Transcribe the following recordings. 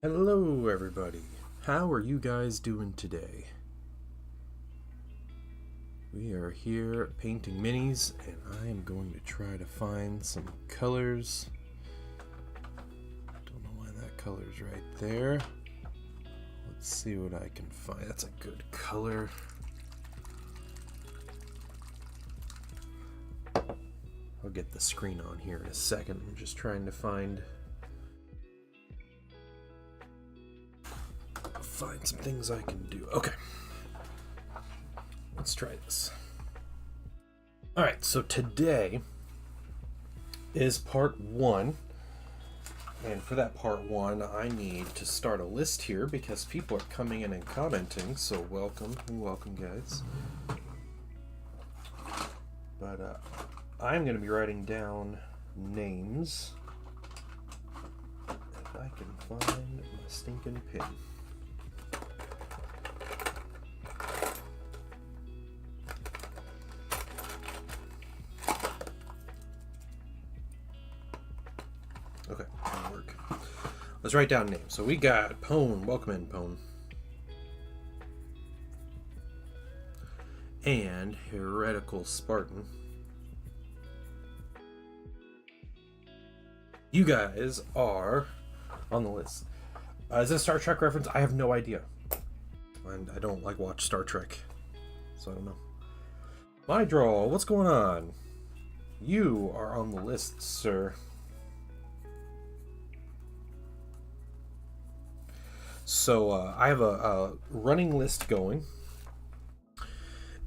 Hello everybody, how are you guys doing today? We are here painting minis and I am going to try to find some colors. Don't know why that color's right there. Let's see what I can find. That's a good color. I'll get the screen on here in a second. I'm just trying to find some things I can do. Okay, let's try this. All right, so today is part one, and for that part one I need to start a list here because people are coming in and commenting, so welcome guys. But I'm going to be writing down names if I can find my stinking pen. Okay, that'll work. Let's write down names. So we got Pone. Welcome in, Pone. And Heretical Spartan. You guys are on the list. Is this a Star Trek reference? I have no idea. And I don't watch Star Trek, so I don't know. My draw, what's going on? You are on the list, sir. So I have a running list going,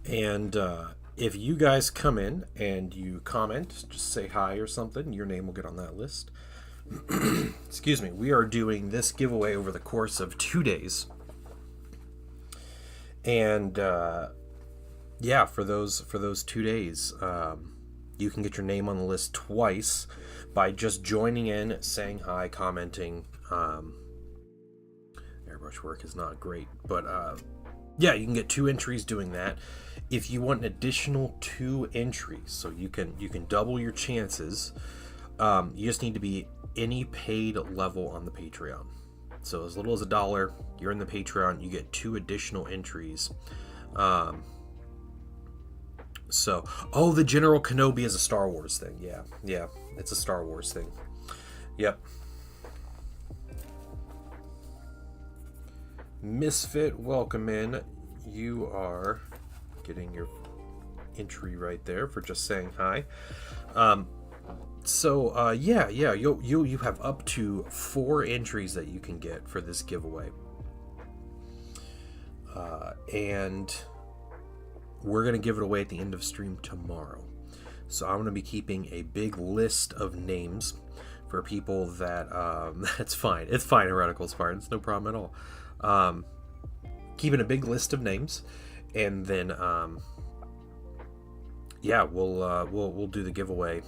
and if you guys come in and you comment, just say hi or something, your name will get on that list. Excuse me. We are doing this giveaway over the course of 2 days, and yeah, for those 2 days, you can get your name on the list twice by just joining in, saying hi, commenting. Airbrush work is not great, but yeah, you can get 2 entries doing that. If you want an additional 2 entries, so you can double your chances, you just need to be any paid level on the Patreon. So as little as $1, you're in the Patreon, you get 2 additional entries. So, oh, the General Kenobi is a Star Wars thing. Yeah, it's a Star Wars thing. Yep. Misfit, welcome in. You are getting your entry right there for just saying hi. Yeah, you have up to 4 entries that you can get for this giveaway. And we're going to give it away at the end of stream tomorrow. So I'm going to be keeping a big list of names for people that, that's fine. It's fine, Heretical Spartan. It's no problem at all. Keeping a big list of names, and then yeah, we'll do the giveaway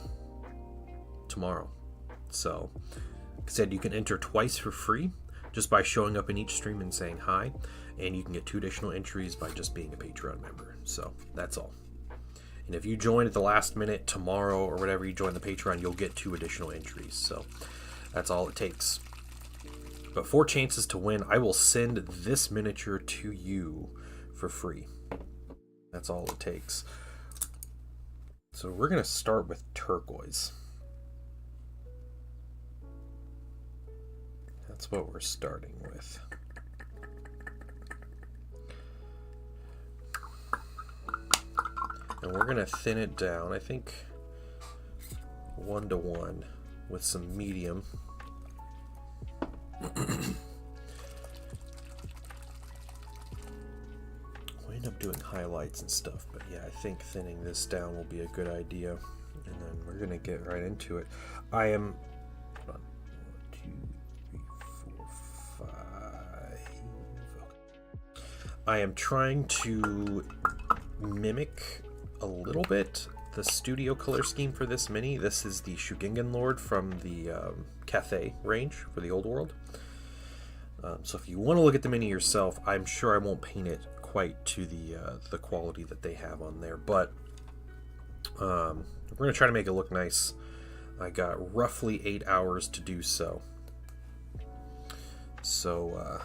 tomorrow. So, like I said, you can enter twice for free just by showing up in each stream and saying hi, and you can get 2 additional entries by just being a Patreon member. So that's all. And if you join at the last minute tomorrow or whatever, you join the Patreon, you'll get 2 additional entries. So that's all it takes. But 4 chances to win. I will send this miniature to you for free. That's all it takes. So we're going to start with turquoise. That's what we're starting with. And we're going to thin it down, I think 1:1 with some medium. We'll end up doing highlights and stuff, but yeah, I think thinning this down will be a good idea. And then we're gonna get right into it. I am 1, 2, 3, 4, 5. Okay. I am trying to mimic a little bit the studio color scheme for this mini. This is the Shugingen Lord from the Cathay range for the Old World. So if you want to look at the mini yourself, I'm sure I won't paint it quite to the quality that they have on there, but we're going to try to make it look nice. I got roughly 8 hours to do so. So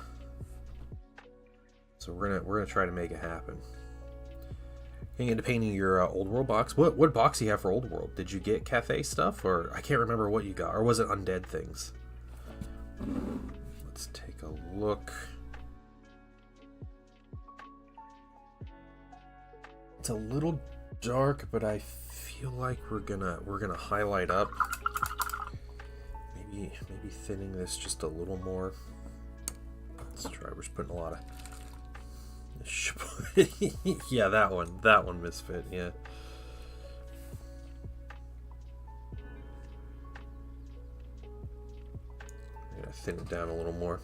we're gonna try to make it happen. Getting into painting your Old World box. What box do you have for Old World? Did you get Cathay stuff, or I can't remember what you got, or was it undead things? Let's take a look. It's a little dark, but I feel like we're gonna highlight up. Maybe thinning this just a little more. Let's try. We're just putting a lot of. Yeah, that one misfit. Yeah. I'm gonna thin it down a little more.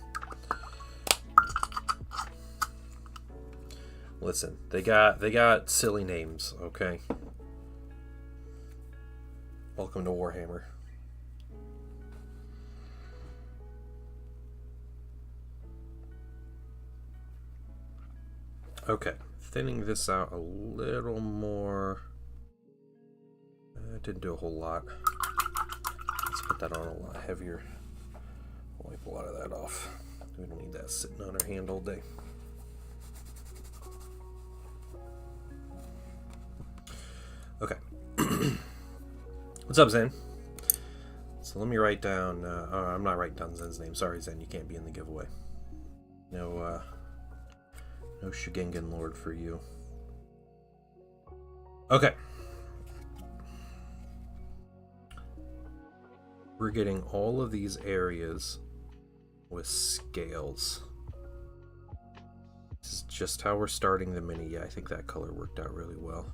Listen, they got silly names, okay? Welcome to Warhammer. Okay, thinning this out a little more. Didn't do a whole lot. Let's put that on a lot heavier. Wipe a lot of that off. We don't need that sitting on our hand all day. Okay. What's up, Zen? So let me write down. I'm not writing down Zen's name. Sorry, Zen, you can't be in the giveaway. No Shigengan Lord for you. Okay. We're getting all of these areas with scales. This is just how we're starting the mini. Yeah, I think that color worked out really well.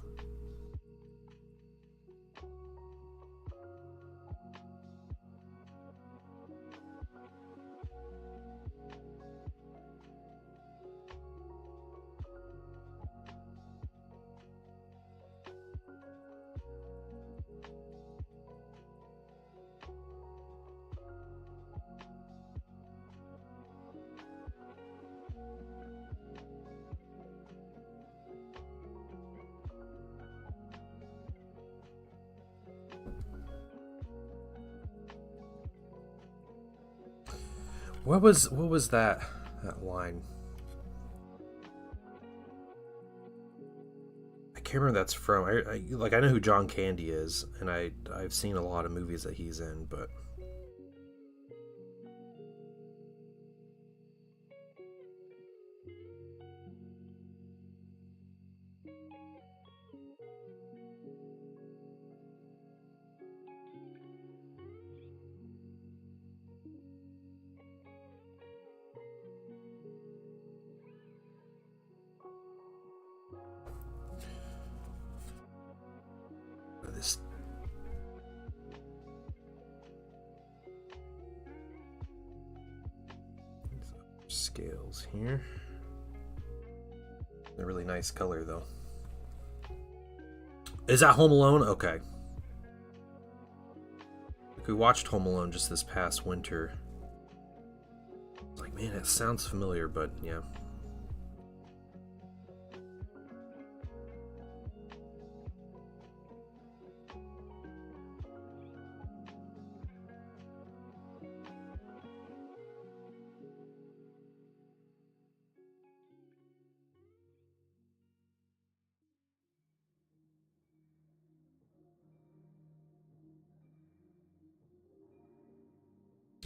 What was that line? I can't remember that's from. I know who John Candy is, and I've seen a lot of movies that he's in, but this. Scales here. A really nice color, though. Is that Home Alone? Okay. We watched Home Alone just this past winter. I was like, man, it sounds familiar, but yeah.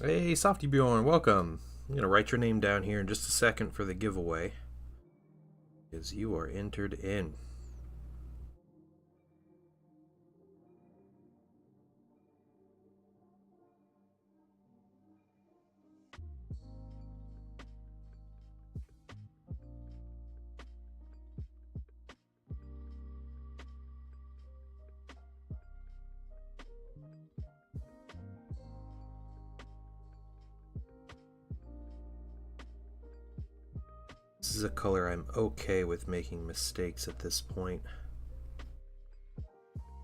Hey, Softy Bjorn, welcome. I'm going to write your name down here in just a second for the giveaway, because you are entered in. This is a color I'm okay with making mistakes at this point. I'm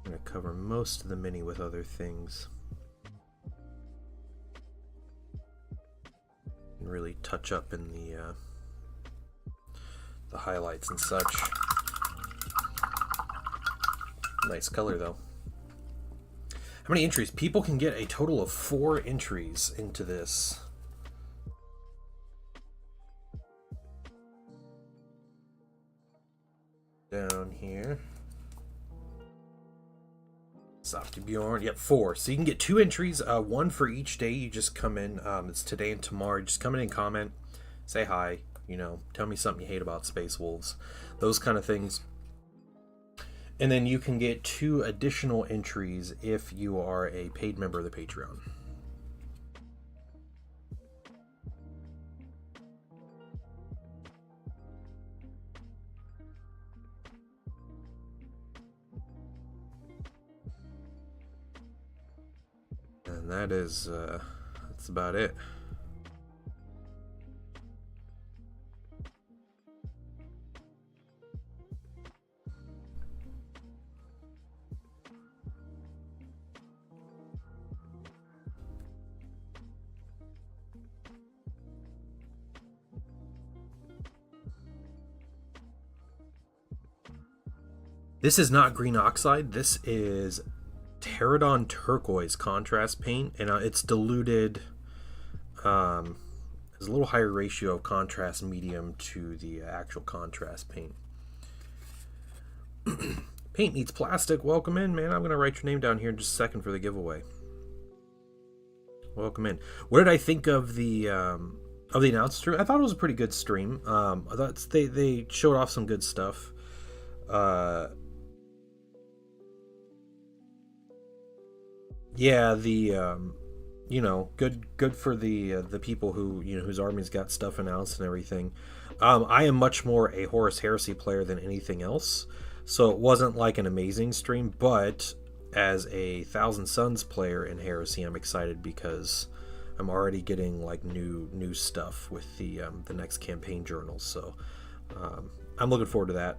going to cover most of the mini with other things. And really touch up in the highlights and such. Nice color though. How many entries? People can get a total of 4 entries into this. down here. Softy Bjorn, yep, 4. So you can get 2 entries, 1 for each day. You just come in. It's today and tomorrow. You just come in and comment, say hi. You know, tell me something you hate about Space Wolves, those kind of things. And then you can get 2 additional entries if you are a paid member of the Patreon. And that's about it. This is not green oxide. This is Pterodon turquoise contrast paint, and it's diluted. There's a little higher ratio of contrast medium to the actual contrast paint. Paint Meets Plastic, welcome in, man. I'm gonna write your name down here in just a second for the giveaway. Welcome in. What did I think of the announced stream? I thought it was a pretty good stream. I thought they showed off some good stuff. Yeah, you know, good for the people who, you know, whose armies got stuff announced and everything. I am much more a Horus Heresy player than anything else, so it wasn't like an amazing stream. But as a Thousand Suns player in Heresy, I'm excited because I'm already getting like new stuff with the next campaign journals. So I'm looking forward to that.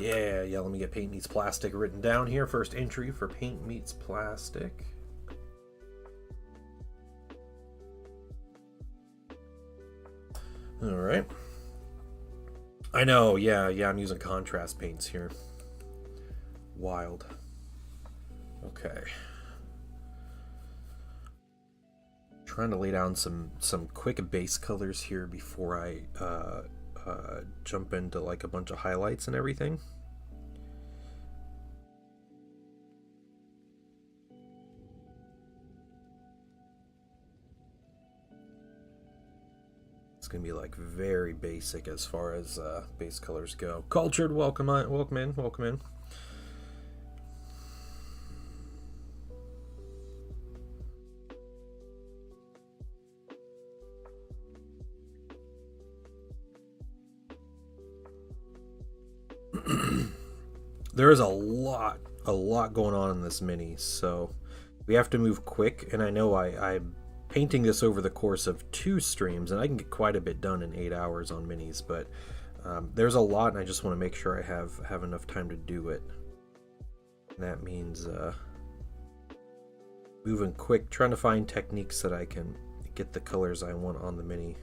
Yeah, let me get Paint Meets Plastic written down here. First entry for Paint Meets Plastic. All right. I know, yeah, I'm using contrast paints here. Wild. Okay. Trying to lay down some quick base colors here before I jump into like a bunch of highlights and everything. It's gonna be like very basic as far as base colors go. Cultured, welcome in. There is a lot going on in this mini, so we have to move quick. And I know I'm painting this over the course of 2 streams, and I can get quite a bit done in 8 hours on minis. But there's a lot, and I just want to make sure I have enough time to do it. And that means moving quick, trying to find techniques that I can get the colors I want on the mini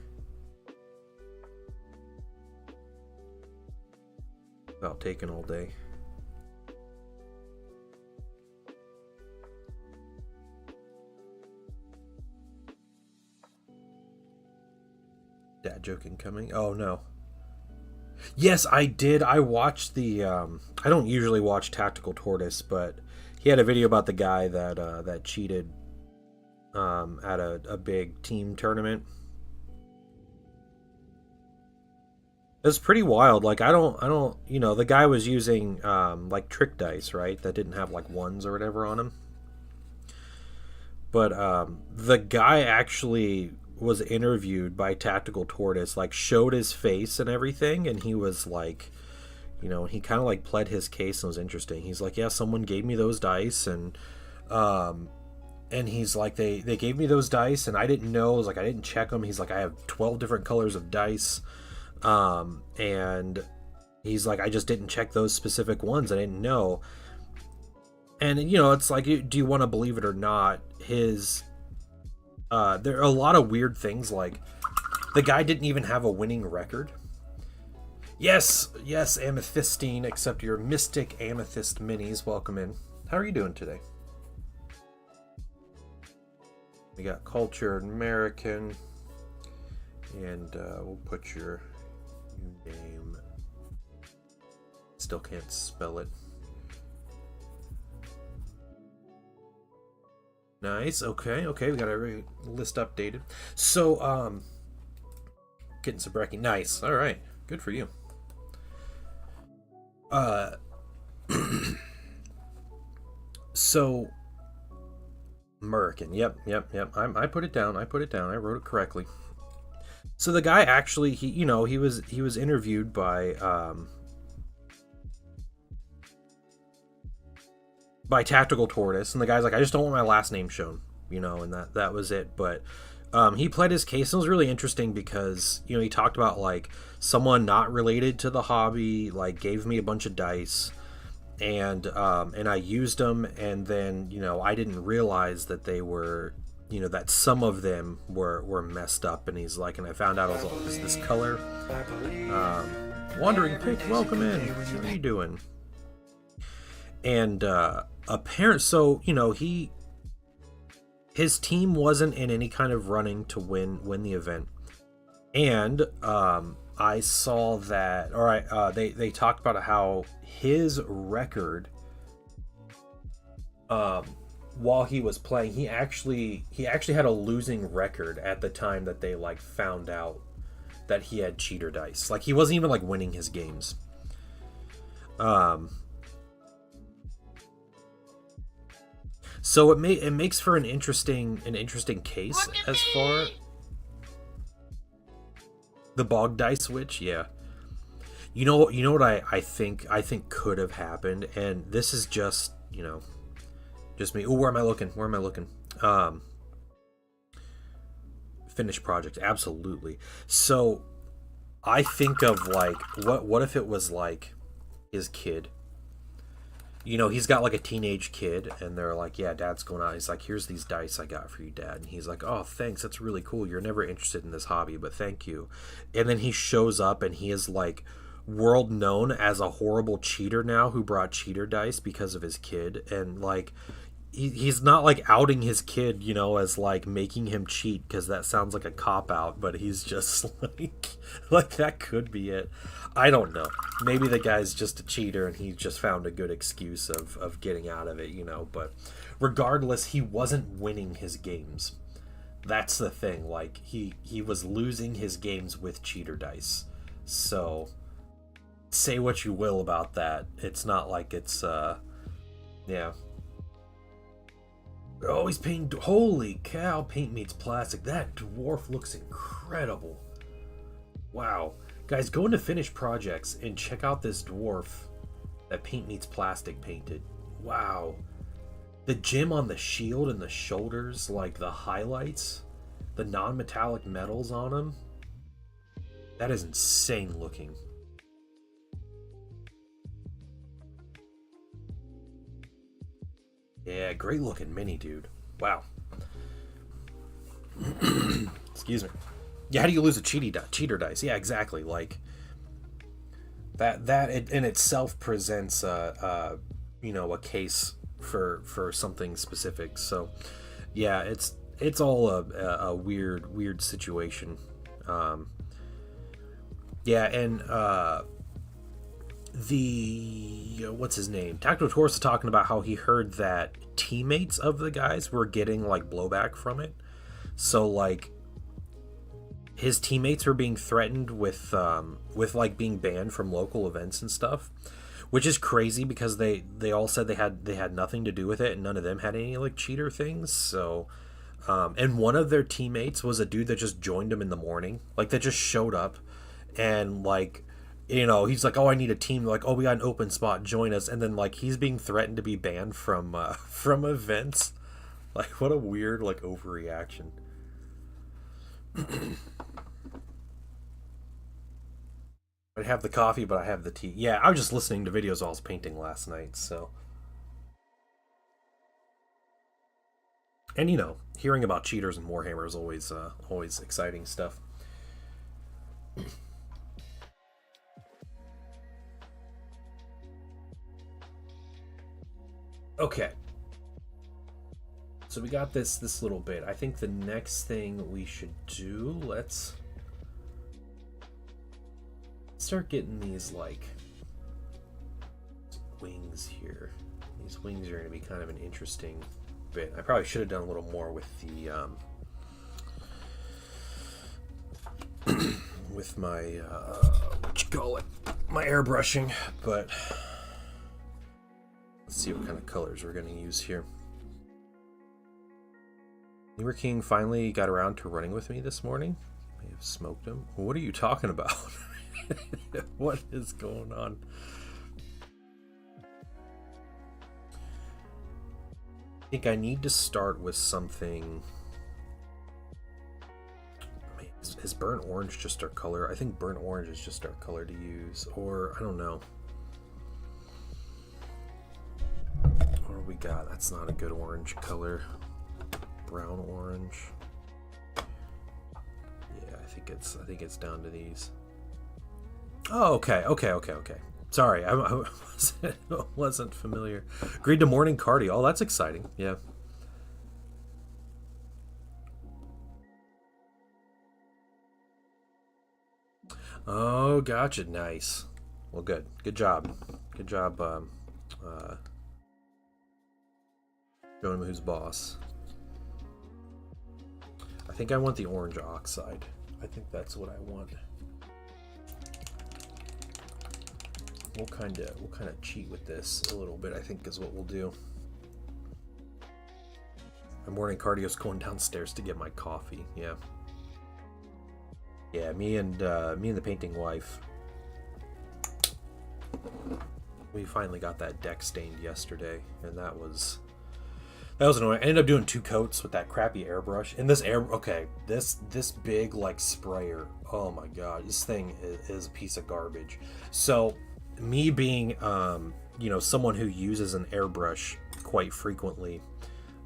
without taking all day. Dad joke incoming. Oh no. Yes, I did. I watched the I don't usually watch Tactical Tortoise, but he had a video about the guy that cheated at a big team tournament. It was pretty wild. Like I don't you know, the guy was using like trick dice, right? That didn't have like ones or whatever on them. But the guy actually was interviewed by Tactical Tortoise, like showed his face and everything, and he was like, you know, he kind of like pled his case, and it was interesting. He's like, yeah, someone gave me those dice, and he's like, they gave me those dice, and I didn't know. I was like, I didn't check them. He's like, I have 12 different colors of dice, and he's like, I just didn't check those specific ones. I didn't know. And you know, it's like, do you want to believe it or not? There are a lot of weird things, like the guy didn't even have a winning record. Yes, Amethystine, except your Mystic Amethyst minis. Welcome in. How are you doing today? We got Cultured American. and we'll put your name. Still can't spell it. Nice. Okay. We got our list updated. So, getting some brekkie. Nice. All right. Good for you. So, American. Yep. I put it down. I wrote it correctly. So the guy actually, he was interviewed by Tactical Tortoise, and the guy's like, I just don't want my last name shown, and that was it. But he pled his case, and it was really interesting because he talked about like someone not related to the hobby like gave me a bunch of dice, and I used them, and then I didn't realize that they were that some of them were messed up, and he's like, and I found out I was like, is this color? Wandering Pick, welcome in. How are you doing? And apparent, so his team wasn't in any kind of running to win the event, and I saw that. All right, they talked about how his record, while he was playing, he actually had a losing record at the time that they like found out that he had cheater dice. Like he wasn't even like winning his games. So it makes for an interesting case as far the bog dice switch. Yeah, you know what I think could have happened, and this is just just me. Oh, where am I looking? Finished project, absolutely. So I think of like what if it was like his kid. He's got like a teenage kid, and they're like, yeah, dad's going out. He's like, here's these dice I got for you, dad. And he's like, oh, thanks, that's really cool. You're never interested in this hobby, but thank you. And then he shows up, and he is like world known as a horrible cheater now who brought cheater dice because of his kid. And like he's not like outing his kid as like making him cheat, because that sounds like a cop out, but he's just like that could be it. I don't know. Maybe the guy's just a cheater and he just found a good excuse of getting out of it, but regardless, he wasn't winning his games. That's the thing. Like he was losing his games with cheater dice. So say what you will about that. It's not like it's yeah. Oh, he's painting. Holy cow, paint meets plastic. That dwarf looks incredible. Wow. Guys, go into finished projects and check out this dwarf that Paint Meets Plastic painted. Wow. The gem on the shield and the shoulders, like the highlights, the non-metallic metals on him. That is insane looking. Yeah, great looking mini, dude. Wow. Excuse me. Yeah, how do you lose a cheater dice? Yeah, exactly. Like that in itself presents a case for something specific. So yeah, it's all a weird situation. Yeah, and the what's his name? Tactical Tortoise is talking about how he heard that teammates of the guys were getting like blowback from it. So like his teammates were being threatened with like being banned from local events and stuff, which is crazy because they all said they had nothing to do with it, and none of them had any like cheater things. So and one of their teammates was a dude that just joined them in the morning, like that just showed up, and like he's like, oh, I need a team. Like, oh, we got an open spot, join us. And then like he's being threatened to be banned from events. Like, what a weird like overreaction. I have the coffee, but I have the tea. Yeah, I was just listening to videos while I was painting last night, so. And hearing about cheaters and Warhammer is always exciting stuff. Okay. So we got this little bit. I think the next thing we should do, let's start getting these like wings here. These wings are going to be kind of an interesting bit. I probably should have done a little more with the with my what you call it, my airbrushing, but let's see what kind of colors we're going to use here. Lemur King finally got around to running with me this morning. I have smoked him. What are you talking about? What is going on? I think I need to start with something. Is burnt orange just our color? I think burnt orange is just our color to use, or I don't know. What do we got? That's not a good orange color. Brown orange. Yeah, I think it's down to these. Oh, okay. Sorry, I wasn't familiar. Agreed to morning cardio. Oh, that's exciting. Yeah. Oh, gotcha. Nice. Well, good. Good job. Good job. Showing him who's boss. I think I want the orange oxide. I think that's what I want. We'll kind of cheat with this a little bit, I think, is what we'll do. My morning cardio's going downstairs to get my coffee. Yeah. Yeah, me and the painting wife. We finally got that deck stained yesterday, and that was annoying. I ended up doing 2 coats with that crappy airbrush. And this big like sprayer. Oh my god, this thing is a piece of garbage. So me being someone who uses an airbrush quite frequently,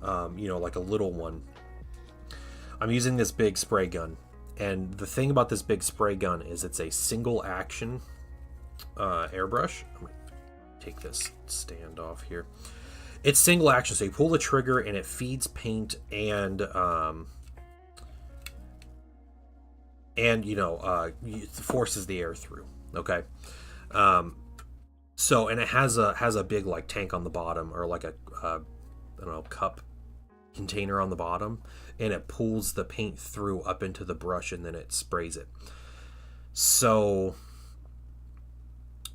like a little one, I'm using this big spray gun. And the thing about this big spray gun is it's a single action airbrush. I'm gonna take this stand off here. It's single action, so you pull the trigger and it feeds paint and forces the air through. Okay. So, and it has a big like tank on the bottom, or like a cup container on the bottom, and it pulls the paint through up into the brush and then it sprays it. So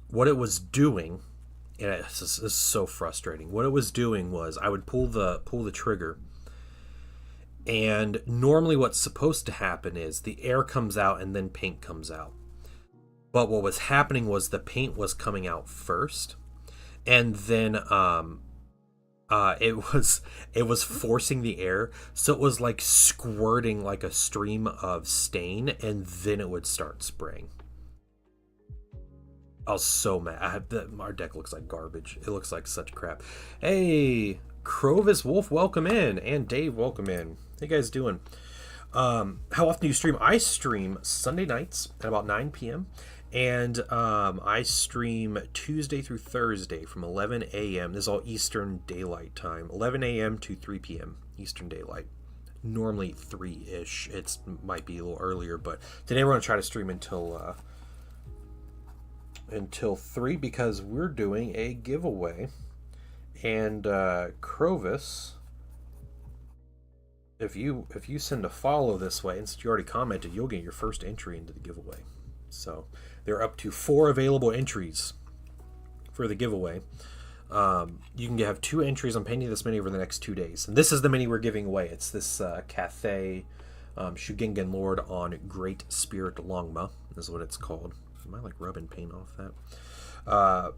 what it was doing, and this is so frustrating, what it was doing was I would pull the trigger, and normally what's supposed to happen is the air comes out and then paint comes out. But what was happening was the paint was coming out first, and then it was forcing the air, so it was like squirting like a stream of stain, and then it would start spraying. I was so mad. Our deck looks like garbage. It looks like such crap. Hey, Crovis Wolf, welcome in, and Dave, welcome in. How you guys doing? How often do you stream? I stream Sunday nights at about 9 p.m. And I stream Tuesday through Thursday from 11 a.m. This is all Eastern Daylight Time. 11 a.m. to 3 p.m. Eastern Daylight. Normally 3-ish. It might be a little earlier, but today we're going to try to stream until 3 because we're doing a giveaway. And Crovis, if you send a follow this way, and since you already commented, you'll get your first entry into the giveaway. So there are up to 4 available entries for the giveaway. You can have 2 entries on painting this mini over the next 2 days. And this is the mini we're giving away. It's this Cathay Shugingen Lord on Great Spirit Longma, is what it's called. Am I like rubbing paint off that?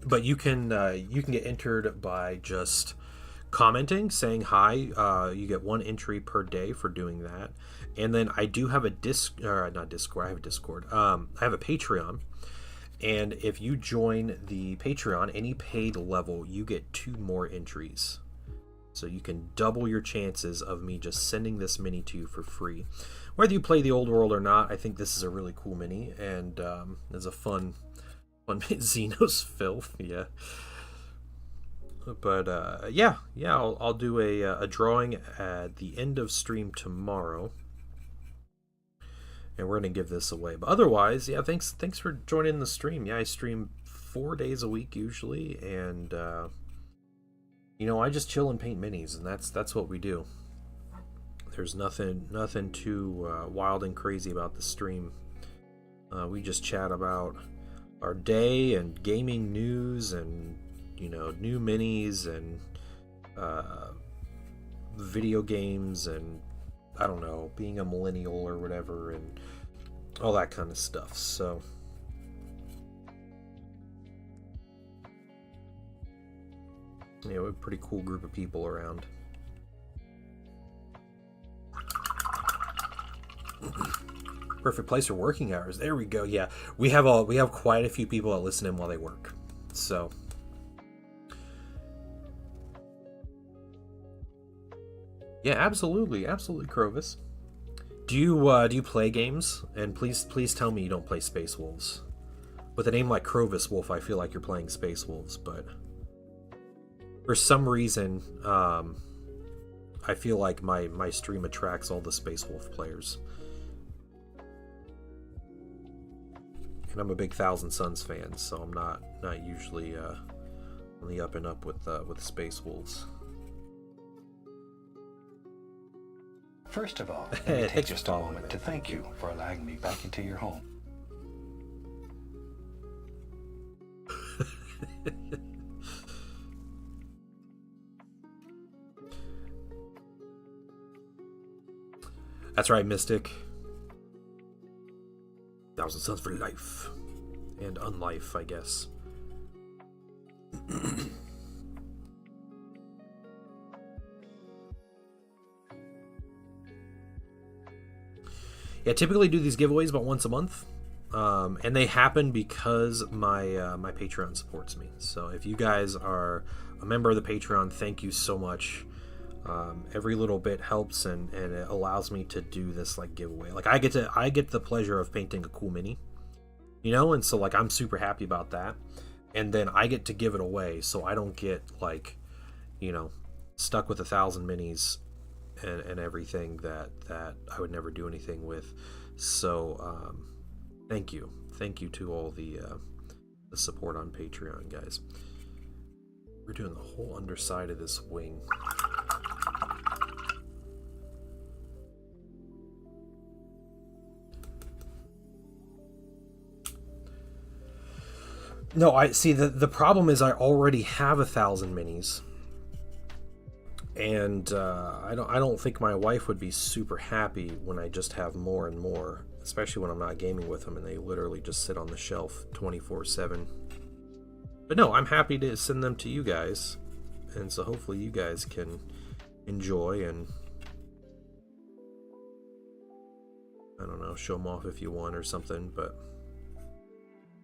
But you can get entered by just commenting, saying hi. You get 1 entry per day for doing that. And then I do have a I have a Discord. I have a Patreon. And if you join the Patreon, any paid level, you get 2 more entries. So you can double your chances of me just sending this mini to you for free. Whether you play the old world or not, I think this is a really cool mini. And it's a fun Xenos filth, yeah. But I'll do a drawing at the end of stream tomorrow, and we're gonna give this away. But otherwise, yeah, thanks for joining the stream. Yeah, I stream 4 days a week usually, and I just chill and paint minis, and that's what we do. There's nothing too wild and crazy about the stream. We just chat about our day and gaming news and new minis and video games and I don't know, being a millennial or whatever and all that kind of stuff. So we're a pretty cool group of people around. Perfect place for working hours. There we go. Yeah, we have quite a few people that listen in while they work. So yeah, absolutely, Crovis. Do you play games? And please tell me you don't play Space Wolves. With a name like Crovis Wolf, I feel like you're playing Space Wolves, but for some reason, I feel like my stream attracts all the Space Wolf players. And I'm a big Thousand Suns fan, so I'm not usually on the up and up with Space Wolves. First of all, let me take just a moment to thank you for allowing me back into your home. That's right, Mystic. Thousand Suns for life. And unlife, I guess. Yeah, typically do these giveaways about once a month. And they happen because my Patreon supports me. So if you guys are a member of the Patreon, thank you so much. Every little bit helps and it allows me to do this like giveaway. Like I get the pleasure of painting a cool mini, and so like I'm super happy about that. And then I get to give it away, so I don't get like, stuck with 1,000 minis and everything that I would never do anything with. So thank you to all the support on Patreon, guys. We're doing the whole underside of this wing. No, I see the problem is I already have 1,000 minis, and I don't think my wife would be super happy when I just have more and more, especially when I'm not gaming with them and they literally just sit on the shelf 24/7. But no, I'm happy to send them to you guys, and so hopefully you guys can enjoy and I don't know, show them off if you want or something. But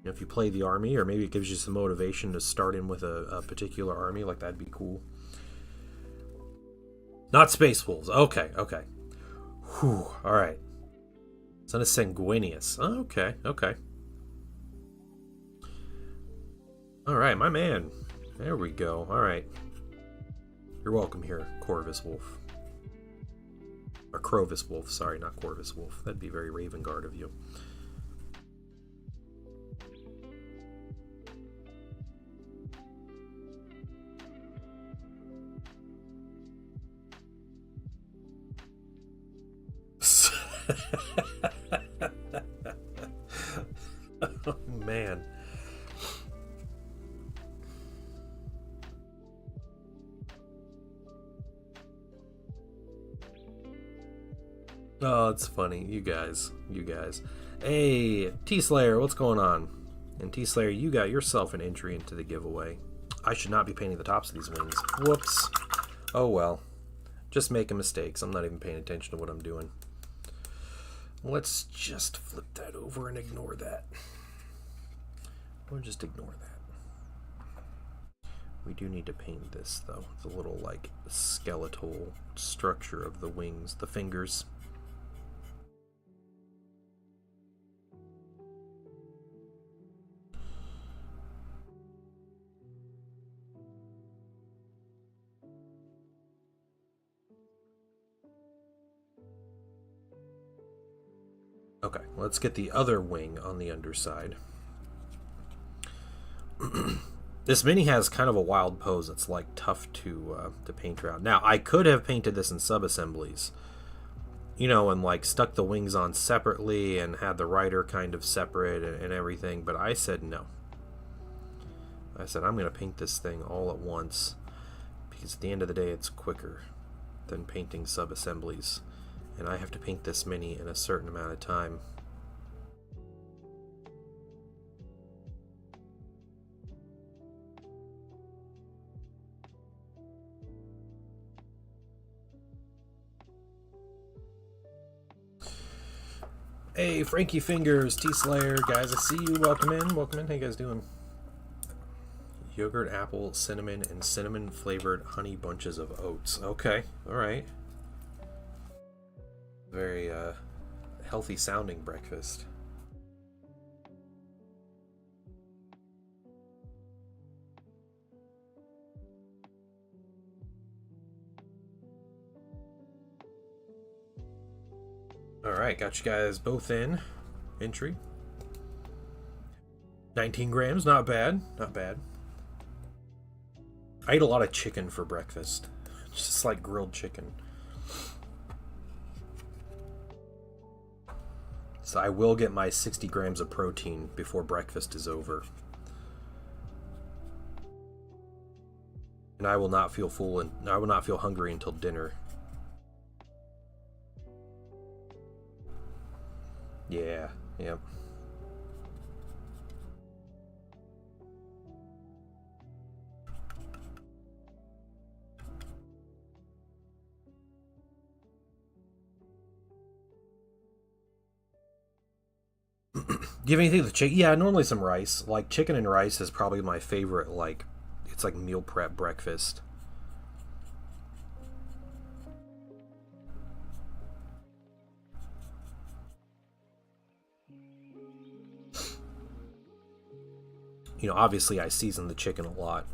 if you play the army, or maybe it gives you some motivation to start in with a particular army, like that'd be cool. Not Space Wolves. Okay. Whew. All right. Son of Sanguinius. Oh, okay. All right, my man. There we go. All right. You're welcome here, Corvus Wolf. Or Crovis Wolf. Sorry, not Corvus Wolf. That'd be very Raven Guard of you. Oh, man. Oh, it's funny. You guys. Hey, T-Slayer, what's going on? And T-Slayer, you got yourself an entry into the giveaway. I should not be painting the tops of these wings. Whoops. Oh well. Just making mistakes. I'm not even paying attention to what I'm doing. Let's just flip that over and ignore that. We'll just ignore that. We do need to paint this, though. The little, like, skeletal structure of the wings, the fingers. Okay, let's get the other wing on the underside. This mini has kind of a wild pose. It's like tough to paint around. Now, I could have painted this in sub-assemblies, you know, and like stuck the wings on separately and had the rider kind of separate and everything, but I said no. I said I'm going to paint this thing all at once because at the end of the day it's quicker than painting sub-assemblies, and I have to paint this mini in a certain amount of time. Hey, Frankie Fingers, T-Slayer, guys, I see you. Welcome in. Welcome in. How you guys doing? Yogurt, apple, cinnamon, and cinnamon-flavored honey bunches of oats. Okay, all right. Very healthy-sounding breakfast. Alright, got you guys both in. Entry. 19 grams, not bad. Not bad. I ate a lot of chicken for breakfast. Just like grilled chicken. So I will get my 60 grams of protein before breakfast is over. And I will not feel full and I will not feel hungry until dinner. Yeah, yep. Do you have anything with chicken? Yeah, normally some rice. Like chicken and rice is probably my favorite, like, it's like meal prep breakfast. You know, obviously I season the chicken a lot.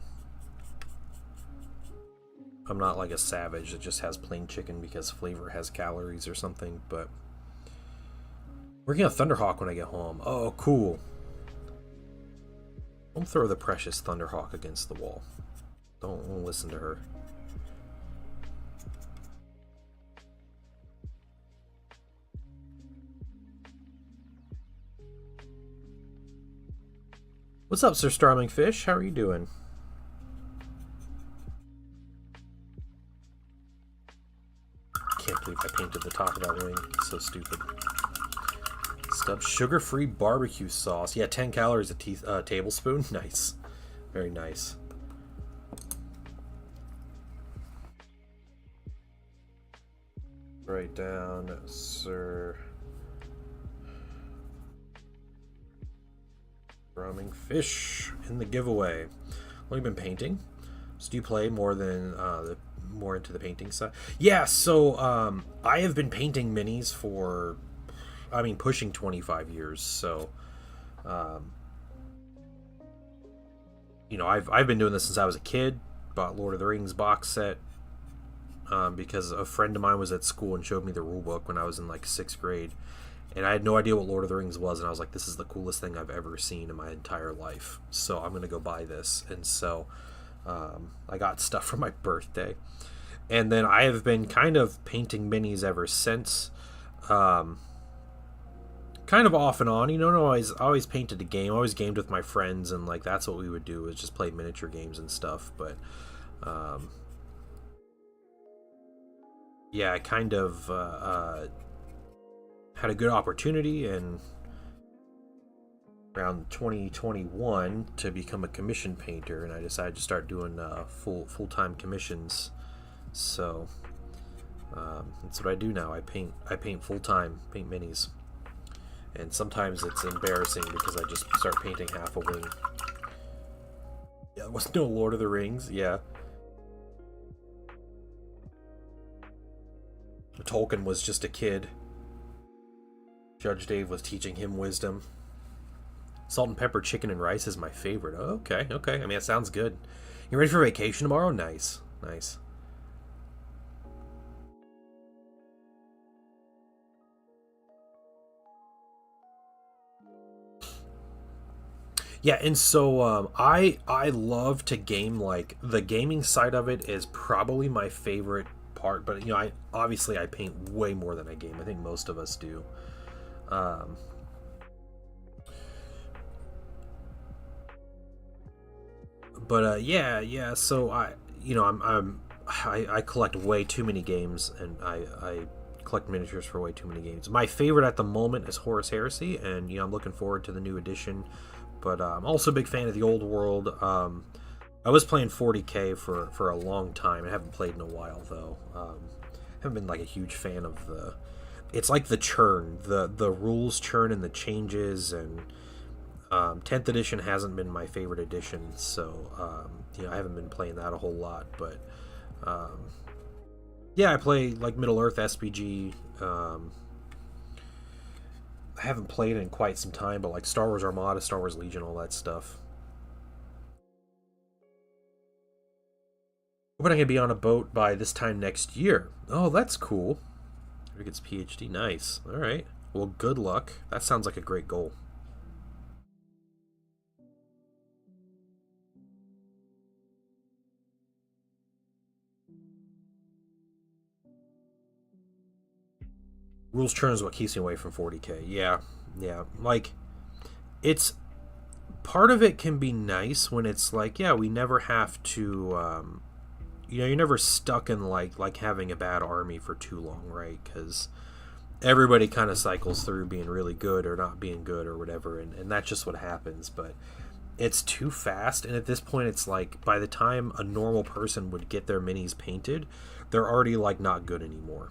I'm not like a savage that just has plain chicken because flavor has calories or something, but we're getting a Thunderhawk when I get home. Oh, cool. Don't throw the precious Thunderhawk against the wall. Don't listen to her. What's up, Sir Starling Fish? How are you doing? Can't believe I painted the top of that wing. So stupid. Stubbed sugar-free barbecue sauce. Yeah, 10 calories a tablespoon. Nice. Very nice. Write down, Sir Starling Fish in the giveaway. Only been painting. So do you play more than more into the painting side? Yeah, so I have been painting minis for, I mean, pushing 25 years. So, you know, I've been doing this since I was a kid. Bought Lord of the Rings box set because a friend of mine was at school and showed me the rule book when I was in like 6th grade. And I had no idea what Lord of the Rings was, and I was like, this is the coolest thing I've ever seen in my entire life. So I'm going to go buy this. And so I got stuff for my birthday. And then I have been kind of painting minis ever since. Kind of off and on. You know, I always painted a game. I always gamed with my friends, and like that's what we would do, is just play miniature games and stuff. But yeah, I kind of had a good opportunity in around 2021 to become a commission painter, and I decided to start doing full-time commissions. So that's what I do now. I paint full-time, paint minis, and sometimes it's embarrassing because I just start painting half a wing. Yeah, there was no Lord of the Rings. Yeah, Tolkien was just a kid. Judge Dave was teaching him wisdom. Salt and pepper chicken and rice is my favorite. Oh, okay. I mean, that sounds good. You ready for vacation tomorrow? Nice. Yeah, and so I love to game. Like the gaming side of it is probably my favorite part. But I obviously I paint way more than I game. I think most of us do. Um, but yeah, yeah. So I collect way too many games, and I collect miniatures for way too many games. My favorite at the moment is Horus Heresy, and I'm looking forward to the new edition. But I'm also a big fan of the old world. I was playing 40k for a long time. I haven't played in a while though. Haven't been like a huge fan of the. It's like the churn, the rules churn and the changes, and 10th edition hasn't been my favorite edition, so I haven't been playing that a whole lot. But um, yeah, I play like Middle Earth SPG. I haven't played in quite some time, but like Star Wars Armada, Star Wars Legion, all that stuff. Hoping I can be on a boat by this time next year. Oh, that's cool. He gets PhD. Nice. All right. Well, good luck. That sounds like a great goal. Rules churn is what keeps me away from 40k. Yeah, yeah. Like it's part of it can be nice when it's like, yeah, we never have to. You're never stuck in like having a bad army for too long, right? Because everybody kind of cycles through being really good or not being good or whatever, and that's just what happens. But it's too fast, and at this point, it's like by the time a normal person would get their minis painted, they're already like not good anymore.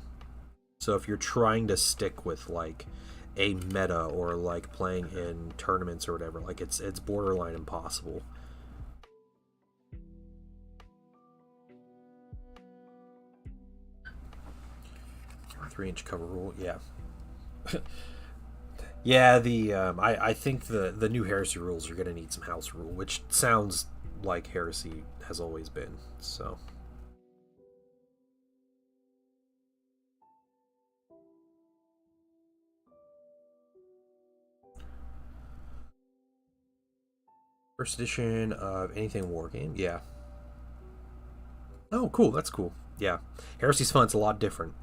So if you're trying to stick with like a meta or like playing in tournaments or whatever, like it's borderline impossible. 3-inch cover rule, yeah. Yeah, the I think the new heresy rules are gonna need some house rule, which sounds like heresy has always been. So first edition of anything war game, yeah. Oh, cool, that's cool. Yeah, heresy's fun. It's a lot different.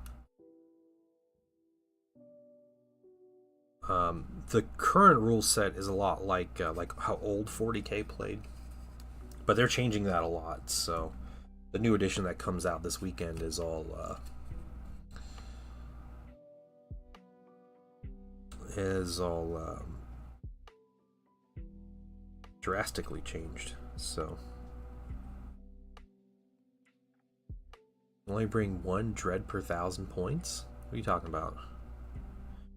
The current rule set is a lot like how old 40k played, but they're changing that a lot. So the new edition that comes out this weekend is all drastically changed. So only bring one dread per 1,000 points. What are you talking about?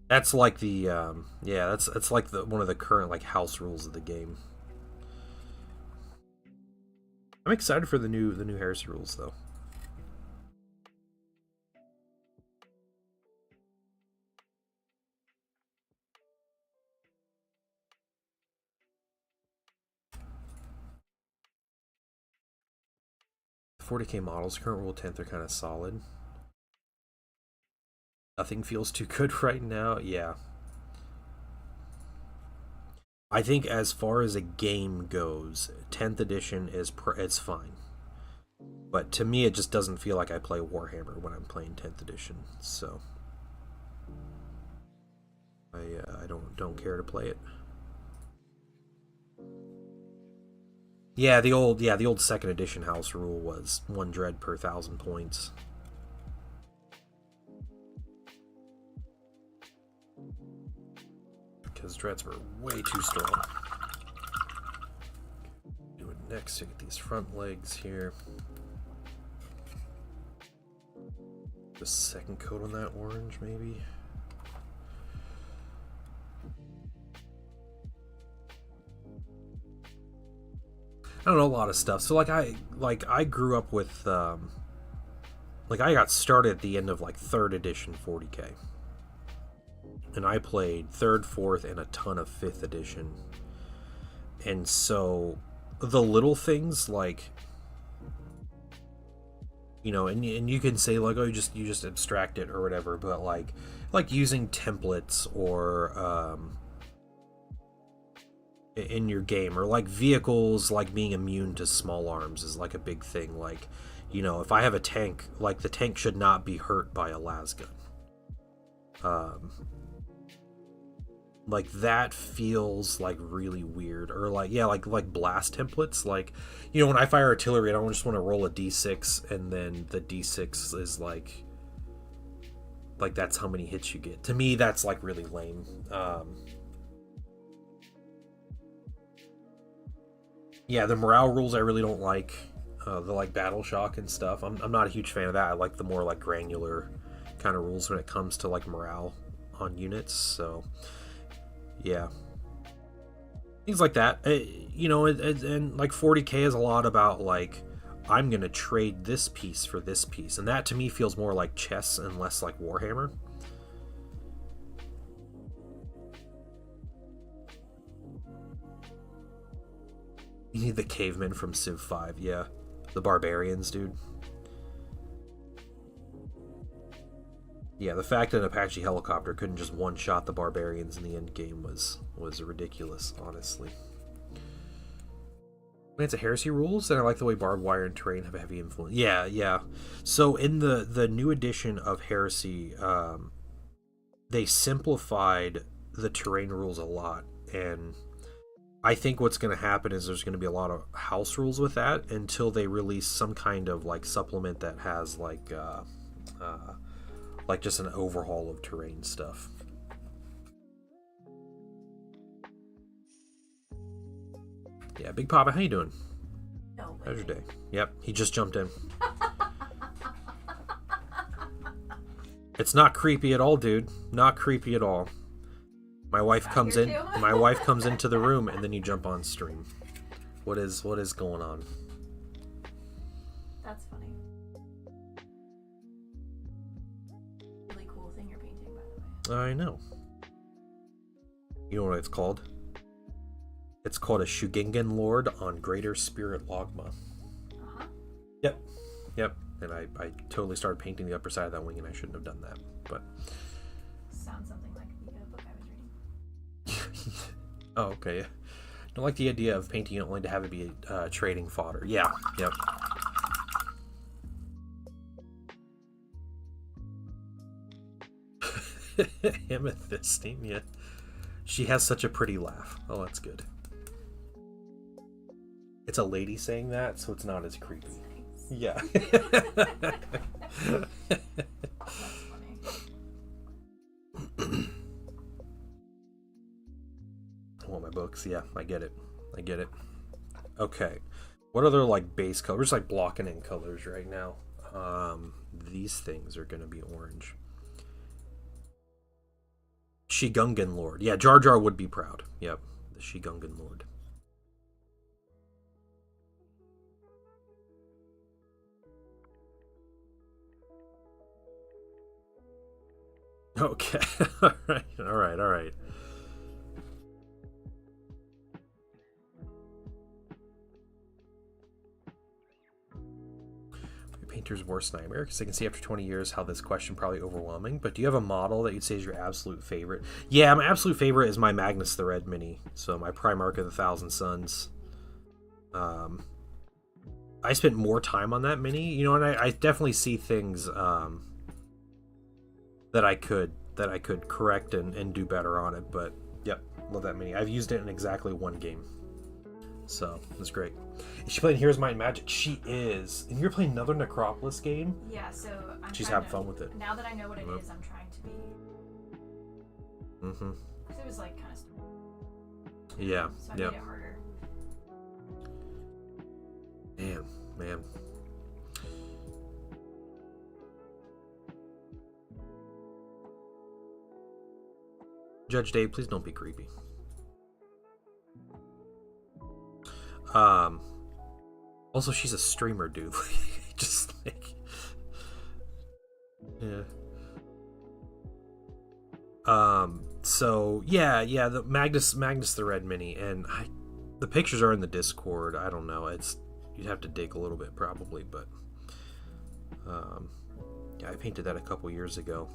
That's like the yeah, that's like the one of the current like house rules of the game. I'm excited for the new heresy rules though. 40k models, current rule 10th are kind of solid. Nothing feels too good right now. Yeah, I think as far as a game goes, 10th edition it's fine. But to me, it just doesn't feel like I play Warhammer when I'm playing 10th edition. So I don't care to play it. Yeah, the old second edition house rule was one dread per 1,000 points. Because dreads were way too strong. Do it next to get these front legs here. The second coat on that orange, maybe. I don't know a lot of stuff. So I grew up with like I got started at the end of like third edition 40k, and I played third, fourth, and a ton of fifth edition. And so the little things like and you can say like, oh, you just abstract it or whatever, but like using templates or in your game, or like vehicles like being immune to small arms is like a big thing. Like, you know, if I have a tank, like the tank should not be hurt by a las gun. Like that feels like really weird. Or like, yeah, like blast templates. Like, you know, when I fire artillery, I don't just want to roll a d6 and then the d6 is like that's how many hits you get. To me, that's like really lame. Yeah, the morale rules I really don't like. The like battle shock and stuff. I'm not a huge fan of that. I like the more like granular kind of rules when it comes to like morale on units. So yeah, things like that. You know, and like 40k is a lot about like, I'm gonna trade this piece for this piece, and that to me feels more like chess and less like Warhammer. You need the cavemen from Civ 5, yeah. The barbarians, dude. Yeah, the fact that an Apache helicopter couldn't just one-shot the barbarians in the end game was ridiculous, honestly. It's a heresy rules, and I like the way barbed wire and terrain have a heavy influence. Yeah, yeah. So in the new edition of Heresy, they simplified the terrain rules a lot, and I think what's going to happen is there's going to be a lot of house rules with that until they release some kind of like supplement that has like just an overhaul of terrain stuff. Yeah, Big Papa, how you doing? No way. How's your day? Yep, he just jumped in. It's not creepy at all, dude. Not creepy at all. My wife comes in. My wife comes into the room, and then you jump on stream. What is going on? That's funny. Really cool thing you're painting, by the way. I know. You know what it's called? It's called a Shugingen Lord on Greater Spirit Logma. Uh-huh. Yep. Yep. And I totally started painting the upper side of that wing, and I shouldn't have done that. But sounds something like the book I was reading. Oh, okay. I don't like the idea of painting it only to have it be trading fodder. Yeah. Yep. Amethystine, she has such a pretty laugh. Oh, that's good. It's a lady saying that, so it's not as creepy. Nice. Yeah. That's funny. I want my books. Yeah, I get it. I get it. Okay. What other like base colors? We're just like blocking in colors right now. These things are going to be orange. Shigungan Lord. Yeah, Jar Jar would be proud. Yep, the Shigungan Lord. Okay. All right. All right. All right. Painter's worst nightmare, because I can see after 20 years how this question probably overwhelming, but do you have a model that you'd say is your absolute favorite? Yeah, my absolute favorite is my Magnus the Red Mini, so my Primarch of the Thousand Suns. I spent more time on that Mini, you know, and I definitely see things that I could correct and do better on it, but yep, love that Mini. I've used it in exactly one game, so it's great. Is she playing Heroes Might and Magic? She is. And you're playing another Necropolis game? Yeah, so She's having fun with it. Now that I know what it is, I'm trying to be. Mm-hmm. Because it was like kind of. Yeah. So I made it harder. Man. Judge Dave, please don't be creepy. Also, she's a streamer, dude. Just like, yeah. So yeah, the Magnus the Red Mini, and the pictures are in the Discord. I don't know. You'd have to dig a little bit probably, but yeah, I painted that a couple years ago.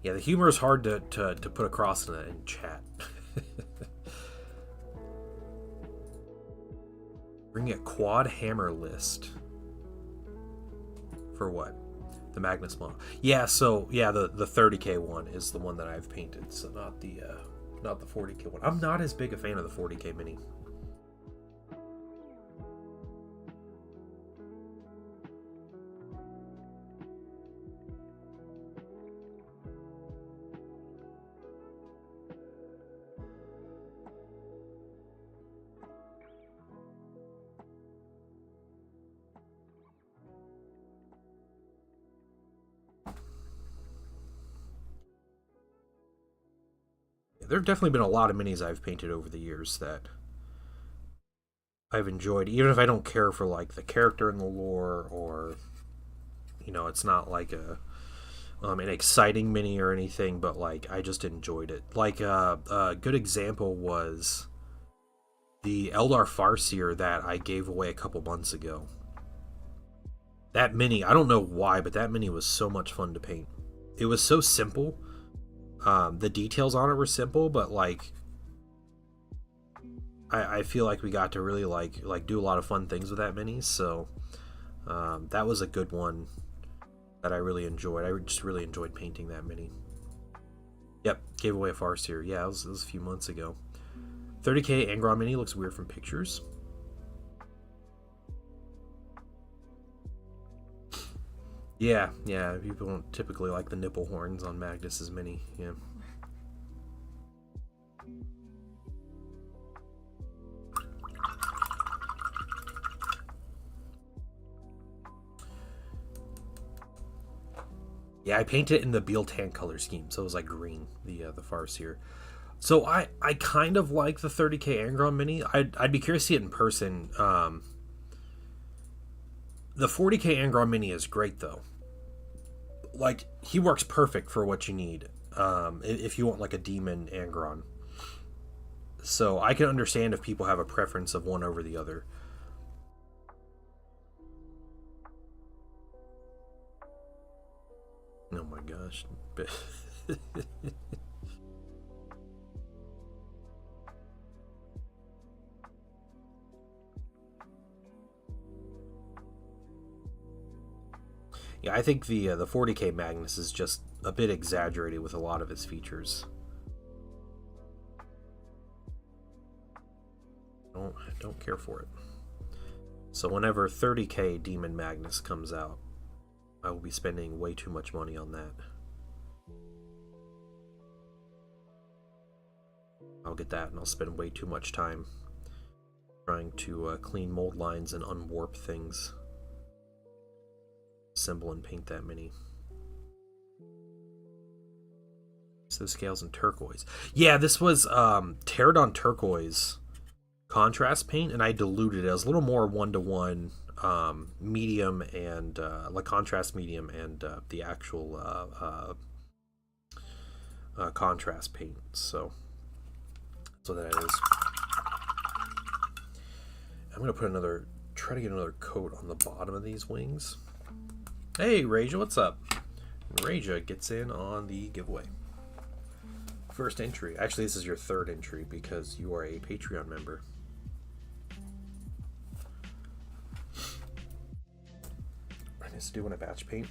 Yeah, the humor is hard to put across in chat. Bring a quad hammer list. For what? The Magnus model. Yeah, so yeah, the 30K one is the one that I've painted, so not the 40K one. I'm not as big a fan of the 40K mini. There have definitely been a lot of minis I've painted over the years that I've enjoyed, even if I don't care for like the character and the lore, or it's not like an exciting mini or anything, but like I just enjoyed it. Like a good example was the Eldar Farseer that I gave away a couple months ago. That mini, I don't know why, but that mini was so much fun to paint. It was so simple. The details on it were simple, but like I feel like we got to really like do a lot of fun things with that mini. So that was a good one that I really enjoyed. I just really enjoyed painting that mini. Yep, gave away a Farseer. Yeah, it was a few months ago. 30K Angron mini looks weird from pictures. Yeah, people don't typically like the nipple horns on Magnus's mini, yeah. Yeah, I painted it in the Beal tan color scheme, so it was like green, the Farseer. So I kind of like the 30K Angron mini. I'd be curious to see it in person. The 40K Angron mini is great though. Like, he works perfect for what you need, if you want like a demon Angron. So I can understand if people have a preference of one over the other. Oh my gosh. Yeah, I think the 40K Magnus is just a bit exaggerated with a lot of its features. Don't care for it. So whenever 30K Demon Magnus comes out, I will be spending way too much money on that. I'll get that, and I'll spend way too much time trying to clean mold lines and unwarp things. Assemble and paint that mini. So scales in turquoise. Yeah, this was Pterodon turquoise contrast paint, and I diluted it. It was a little more 1-to-1 medium and like contrast medium and the actual contrast paint. So that is. I'm gonna try to get another coat on the bottom of these wings. Hey, Raja, what's up? Raja gets in on the giveaway. First entry. Actually, this is your third entry because you are a Patreon member. I just do when I batch paint.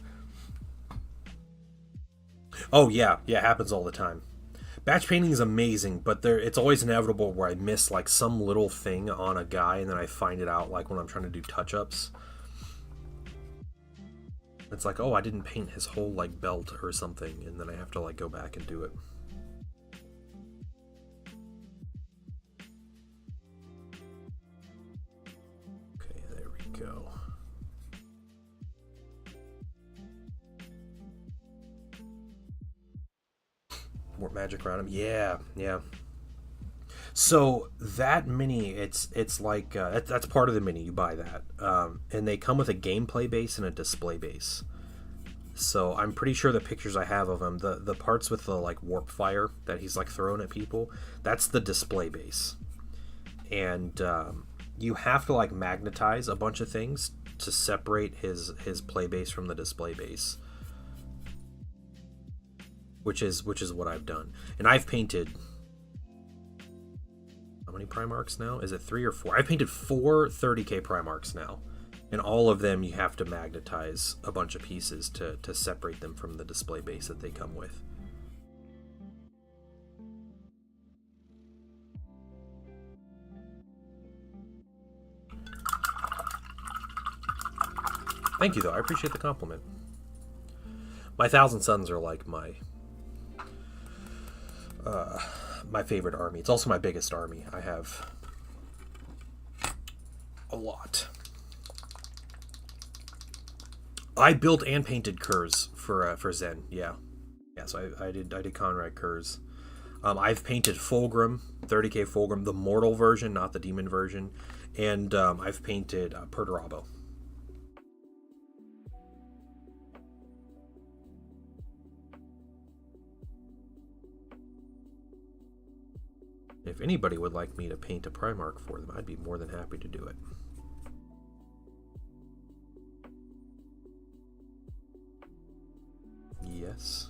Oh, yeah. Yeah, it happens all the time. Batch painting is amazing, but it's always inevitable where I miss like some little thing on a guy, and then I find it out like when I'm trying to do touch-ups. It's like, oh, I didn't paint his whole like belt or something, and then I have to like go back and do it. Okay, there we go. More magic around him. Yeah. So that mini, it's like that's part of the mini. You buy that, and they come with a gameplay base and a display base. So I'm pretty sure the pictures I have of him, the parts with the like warp fire that he's like throwing at people, that's the display base. And you have to like magnetize a bunch of things to separate his play base from the display base. which is what I've done. And I've painted, how many Primarchs now? Is it 3 or 4? I painted 4 30k Primarchs now. And all of them you have to magnetize a bunch of pieces to separate them from the display base that they come with. Thank you, though. I appreciate the compliment. My Thousand Suns are like my favorite army. It's also my biggest army. I have a lot. I built and painted Kurz for Zen. Yeah. So I did Conrad Kurz. I've painted Fulgrim, 30k Fulgrim, the mortal version, not the demon version, and I've painted Perturabo. If anybody would like me to paint a Primarch for them, I'd be more than happy to do it. Yes.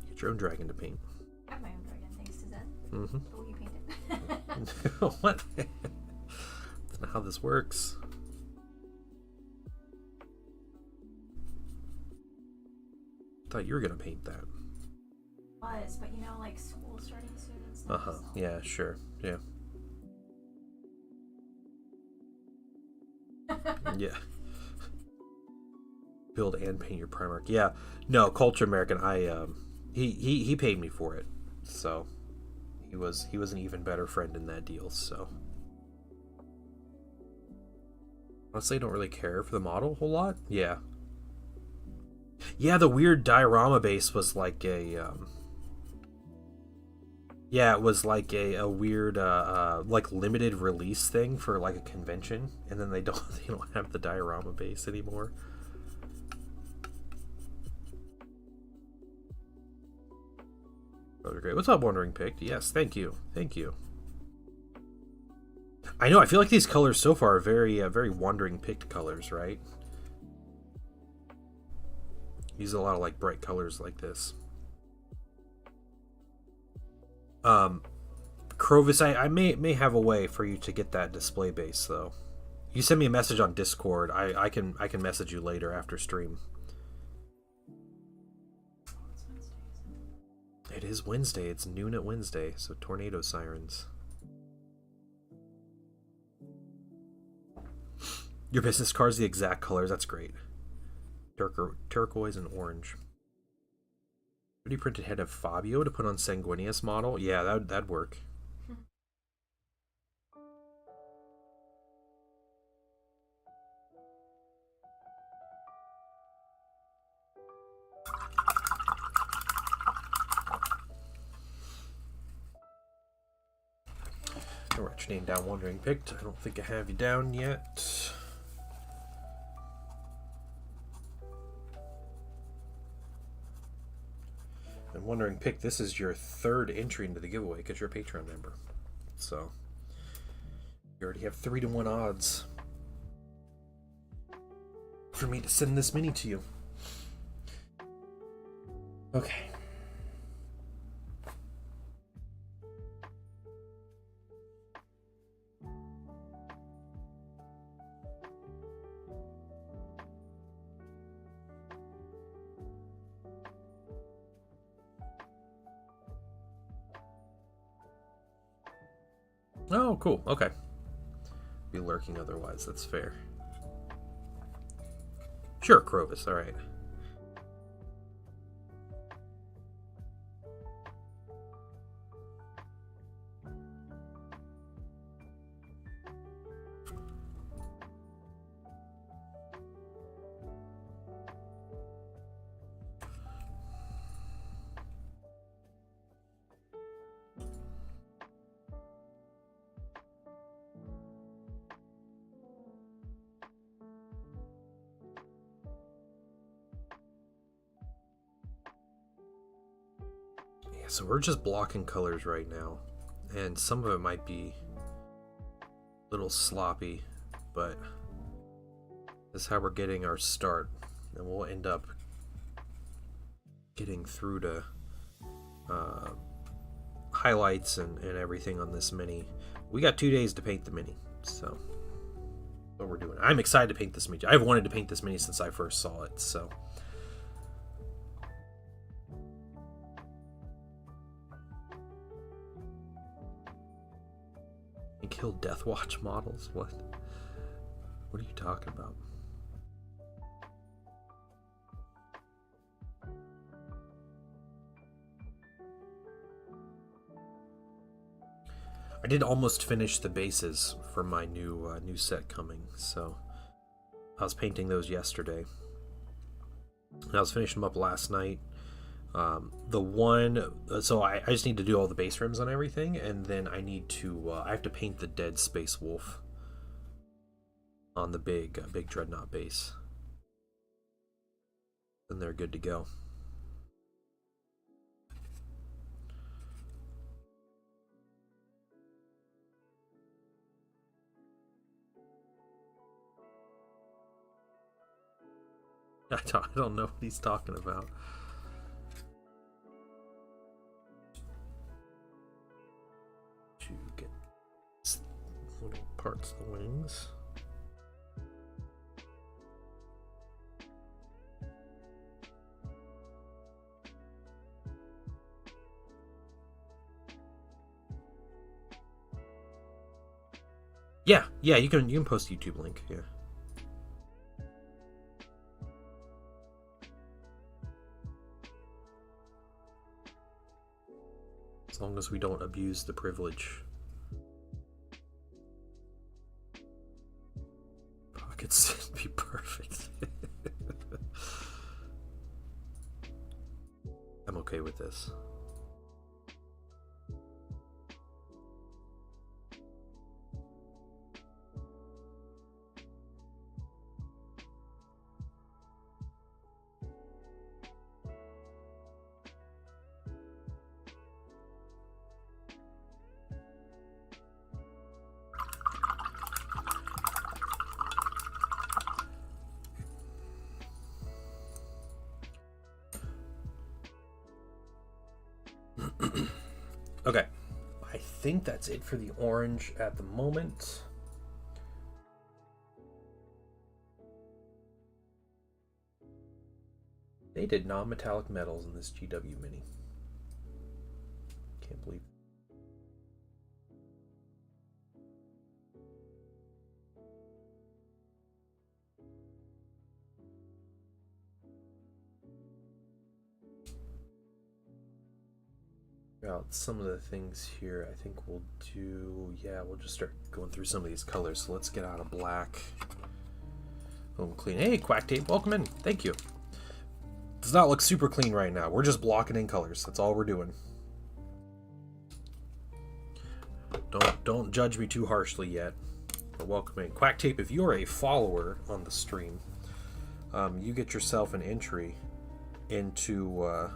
Get your own dragon to paint. I have my own dragon, thanks to Zen. Mm-hmm. But will you paint it? What? That's not how this works. Thought you were gonna paint that. Was, but you know, like school starting soon and stuff. So. Yeah, sure. Yeah. Yeah. Build and paint your Primarch. Yeah. No, Culture American, he paid me for it. So he was an even better friend in that deal, so honestly I don't really care for the model a whole lot. Yeah. Yeah, the weird diorama base was like a yeah, it was like a weird like limited release thing for like a convention, and then they don't have the diorama base anymore. Those are great. What's up, Wandering Picked? Yes, thank you. Thank you. I know, I feel like these colors so far are very very Wandering Picked colors, right? Use a lot of like bright colors like this. Crovis, I may have a way for you to get that display base though. You send me a message on Discord. I can message you later after stream. It is Wednesday. It's noon at Wednesday. So tornado sirens. Your business card's the exact colors. That's great. Turquoise and orange. 3D printed head of Fabio to put on Sanguinius model. Yeah, that'd work. I'll write your name down, Wandering Picked. I don't think I have you down yet. And Wandering Pick, this is your 3rd entry into the giveaway because you're a Patreon member. So you already have 3-to-1 odds for me to send this mini to you. Okay. Oh, cool. Okay. Be lurking otherwise. That's fair. Sure, Crovis. All right. So we're just blocking colors right now, and some of it might be a little sloppy, but This is how we're getting our start, and we'll end up getting through to highlights and everything on this mini. We got 2 days to paint the mini, so what we're doing. I'm excited to paint this mini. I've wanted to paint this mini since I first saw it, so. And kill Death Watch models? What? What are you talking about? I did almost finish the bases for my new set coming, so I was painting those yesterday. And I was finishing them up last night. So I just need to do all the base rims on everything, and then I need to I have to paint the dead Space Wolf on the big Dreadnought base, and they're good to go. I don't know what he's talking about. To get little parts of the wings. Yeah, you can post a YouTube link, yeah. As long as we don't abuse the privilege. Pockets would be perfect. I'm okay with this. Okay, I think that's it for the orange at the moment. They did non-metallic metals in this GW Mini. Can't believe. Out some of the things here, I think we'll do. Yeah, we'll just start going through some of these colors. So let's get out of black. Home clean. Hey, Quack Tape, welcome in. Thank you. Does not look super clean right now. We're just blocking in colors. That's all we're doing. Don't judge me too harshly yet. But welcome in, Quack Tape. If you're a follower on the stream, you get yourself an entry into.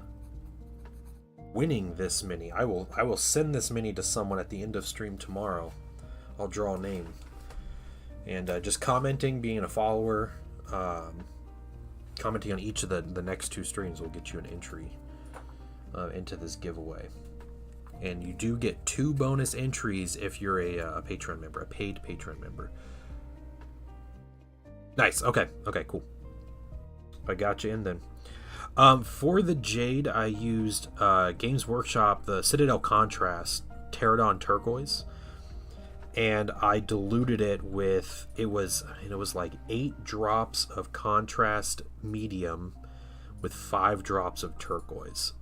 Winning this mini. I will send this mini to someone at the end of stream tomorrow. I'll draw a name, and just commenting, being a follower, commenting on each of the next 2 streams will get you an entry into this giveaway. And you do get 2 bonus entries if you're a Patreon member, a paid Patreon member. Nice. Okay, cool. I got you in then. For the Jade, I used Games Workshop, the Citadel Contrast Pterodon Turquoise, and I diluted it with, it was like 8 drops of Contrast Medium with 5 drops of Turquoise.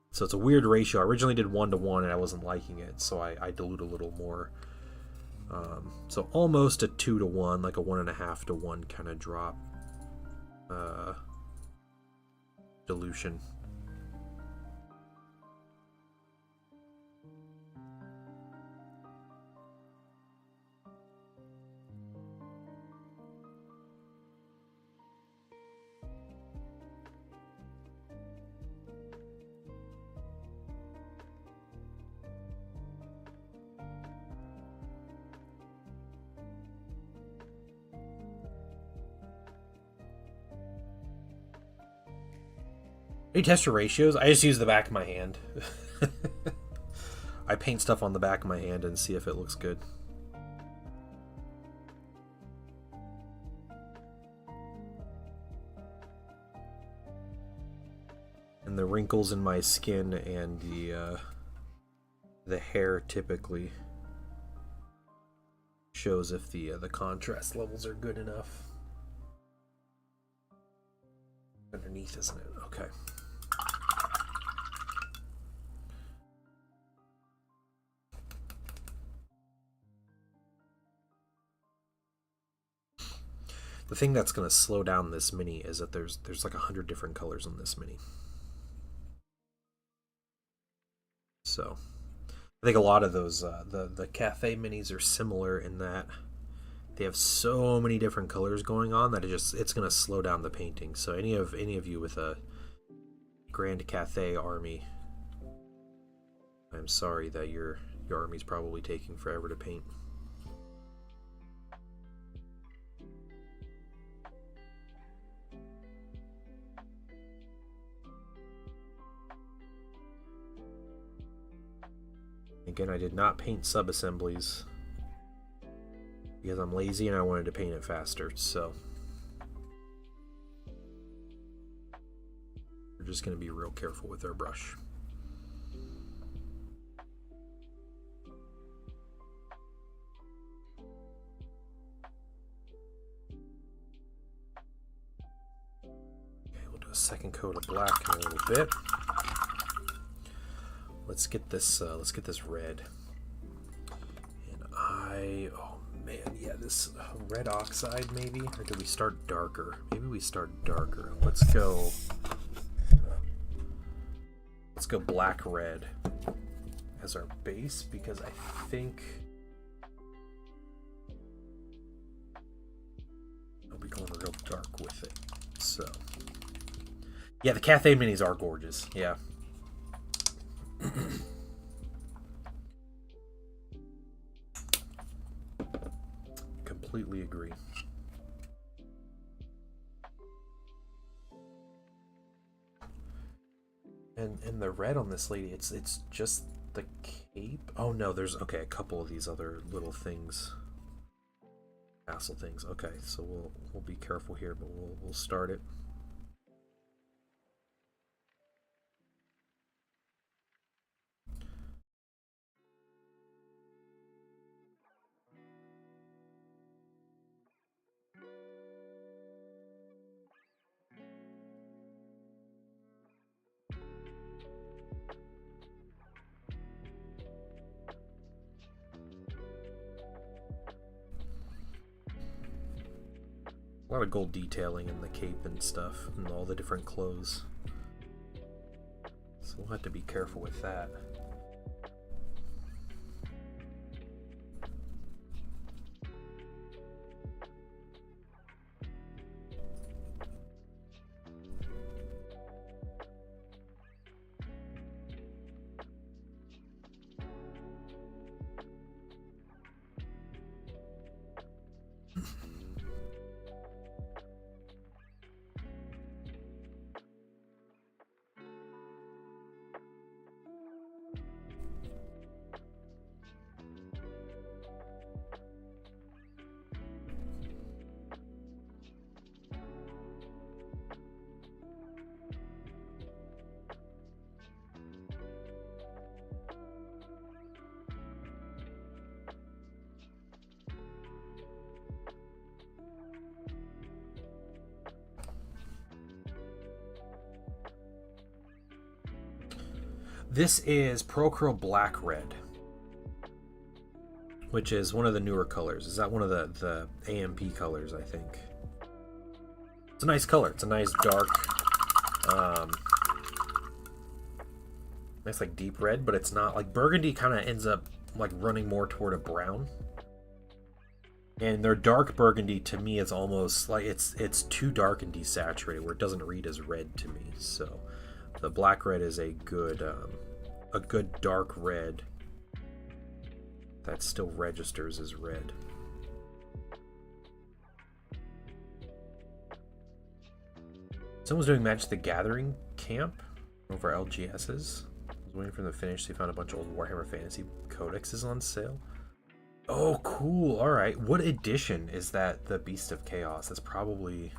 So it's a weird ratio. I originally did 1-to-1 and I wasn't liking it, so I dilute a little more. So almost a 2-to-1, like a 1.5-to-1 kind of drop. Dilution. you test your ratios? I just use the back of my hand. I paint stuff on the back of my hand and see if it looks good. And the wrinkles in my skin and the hair typically shows if the contrast levels are good enough. Underneath, isn't it? Okay. The thing that's going to slow down this mini is that there's like 100 different colors in this mini. So I think a lot of those the Cathay minis are similar in that they have so many different colors going on that it's going to slow down the painting. So any of you with a Grand Cathay army, I'm sorry that your army's probably taking forever to paint. Again, I did not paint sub-assemblies because I'm lazy and I wanted to paint it faster, so we're just going to be real careful with our brush. Okay, we'll do a second coat of black in a little bit. Let's get this red. And oh man, yeah, this red oxide maybe, or do we start darker? Maybe we start darker. Let's go black red as our base, because I think I'll be going real dark with it. So yeah, the Cathay minis are gorgeous. Yeah. Completely agree. And the red on this lady, it's just the cape. Oh no, there's a couple of these other little things, tassel things. Okay, so we'll be careful here, but we'll start it. A lot of gold detailing in the cape and stuff, and all the different clothes. So we'll have to be careful with that. This is Procurl Black Red, which is one of the newer colors. Is that one of the AMP colors, I think? It's a nice color. It's a nice dark, nice like deep red, but it's not like burgundy. Kind of ends up like running more toward a brown. And their dark burgundy to me is almost like it's too dark and desaturated, where it doesn't read as red to me. So the black red is a good dark red that still registers as red. Someone's doing Magic the Gathering camp over LGS's. I was waiting for them to finish. They found a bunch of old Warhammer Fantasy Codexes on sale. Oh, cool. All right. What edition is that? The Beast of Chaos. That's probably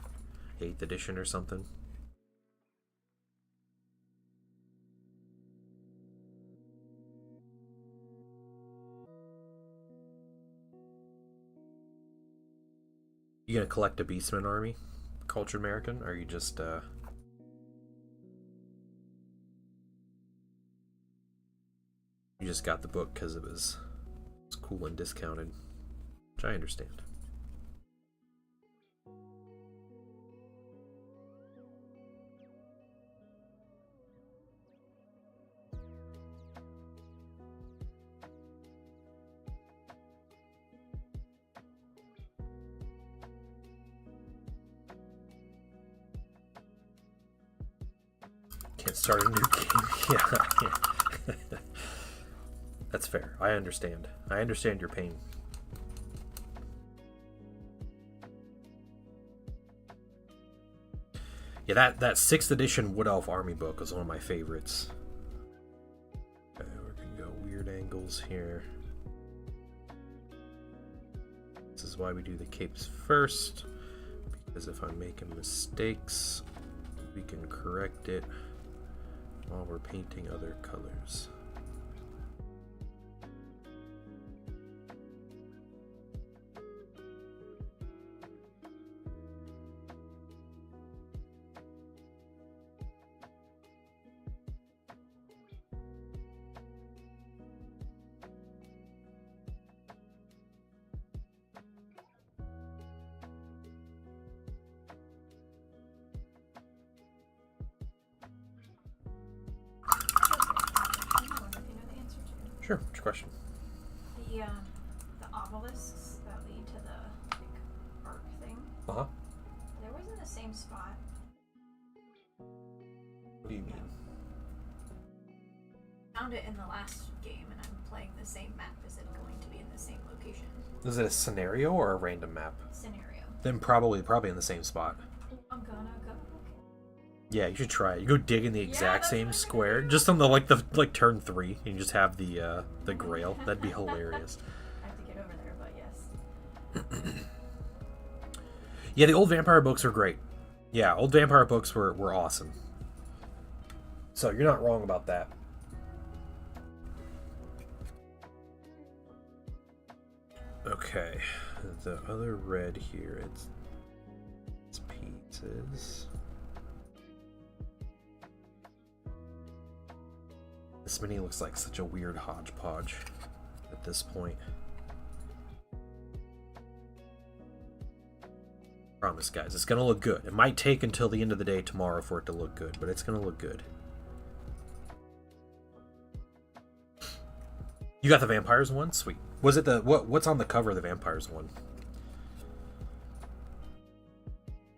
8th edition or something. You gonna collect a Beastman army, Cultured American, or are you just you just got the book because it was cool and discounted, which I understand. Can't start a new game. Yeah. That's fair. I understand. I understand your pain. Yeah, that 6th edition Wood Elf Army book was one of my favorites. Okay, we're gonna go weird angles here. This is why we do the capes first, because if I'm making mistakes, we can correct it while we're painting other colors. Sure, what's your question? The obelisks that lead to the arc thing. Uh-huh. They're always in the same spot. What do you mean? Found it in the last game, and I'm playing the same map. Is it going to be in the same location? Is it a scenario or a random map? Scenario. Then probably in the same spot. I'm gonna go. Yeah, you should try it. You go dig in the exact that's same what I'm square, gonna do. just on the turn 3, and you just have the grail. That'd be hilarious. I have to get over there, but yes. Yeah, the old vampire books are great. Yeah, old vampire books were awesome. So you're not wrong about that. Okay, the other red here, it's pieces. This mini looks like such a weird hodgepodge at this point. Promise, guys, it's gonna look good. It might take until the end of the day tomorrow for it to look good, but it's gonna look good. You got the vampires one? Sweet. Was it the what's on the cover of the vampires one?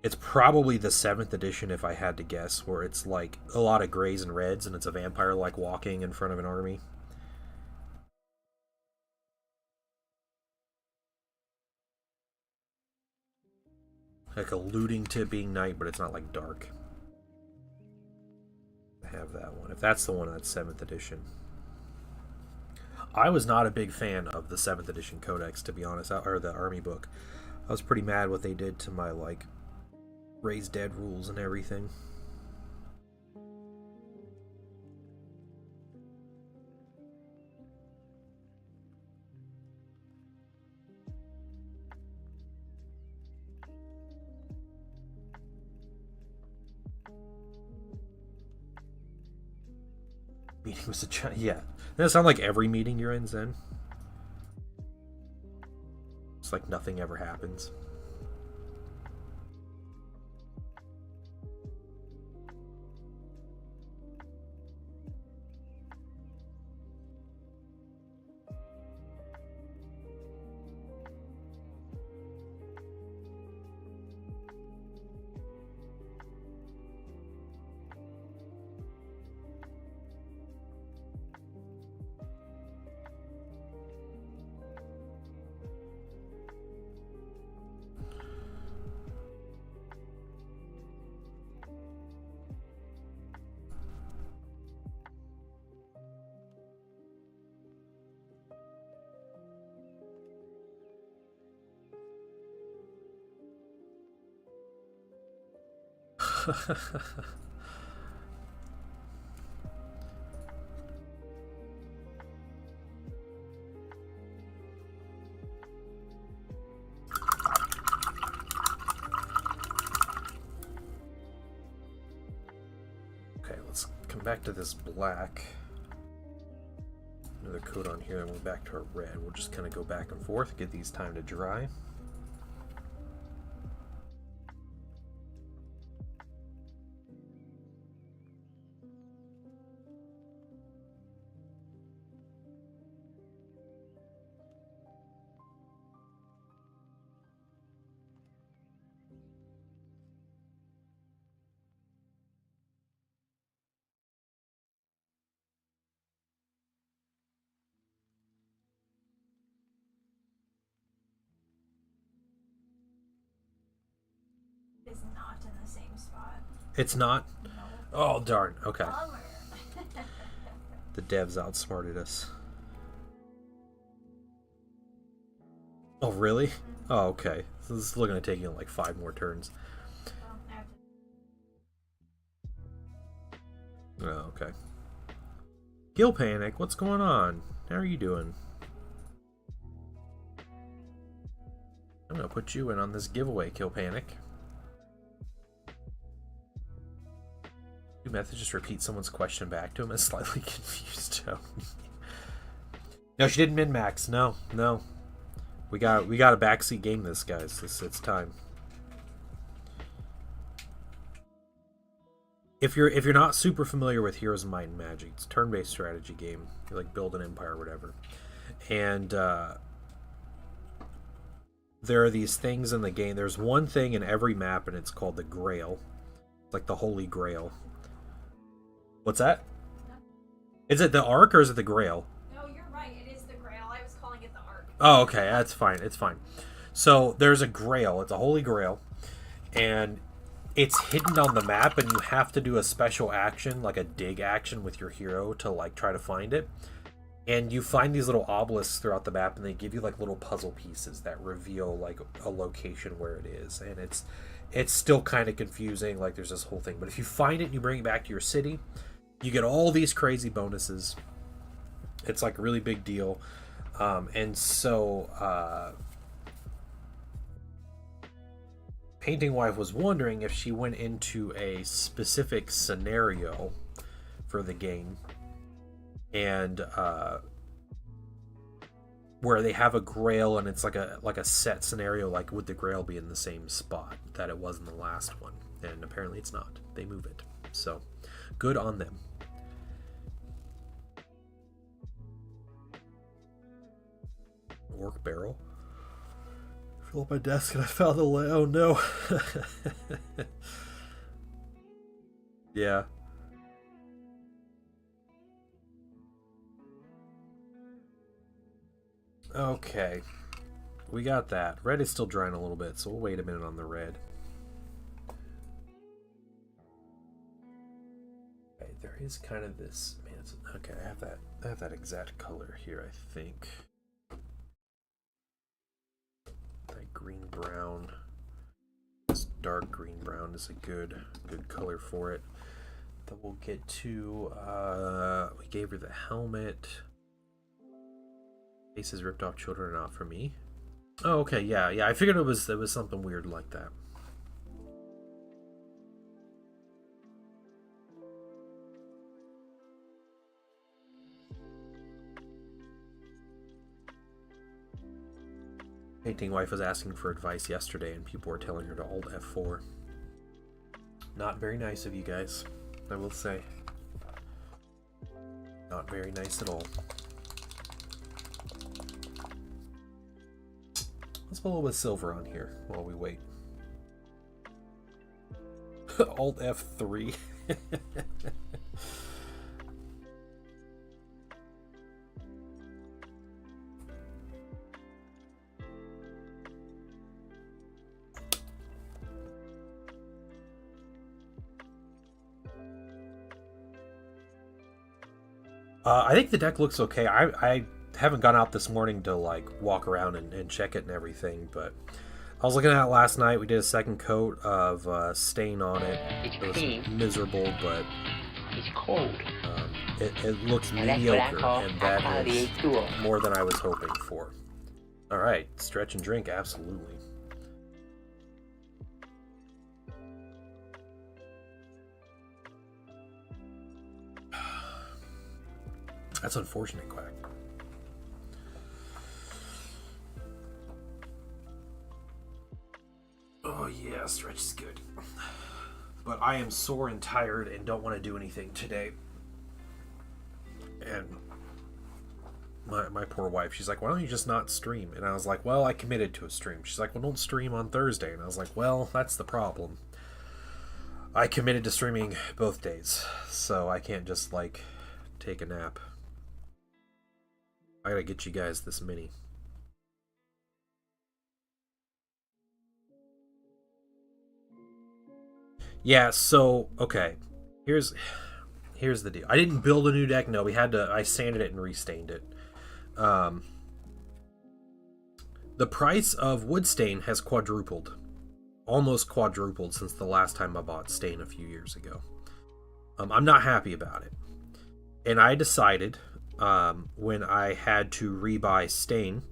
It's probably the 7th edition, if I had to guess, where it's like a lot of grays and reds, and it's a vampire like walking in front of an army. Like alluding to being night, but it's not like dark. I have that one. If that's the one, that's 7th edition. I was not a big fan of the 7th edition codex, to be honest, or the army book. I was pretty mad what they did to my like raise dead rules and everything. Meeting was a yeah. Doesn't that sound like every meeting you're in, Zen? It's like nothing ever happens. Okay, let's come back to this black. Another coat on here, and we're back to our red. We'll just kind of go back and forth, give these time to dry. Is not in the same spot. It's not? No. Oh, darn. Okay. Bummer. The devs outsmarted us. Oh, really? Oh, okay. So this is looking to take you like 5 more turns. Well, I have to... Oh, okay. Gill Panic, what's going on? How are you doing? I'm gonna put you in on this giveaway, Kill Panic. Do Method just repeat someone's question back to him as slightly confused tone. No, she didn't min-max. No. We got a backseat game this, guys. It's time. If you're not super familiar with Heroes of Might and Magic, it's a turn-based strategy game. You like build an empire or whatever. And there are these things in the game. There's one thing in every map, and it's called the Grail. It's like the Holy Grail. What's that? Is it the Ark or is it the Grail? No, you're right. It is the Grail. I was calling it the Ark. Oh, okay. That's fine. It's fine. So there's a Grail. It's a Holy Grail. And it's hidden on the map, and you have to do a special action, like a dig action with your hero to like try to find it. And you find these little obelisks throughout the map, and they give you like little puzzle pieces that reveal like a location where it is. And it's still kind of confusing. Like there's this whole thing. But if you find it and you bring it back to your city, you get all these crazy bonuses. It's like a really big deal. And so Painting Wife was wondering if she went into a specific scenario for the game, and where they have a Grail, and it's like a set scenario. Like, would the Grail be in the same spot that it was in the last one? And apparently it's not. They move it. So good on them. Orc barrel. Fill up my desk and I found the oh no. Yeah. Okay. We got that. Red is still drying a little bit, so we'll wait a minute on the red. Okay, there is kind of this man, okay, I have that exact color here, I think. That green brown. This dark green brown is a good color for it. Then we'll get to we gave her the helmet. Faces ripped off children are not for me. Oh, okay, yeah. I figured it was something weird like that. Painting Wife was asking for advice yesterday, and people were telling her to Alt F4. Not very nice of you guys, I will say. Not very nice at all. Let's put a little bit of silver on here while we wait. Alt F3. I think the deck looks okay. I haven't gone out this morning to like walk around and check it and everything, but I was looking at it last night. We did a second coat of stain on it. It was miserable, but It's cold. it looks Now that's what I mediocre, call and that quality is H2O. more than I was hoping for. All right, stretch and drink, absolutely. That's unfortunate, Quack. Oh yeah, stretch is good. But I am sore and tired and don't want to do anything today. And my poor wife, she's like, why don't you just not stream? And I was like, well, I committed to a stream. She's like, well, don't stream on Thursday. And I was like, well, that's the problem. I committed to streaming both days, so I can't just, like, take a nap. I gotta get you guys this mini. Yeah, so, okay. Here's the deal. I didn't build a new deck. No, I sanded it and restained it. The price of wood stain has quadrupled. Almost quadrupled since the last time I bought stain a few years ago. I'm not happy about it. And I decided, when I had to rebuy stain,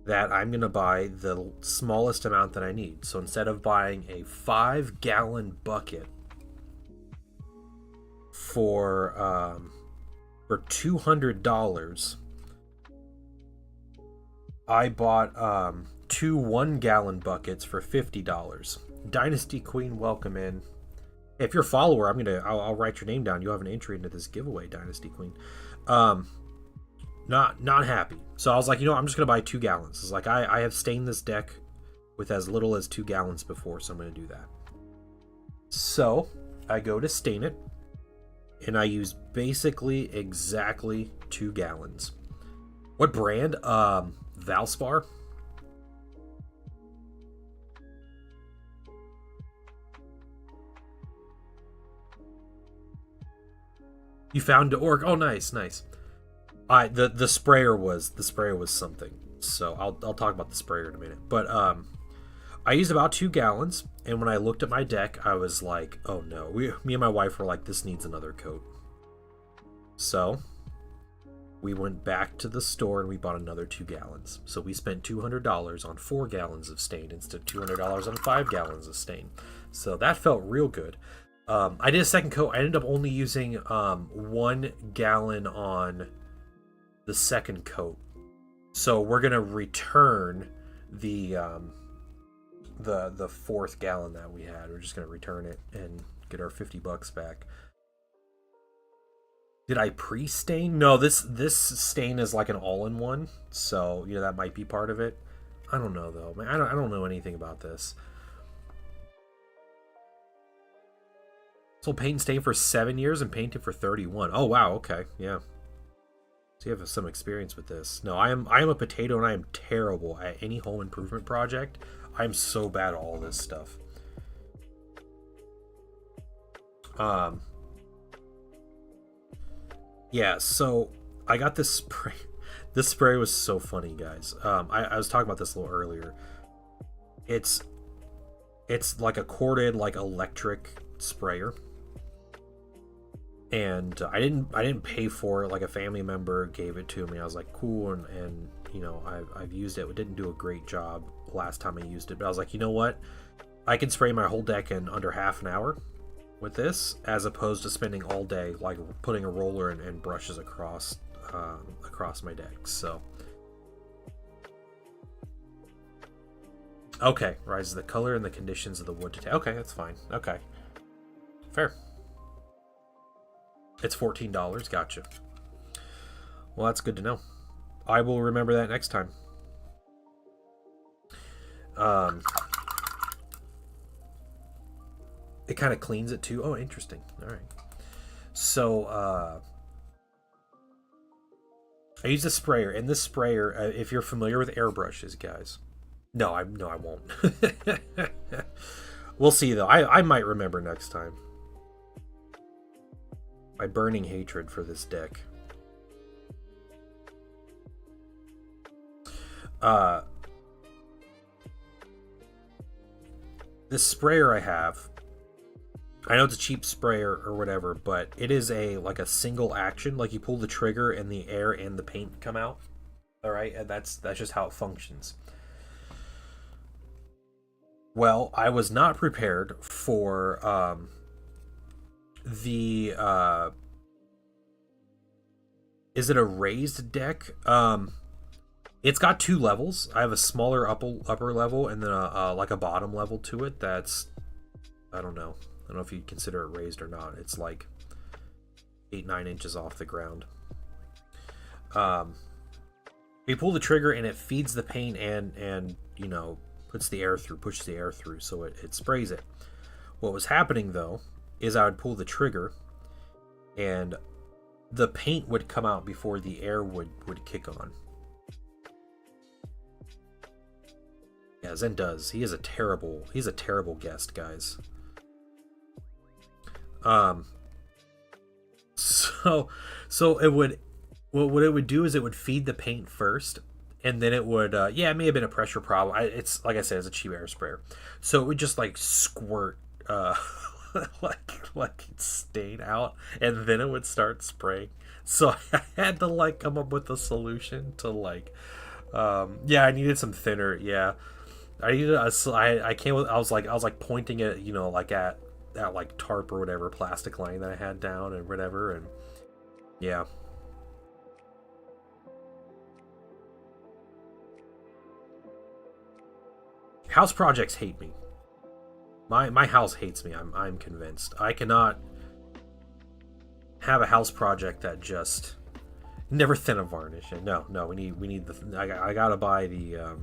that I'm going to buy the smallest amount that I need. So instead of buying a 5-gallon bucket for $200, I bought 2 1-gallon buckets for $50. Dynasty Queen, welcome in. If you're a follower, I'll write your name down. You'll have an entry into this giveaway, Dynasty Queen. Not happy. So I was like, I'm just gonna buy 2 gallons. It's like I have stained this deck with as little as 2 gallons before, so I'm gonna do that. So I go to stain it, and I use basically exactly 2 gallons. What brand? Valspar. You found the orc. Oh, nice. The sprayer was something. So I'll talk about the sprayer in a minute. But I used about 2 gallons, and when I looked at my deck, I was like, oh no. Me and my wife were like, this needs another coat. So we went back to the store and we bought another 2 gallons. So we spent $200 on 4 gallons of stain instead of $200 on 5 gallons of stain. So that felt real good. I did a second coat. I ended up only using 1 gallon on the second coat. So we're gonna return the 4th gallon that we had. We're just gonna return it and get our $50 back. Did I pre-stain? No, this stain is like an all-in-one, so that might be part of it. I don't know though, man. I don't know anything about this. So paint and stain for 7 years and painted for 31. Oh wow, okay, yeah. So you have some experience with this. No, I am a potato, and I am terrible at any home improvement project. I am so bad at all this stuff. Yeah, so I got this spray. This spray was so funny, guys. I was talking about this a little earlier. It's like a corded, like, electric sprayer. And I didn't pay for it. Like, a family member gave it to me. I was like, cool, and I've used it. It didn't do a great job last time I used it, but I was like, you know what? I can spray my whole deck in under half an hour with this, as opposed to spending all day like putting a roller and brushes across my deck. So okay, rises the color and the conditions of the wood to okay, that's fine. Okay, fair. It's $14. Gotcha. Well, that's good to know. I will remember that next time. It kind of cleans it too. Oh, interesting. All right. So I use a sprayer, and this sprayer, if you're familiar with airbrushes, guys. No, I won't. We'll see though. I might remember next time. My burning hatred for this deck. this sprayer I have, I know it's a cheap sprayer or whatever, but it is like a single action. Like you pull the trigger and the air and the paint come out. All right, and that's just how it functions. Well, I was not prepared for the is it a raised deck? It's got 2 levels. I have a smaller upper level and then like a bottom level to it. That's I don't know if you consider it raised or not. It's like 8-9 inches off the ground. You pull the trigger and it feeds the paint and you know, pushes the air through, so it sprays it. What was happening though is I would pull the trigger and the paint would come out before the air would kick on. Yeah, Zen does. He's a terrible guest, guys. So it would, what it would do is it would feed the paint first, and then it would, yeah, it may have been a pressure problem. It's like I said, it's a cheap air sprayer, so it would just like squirt, like stain out, and then it would start spraying. So I had to like come up with a solution to like, yeah, I needed some thinner. Yeah, I needed I came with, I was like pointing it, you know, like at like tarp or whatever plastic line that I had down and whatever, and yeah. House projects hate me. My house hates me. I'm convinced. I cannot have a house project that just never thin a varnish. And no, we need the. I gotta buy the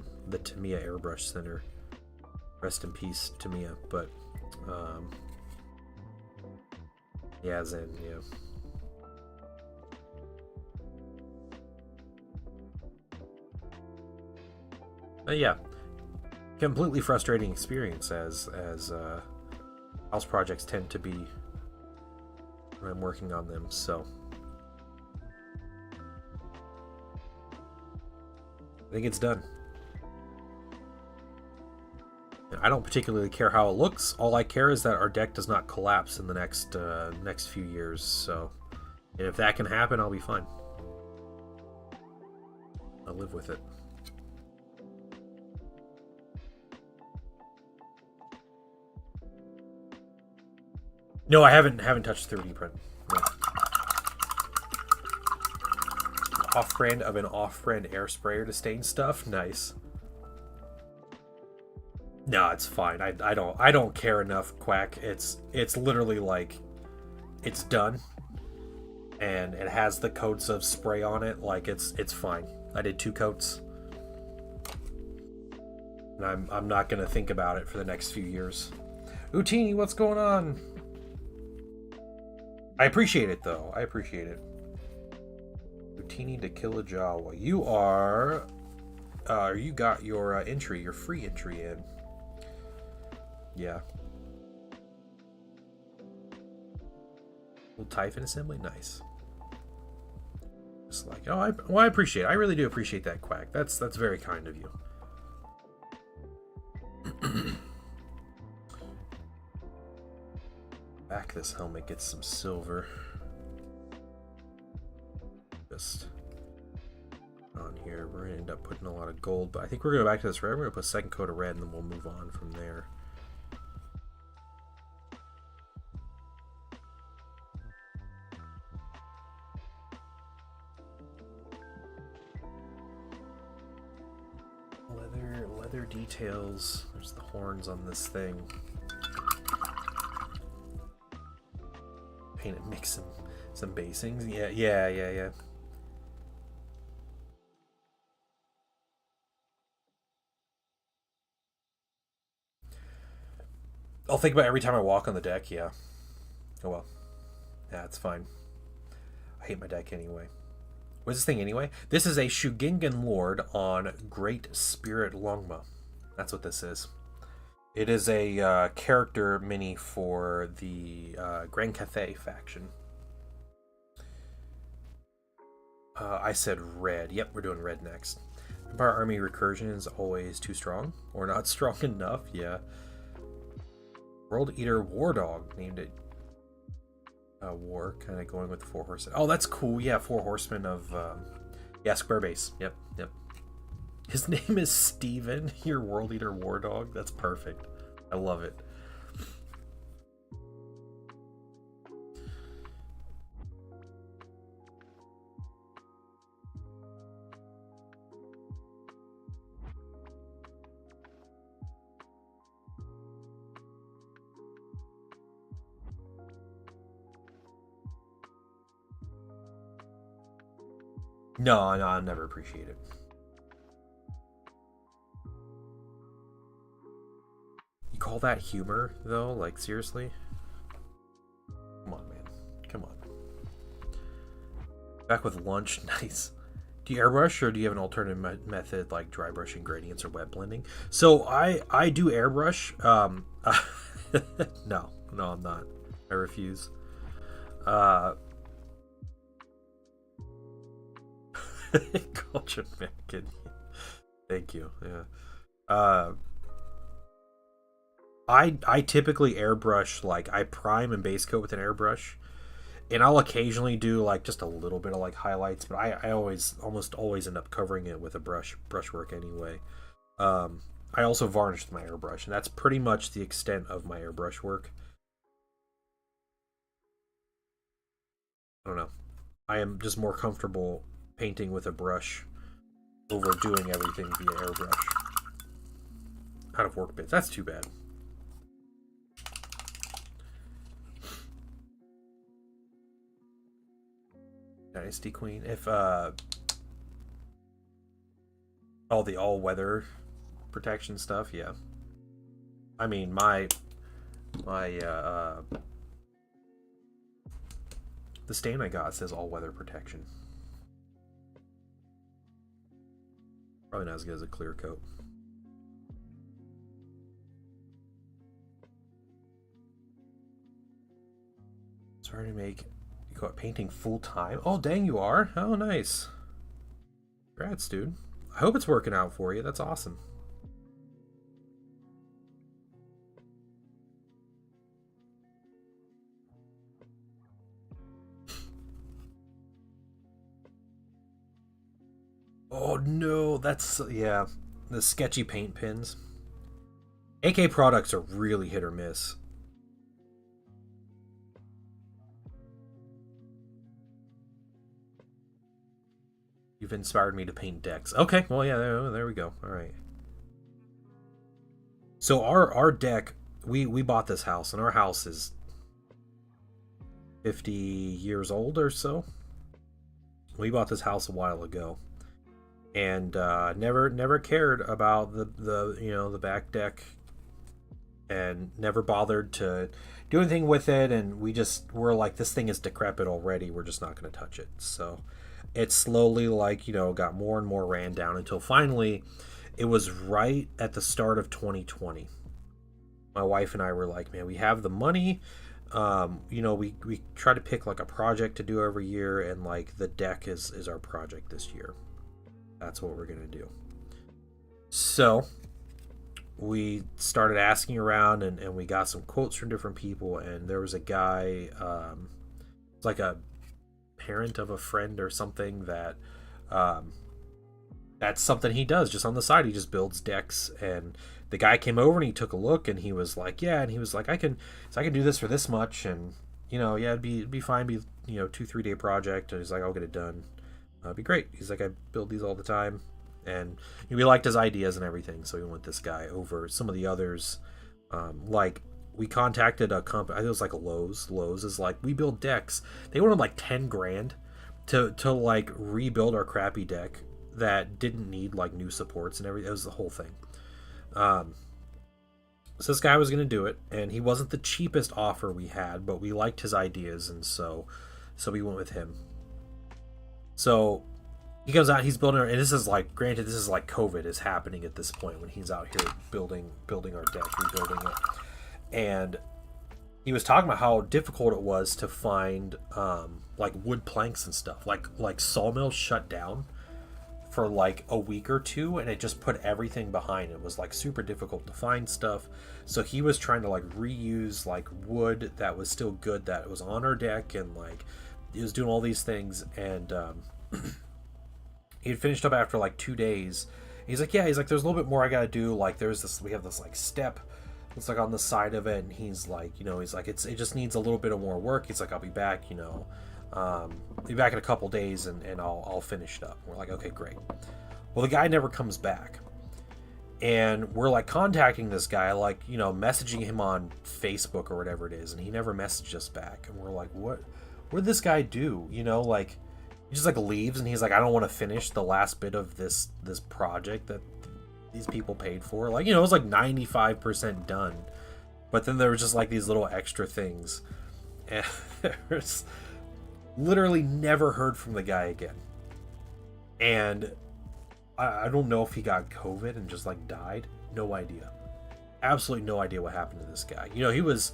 Tamiya airbrush thinner. Rest in peace, Tamiya. But yeah, Zen, yeah. Yeah, completely frustrating experience as house projects tend to be when I'm working on them. So I think it's done. I don't particularly care how it looks. All I care is that our deck does not collapse in the next few years. So, and if that can happen, I'll be fine. I'll live with it. No, I haven't touched 3D print. No. Off-brand of an off-brand air sprayer to stain stuff. Nice. No, it's fine. I don't care enough, Quack. It's literally like it's done, and it has the coats of spray on it. Like it's fine. I did 2 coats, and I'm not gonna think about it for the next few years. Utini, what's going on? I appreciate it, though. I appreciate it. Utini to Killajawa. You are... you got your entry, your free entry in. Yeah. Little Typhon assembly? Nice. Just like... Oh, I appreciate it. I really do appreciate that, Quack. That's very kind of you. Back this helmet, get some silver. Just on here, we're gonna end up putting a lot of gold, but I think we're gonna go back to this red. We're gonna put a second coat of red, and then we'll move on from there. Leather details. There's the horns on this thing. Paint it, mix some basings. Yeah. I'll think about it every time I walk on the deck. Yeah. Oh well. Yeah, it's fine. I hate my deck anyway. What's this thing anyway? This is a Shugengan Lord on Great Spirit Longma. That's what this is. It is a character mini for the Grand Cathay faction. I said red. Yep, we're doing red next. Empire Army Recursion is always too strong. Or not strong enough, yeah. World Eater War Dog named it War, kind of going with the 4 horsemen. Oh, that's cool. Yeah, 4 horsemen of yeah, Squarebase. Yep, yep. His name is Steven, your World Eater War Dog. That's perfect. I love it. No, I'll never appreciate it. You call that humor, though? Like, seriously? Come on, man. Come on. Back with lunch. Nice. Do you airbrush, or do you have an alternative method like dry brushing gradients or wet blending? So I do airbrush. No, I'm not. I refuse. Cultured American. Thank you. Yeah. I typically airbrush, like I prime and base coat with an airbrush, and I'll occasionally do like just a little bit of like highlights, but I almost always end up covering it with a brushwork anyway. I also varnish with my airbrush, and that's pretty much the extent of my airbrush work. I don't know. I am just more comfortable painting with a brush over doing everything via airbrush. Out of work bits. That's too bad. Dynasty Queen. If oh, the all-weather protection stuff, yeah. I mean, my the stain I got says all-weather protection. Probably not as good as a clear coat. Sorry to make you go painting full time. Oh, dang, you are. Oh, nice. Congrats, dude. I hope it's working out for you. That's awesome. Oh no, that's, yeah, the sketchy paint pins. AK products are really hit or miss. You've inspired me to paint decks. Okay, well, yeah, there we go. All right. So our deck, we bought this house, and our house is 50 years old or so. We bought this house a while ago, and never cared about the back deck, and never bothered to do anything with it. And we're like, this thing is decrepit already. We're just not going to touch it. So it slowly, like, got more and more ran down until finally it was right at the start of 2020. My wife and I were like, man, we have the money. We try to pick like a project to do every year, and like the deck is our project this year. That's what we're gonna do. So we started asking around, and we got some quotes from different people, and there was a guy, it's like a parent of a friend or something, that that's something he does just on the side. He just builds decks, and the guy came over and he took a look, and he was like, yeah, and he was like, I can do this for this much, and yeah, it'd be fine, be 2-3 day project. And he's like, I'll get it done. It'd be great. He's like, I build these all the time, and we liked his ideas and everything, so we went with this guy over some of the others. Like, we contacted a company, I think it was like a Lowe's. Lowe's is like, we build decks. They wanted like 10 grand to like rebuild our crappy deck that didn't need like new supports and everything. It was the whole thing. So this guy was going to do it, and he wasn't the cheapest offer we had, but we liked his ideas, and so we went with him. So he goes out, he's building, and this is like, granted, this is like COVID is happening at this point when he's out here building our deck, rebuilding it. And he was talking about how difficult it was to find like wood planks and stuff. Like sawmills shut down for like a week or two, and it just put everything behind. It was like super difficult to find stuff, so he was trying to like reuse like wood that was still good that was on our deck, and like he was doing all these things, and he had finished up after like 2 days. He's like, yeah, he's like, there's a little bit more I gotta do. Like there's this, we have this like step that's like on the side of it, and he's like, he's like, it just needs a little bit of more work. He's like, I'll be back, be back in a couple days, and I'll finish it up. We're like, okay, great. Well, the guy never comes back, and we're like contacting this guy, like messaging him on Facebook or whatever it is, and he never messaged us back. And we're like, what did this guy do? Like he just like leaves, and he's like, I don't want to finish the last bit of this project that these people paid for. Like it was like 95% done, but then there was just like these little extra things, and there's literally never heard from the guy again. And I don't know if he got COVID and just like died. No idea. Absolutely no idea what happened to this guy. He was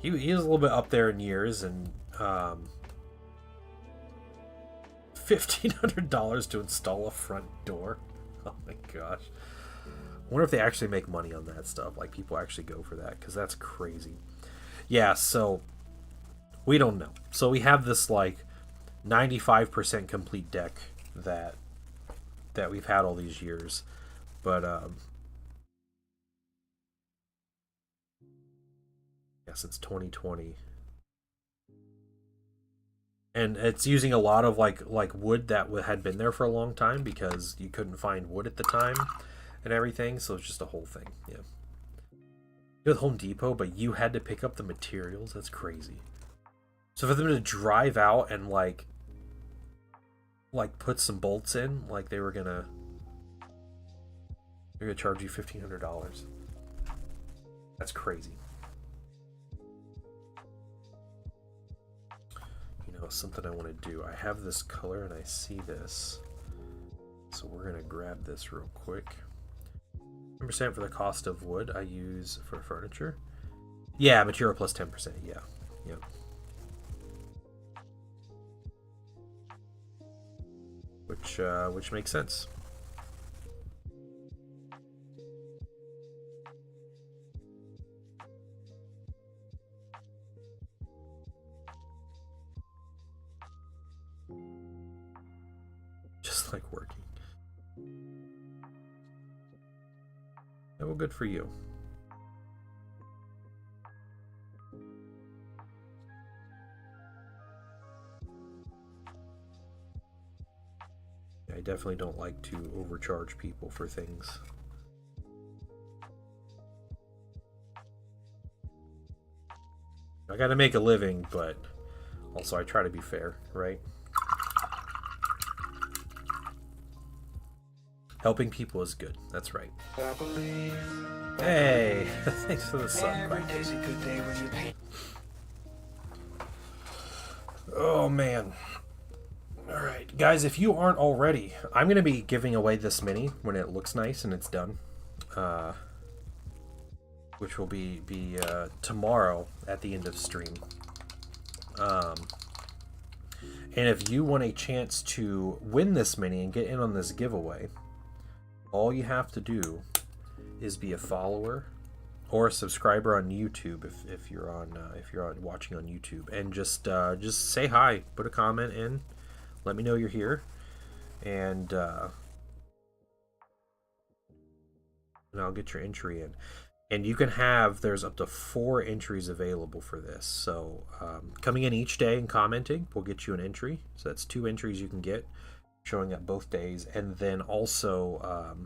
a little bit up there in years, and $1,500 to install a front door. Oh my gosh. I wonder if they actually make money on that stuff. Like people actually go for that, because that's crazy. Yeah, so we don't know. So we have this like 95% complete deck that we've had all these years, but yes, it's 2020, and it's using a lot of like wood that had been there for a long time, because you couldn't find wood at the time and everything. So it's just a whole thing. Yeah, you're at Home Depot, but you had to pick up the materials. That's crazy. So for them to drive out and like put some bolts in, like they're gonna charge you $1,500. That's crazy. Something I want to do. I have this color and I see this, so we're gonna grab this real quick. 10% for the cost of wood I use for furniture. Yeah, material plus 10%. Yeah, yep. Which makes sense. Just like working. Yeah, well, good for you. I definitely don't like to overcharge people for things. I gotta make a living, but also I try to be fair, right? Helping people is good. That's right. Hey, thanks for the sub. Oh man. Alright, guys, if you aren't already, I'm going to be giving away this mini when it looks nice and it's done. Which will be tomorrow at the end of stream. And if you want a chance to win this mini and get in on this giveaway, all you have to do is be a follower or a subscriber on YouTube if you're watching on YouTube, and just say hi, put a comment in, let me know you're here, and I'll get your entry in. And you can have, there's up to 4 entries available for this. So coming in each day and commenting will get you an entry. So that's 2 entries you can get, showing up both days. And then also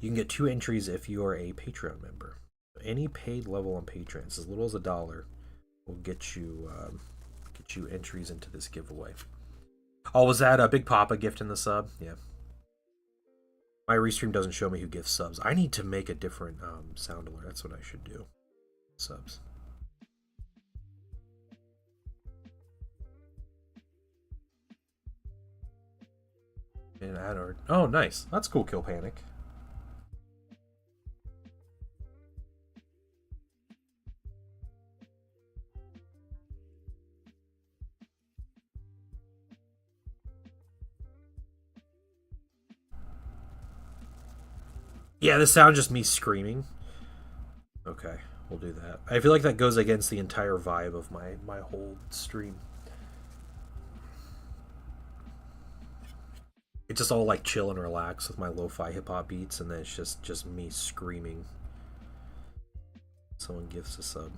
you can get 2 entries if you are a Patreon member. Any paid level on Patreon, as little as $1, will get you entries into this giveaway. Oh, was that a Big Papa gift in the sub? Yeah. My restream doesn't show me who gives subs. I need to make a different sound alert. That's what I should do. Subs. And add art. Oh, nice. That's cool, Kill Panic. Yeah, this sound just me screaming. Okay, we'll do that. I feel like that goes against the entire vibe of my whole stream. It's just all like chill and relax with my lo-fi hip-hop beats, and then it's just me screaming. Someone gives a sub.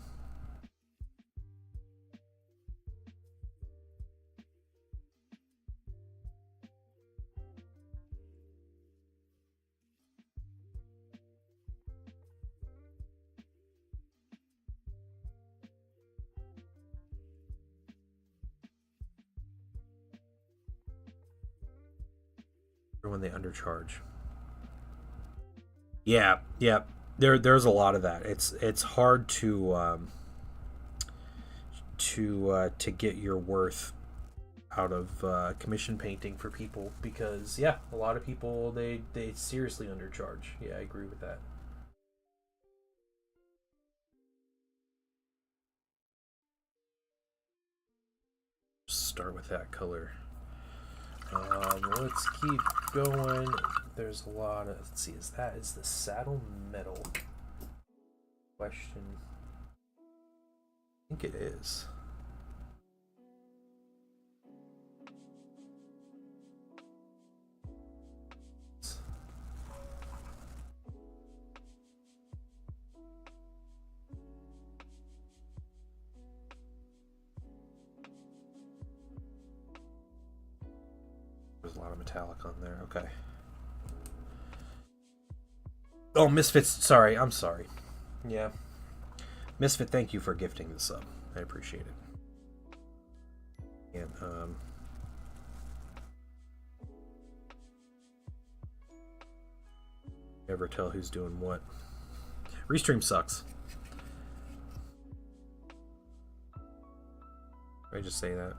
When they undercharge. Yeah, yeah. There's a lot of that. It's hard to get your worth out of commission painting for people, because yeah, a lot of people they seriously undercharge. Yeah, I agree with that. Start with that color. Let's keep going. There's a lot of, let's see, is the saddle metal? Question. I think it is. There's a lot of metallic on there. Okay. Oh, Misfits. Sorry, I'm sorry. Yeah. Misfit, thank you for gifting the sub. I appreciate it. And, never tell who's doing what. Restream sucks. Did I just say that?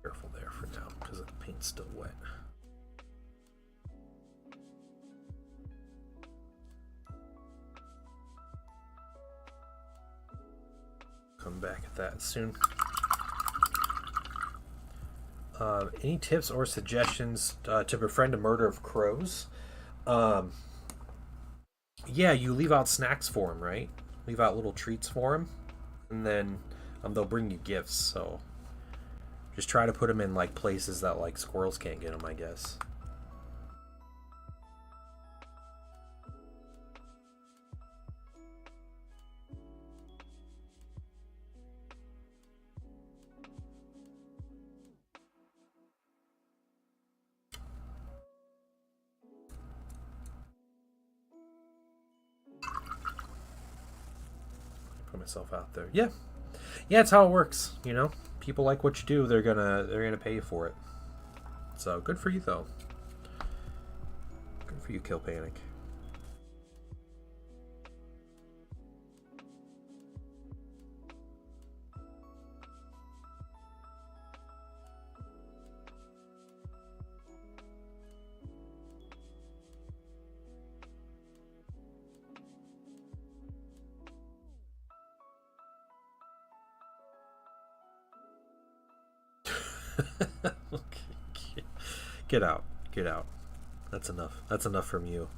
Careful there for now, because the paint's still wet. Come back at that soon. Any tips or suggestions to befriend a murder of crows? Yeah, you leave out snacks for them, right? Leave out little treats for them, and then they'll bring you gifts. So just try to put them in like places that like squirrels can't get them, I guess. Put myself out there. Yeah, it's how it works. You know, people like what you do. They're gonna pay you for it. So good for you, though. Good for you, Kill Panic. Okay. Get out. Get out. That's enough. That's enough from you.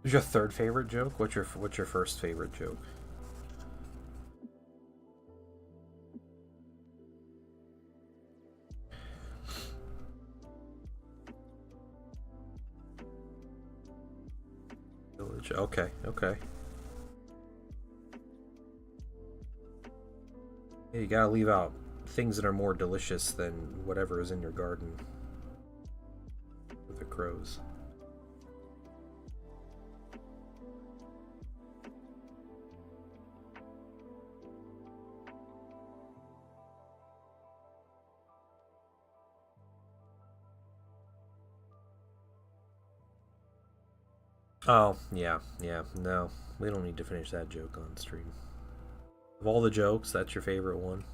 What's your third favorite joke? What's your first favorite joke? Village. Okay, okay. Yeah, you gotta leave out things that are more delicious than whatever is in your garden. With the crows. Oh, yeah, no. We don't need to finish that joke on stream. Of all the jokes, that's your favorite one?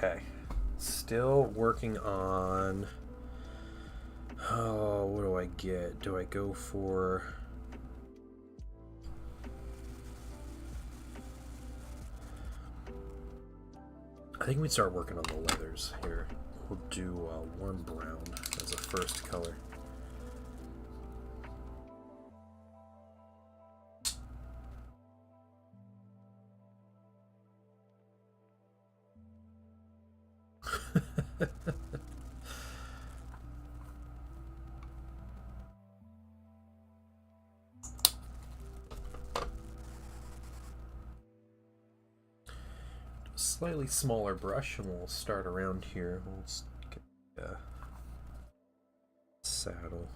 Okay. Still working on... Oh, what do I get? Do I go for... I think we'd start working on the leathers here. We'll do warm brown as a first color. Slightly smaller brush, and we'll start around here. We'll just get the saddle.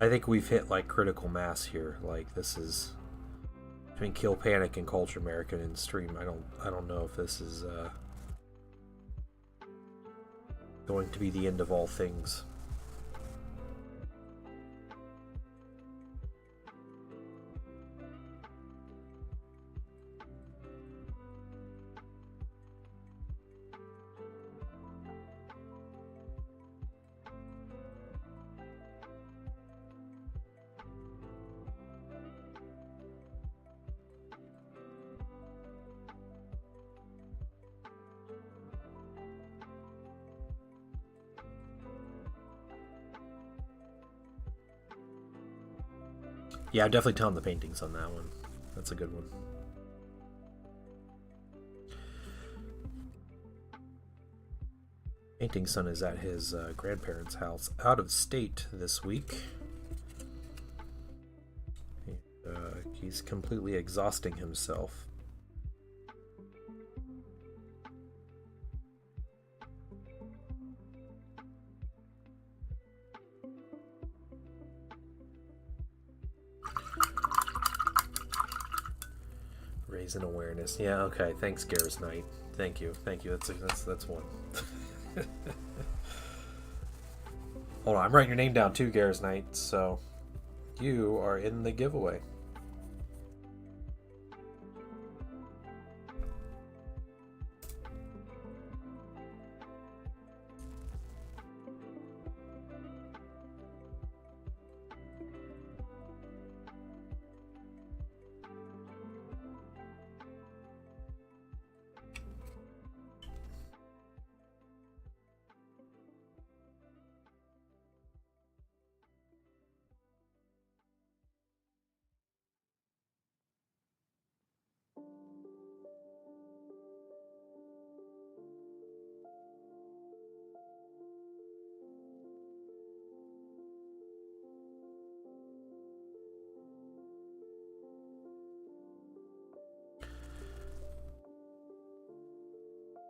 I think we've hit like critical mass here. Like this is between Kill Panic and Culture American and Stream. I don't know if this is going to be the end of all things. Yeah, I'm definitely telling the paintings on that one. That's a good one. Painting son is at his grandparents' house out of state this week. He's completely exhausting himself. Raising awareness. Yeah, okay. Thanks, Garrus Knight. Thank you. Thank you. That's one. Hold on, I'm writing your name down too, Garrus Knight, so you are in the giveaway.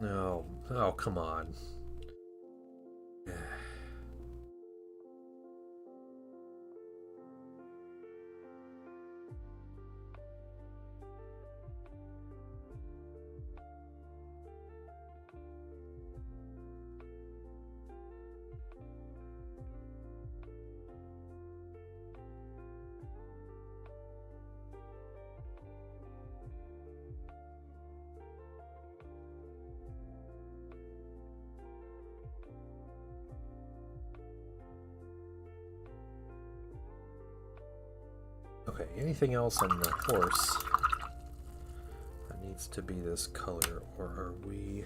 No. Oh, come on. Okay, anything else on the horse that needs to be this color, or are we...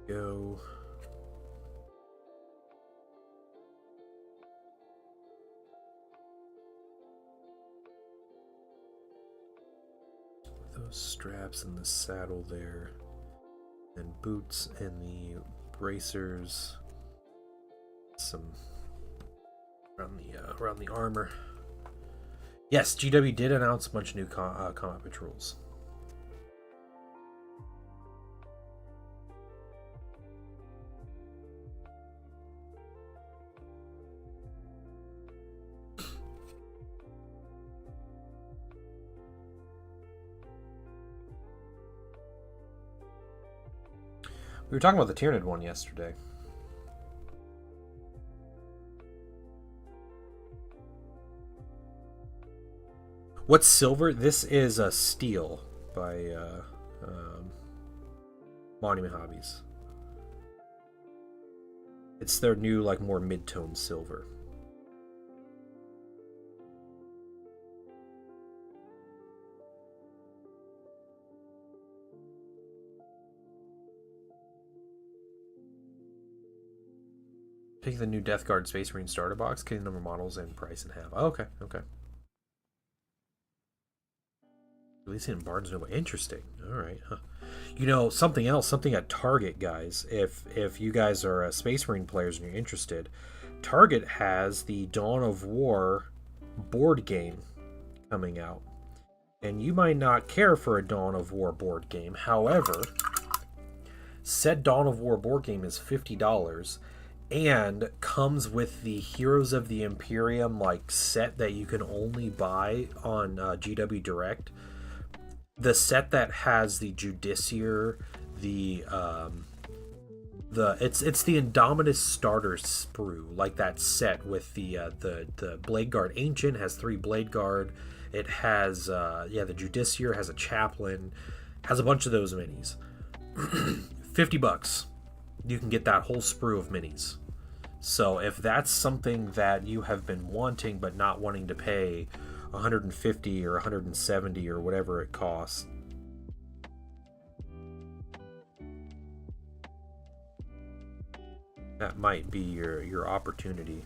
Go... Those straps and the saddle there, and boots and the bracers, some around the armor. Yes, GW did announce a bunch of new combat patrols. We were talking about the Tyranid one yesterday. What's silver? This is a steel by Monument Hobbies. It's their new, like, more mid-tone silver. Taking the new Death Guard Space Marine starter box, cutting number of models and price in half. Oh, okay, okay. Releasing in Barnes & Noble. Interesting. All right. Huh. You know, something else, something at Target, guys. If you guys are Space Marine players and you're interested, Target has the Dawn of War board game coming out. And you might not care for a Dawn of War board game. However, said Dawn of War board game is $50 and comes with the Heroes of the Imperium like set that you can only buy on GW Direct. The set that has the Judiciar, it's the Indominus starter sprue, like that set with the Blade Guard Ancient has 3 Blade Guard. It has the Judiciar has a Chaplain, has a bunch of those minis. $50. You can get that whole sprue of minis. So if that's something that you have been wanting but not wanting to pay $150 or $170 or whatever it costs, that might be your opportunity.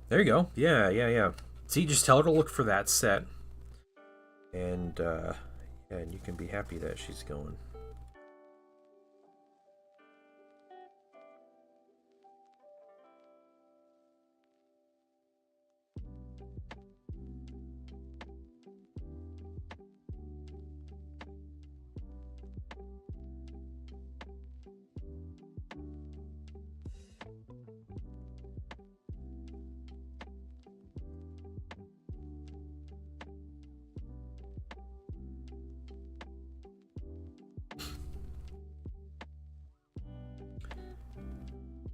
There you go. Yeah. See, just tell her to look for that set, and you can be happy that she's going.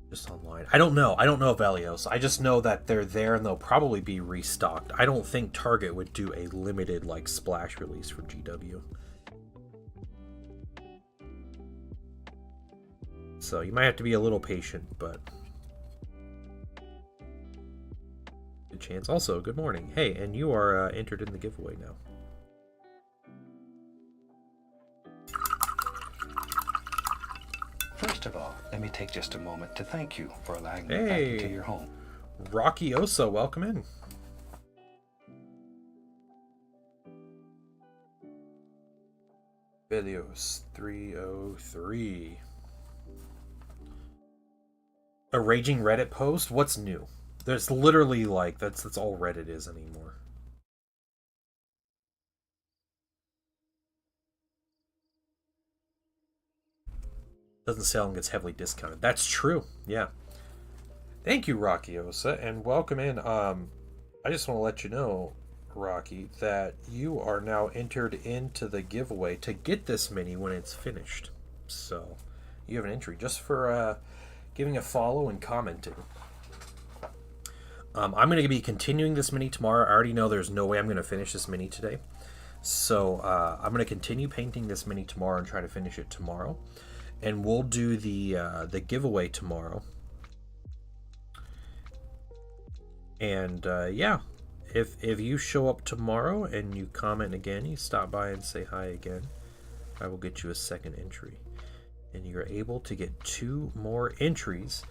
Just online. I don't know Valios. I just know that they're there and they'll probably be restocked. I don't think Target would do a limited like splash release for GW. So you might have to be a little patient, but good chance. Also, good morning. Hey, and you are entered in the giveaway now. First of all, let me take just a moment to thank you for allowing me back into your home. Rocky Osa, welcome in. Velios 303. A raging Reddit post? What's new? There's literally like that's all Reddit is anymore. Doesn't sell and gets heavily discounted. That's true. Yeah. Thank you, Rocky Osa, and welcome in. I just want to let you know, Rocky, that you are now entered into the giveaway to get this mini when it's finished. So you have an entry just for giving a follow and commenting. I'm going to be continuing this mini tomorrow. I already know there's no way I'm going to finish this mini today. So I'm going to continue painting this mini tomorrow and try to finish it tomorrow. And we'll do the giveaway tomorrow. And yeah, if you show up tomorrow and you comment again, you stop by and say hi again, I will get you a second entry. And you're able to get 2 more entries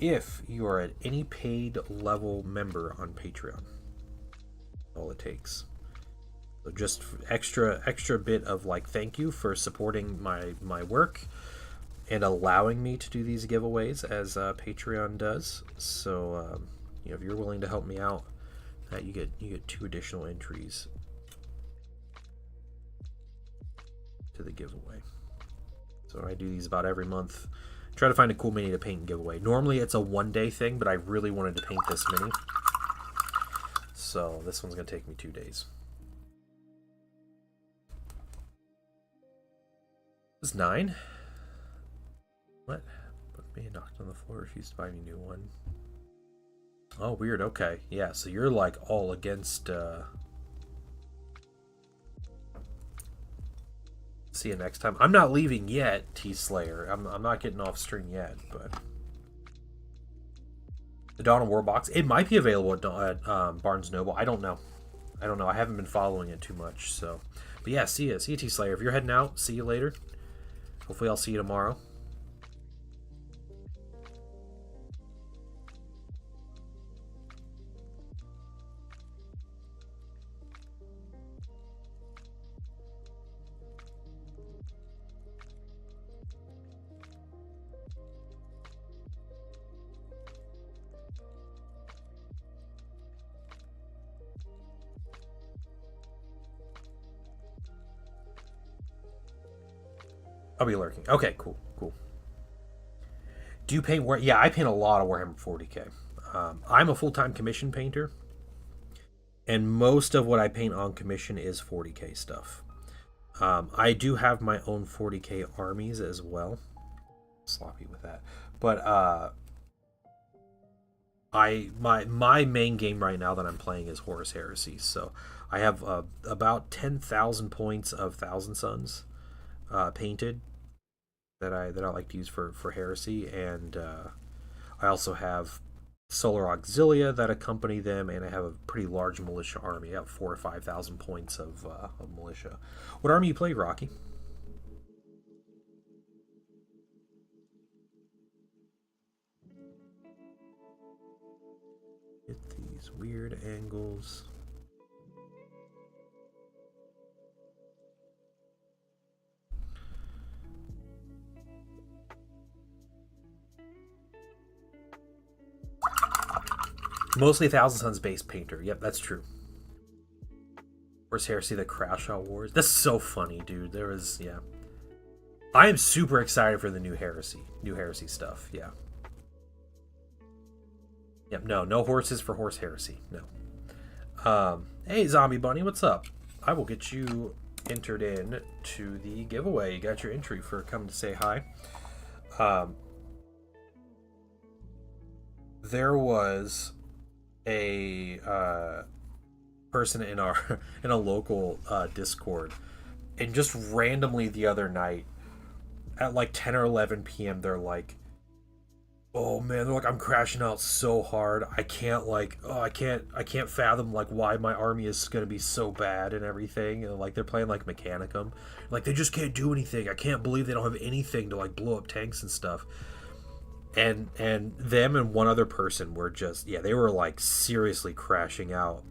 if you are at any paid level member on Patreon. all it takes. So just extra bit of like thank you for supporting my work and allowing me to do these giveaways as Patreon does. So if you're willing to help me out, you get 2 additional entries to the giveaway. So I do these about every month. Try to find a cool mini to paint and give away. Normally it's a 1-day thing, but I really wanted to paint this mini, so this one's gonna take me 2 days. This is 9. What? Put me knocked on the floor. Refused to buy me a new one. Oh, weird. Okay, yeah. So you're like all against. See you next time. I'm not leaving yet, T Slayer. I'm not getting off stream yet, but the Dawn of War box, it might be available at Barnes Noble. I don't know. I haven't been following it too much. So, but yeah, see you, T Slayer. If you're heading out, see you later. Hopefully, I'll see you tomorrow. I'll be lurking. Okay, cool. Do you paint Yeah, I paint a lot of Warhammer 40k. I'm a full-time commission painter, and most of what I paint on commission is 40k stuff. I do have my own 40k armies as well. Sloppy with that, but my main game right now that I'm playing is Horus Heresy. So I have about 10,000 points of Thousand Suns painted that I like to use for Heresy, and I also have Solar Auxilia that accompany them, and I have a pretty large militia army. I have 4,000 or 5,000 points of militia. What army you play, Rocky? Get these weird angles. Mostly Thousand Suns based painter. Yep, that's true. Where's Heresy, the Crash Out Wars? That's so funny, dude. There was, yeah. I am super excited for the new Heresy stuff. Yeah. Yep. No horses for Horse Heresy. No. Hey, Zombie Bunny, what's up? I will get you entered in to the giveaway. You got your entry for coming to say hi. There was a person in a local Discord, and just randomly the other night at like 10 or 11 p.m. they're like, oh man, they're like, I'm crashing out so hard. I can't fathom like why my army is gonna be so bad and everything. And like they're playing like Mechanicum, like they just can't do anything. I can't believe they don't have anything to like blow up tanks and stuff. And them and one other person were just, yeah, they were like seriously crashing out.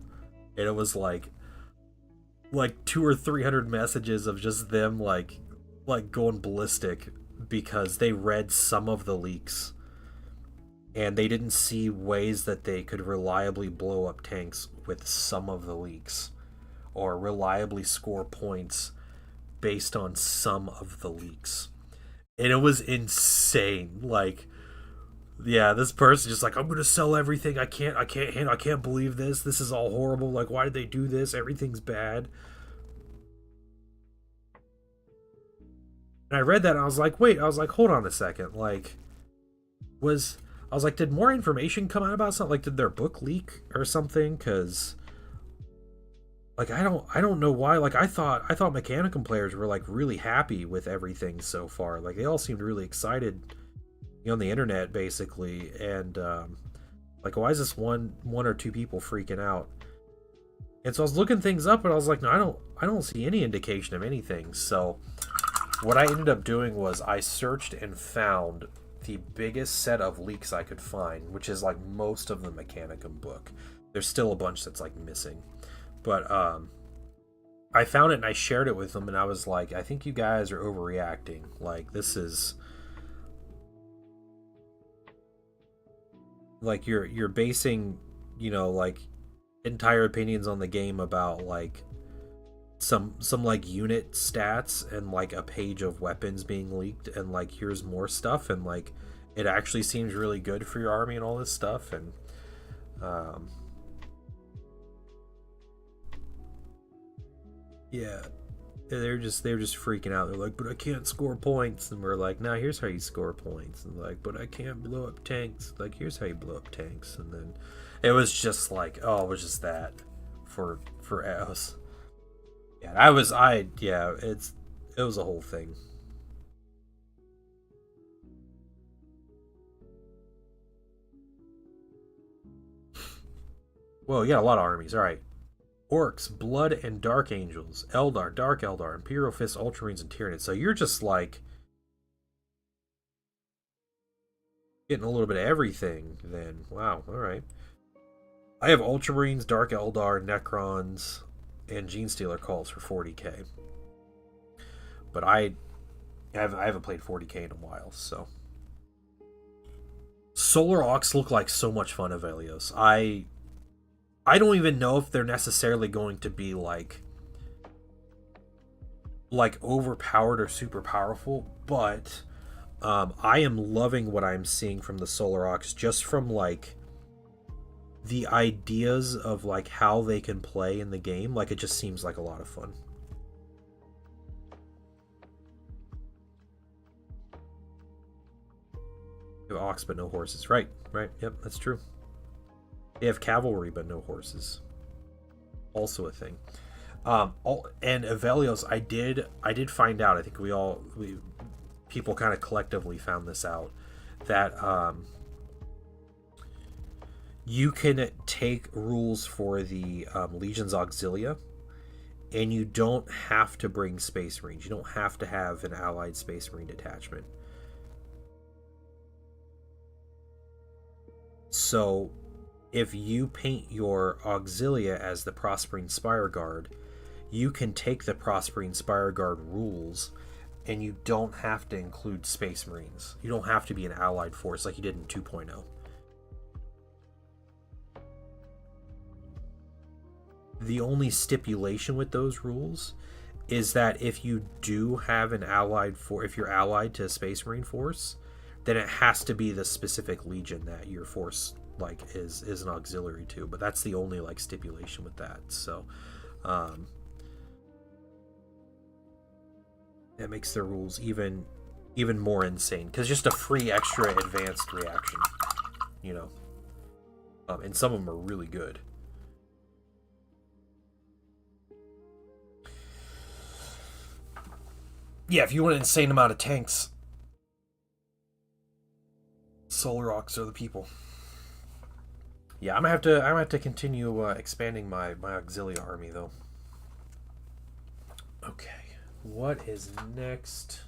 And it was like 200 or 300 messages of just them like going ballistic because they read some of the leaks and they didn't see ways that they could reliably blow up tanks with some of the leaks, or reliably score points based on some of the leaks. And it was insane. Like, yeah, this person just like, I'm gonna sell everything. I can't believe this. This is all horrible. Like, why did they do this? Everything's bad. And I read that and I was like, wait, hold on a second. Like, did more information come out about something? Like, did their book leak or something? Because like, I don't know why. Like, I thought Mechanicum players were like really happy with everything so far. Like, they all seemed really excited on the internet basically, and like, why is this one or two people freaking out? And so I was looking things up and I was like, no, I don't see any indication of anything. So what I ended up doing was I searched and found the biggest set of leaks I could find, which is like most of the Mechanicum book. There's still a bunch that's like missing, But I found it and I shared it with them, and I was like, I think you guys are overreacting. Like, this is like you're basing, you know, like entire opinions on the game about like some like unit stats and like a page of weapons being leaked, and like here's more stuff, and like it actually seems really good for your army and all this stuff. And yeah, they're just freaking out. They're like, but I can't score points. And we're like, nah, here's how you score points. And like, but I can't blow up tanks. Like, here's how you blow up tanks. And then it was just like, oh, it was just that for us. Yeah, it was a whole thing. Whoa, you got a lot of armies. All right. Orcs, Blood and Dark Angels, Eldar, Dark Eldar, Imperial Fists, Ultramarines, and Tyranids. So you're just like getting a little bit of everything then. Wow, alright. I have Ultramarines, Dark Eldar, Necrons, and Genestealer calls for 40k. But I haven't played 40k in a while, so. Solar Aux look like so much fun, Avelios. I don't even know if they're necessarily going to be like overpowered or super powerful, but I am loving what I'm seeing from the Solar Aux, just from like the ideas of like how they can play in the game. Like, it just seems like a lot of fun. You have Ox but no horses. Right, yep, that's true. They have cavalry but no horses. Also a thing. And Avelios, I did find out, I think people kind of collectively found this out, that you can take rules for the Legion's Auxilia, and you don't have to bring Space Marines. You don't have to have an allied Space Marine detachment. So if you paint your Auxilia as the Prospering Spire Guard, you can take the Prospering Spire Guard rules, and you don't have to include Space Marines. You don't have to be an allied force like you did in 2.0. The only stipulation with those rules is that if you do have an allied if you're allied to a Space Marine force, then it has to be the specific legion that your force like is an auxiliary to. But that's the only like stipulation with that. So that makes their rules even more insane, because just a free extra advanced reaction, you know. And some of them are really good. Yeah, if you want an insane amount of tanks, Solar Aux are the people. Yeah, I'm gonna have to continue expanding my Auxilia army though. Okay, what is next?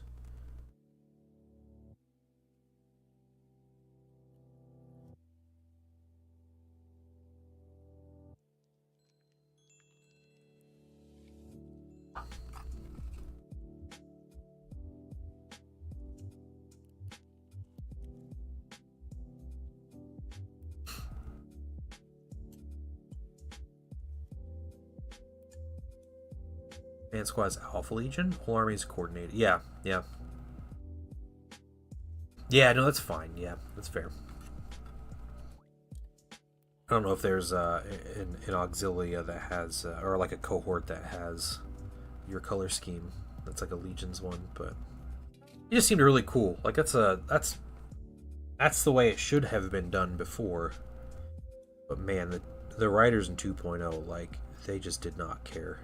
Man Squad's Alpha Legion? Whole army is coordinated. Yeah. Yeah, no, that's fine. Yeah, that's fair. I don't know if there's an Auxilia that has, or like a cohort that has your color scheme. That's like a Legion's one, but it just seemed really cool. Like, that's the way it should have been done before. But man, the writers in 2.0, like, they just did not care.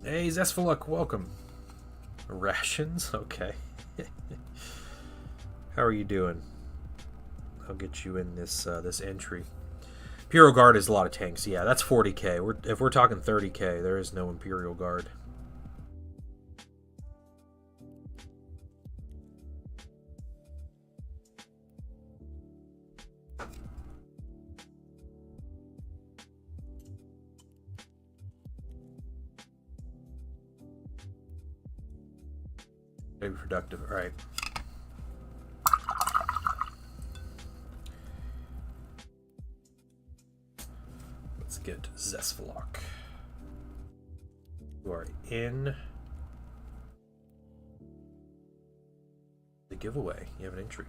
Hey, Zesphaluk, welcome. Rations? Okay. How are you doing? I'll get you in this this entry. Imperial Guard is a lot of tanks. Yeah, that's 40k. If we're talking 30k, there is no Imperial Guard. Very productive. All right. Let's get Zesvalok. You are in the giveaway. You have an entry.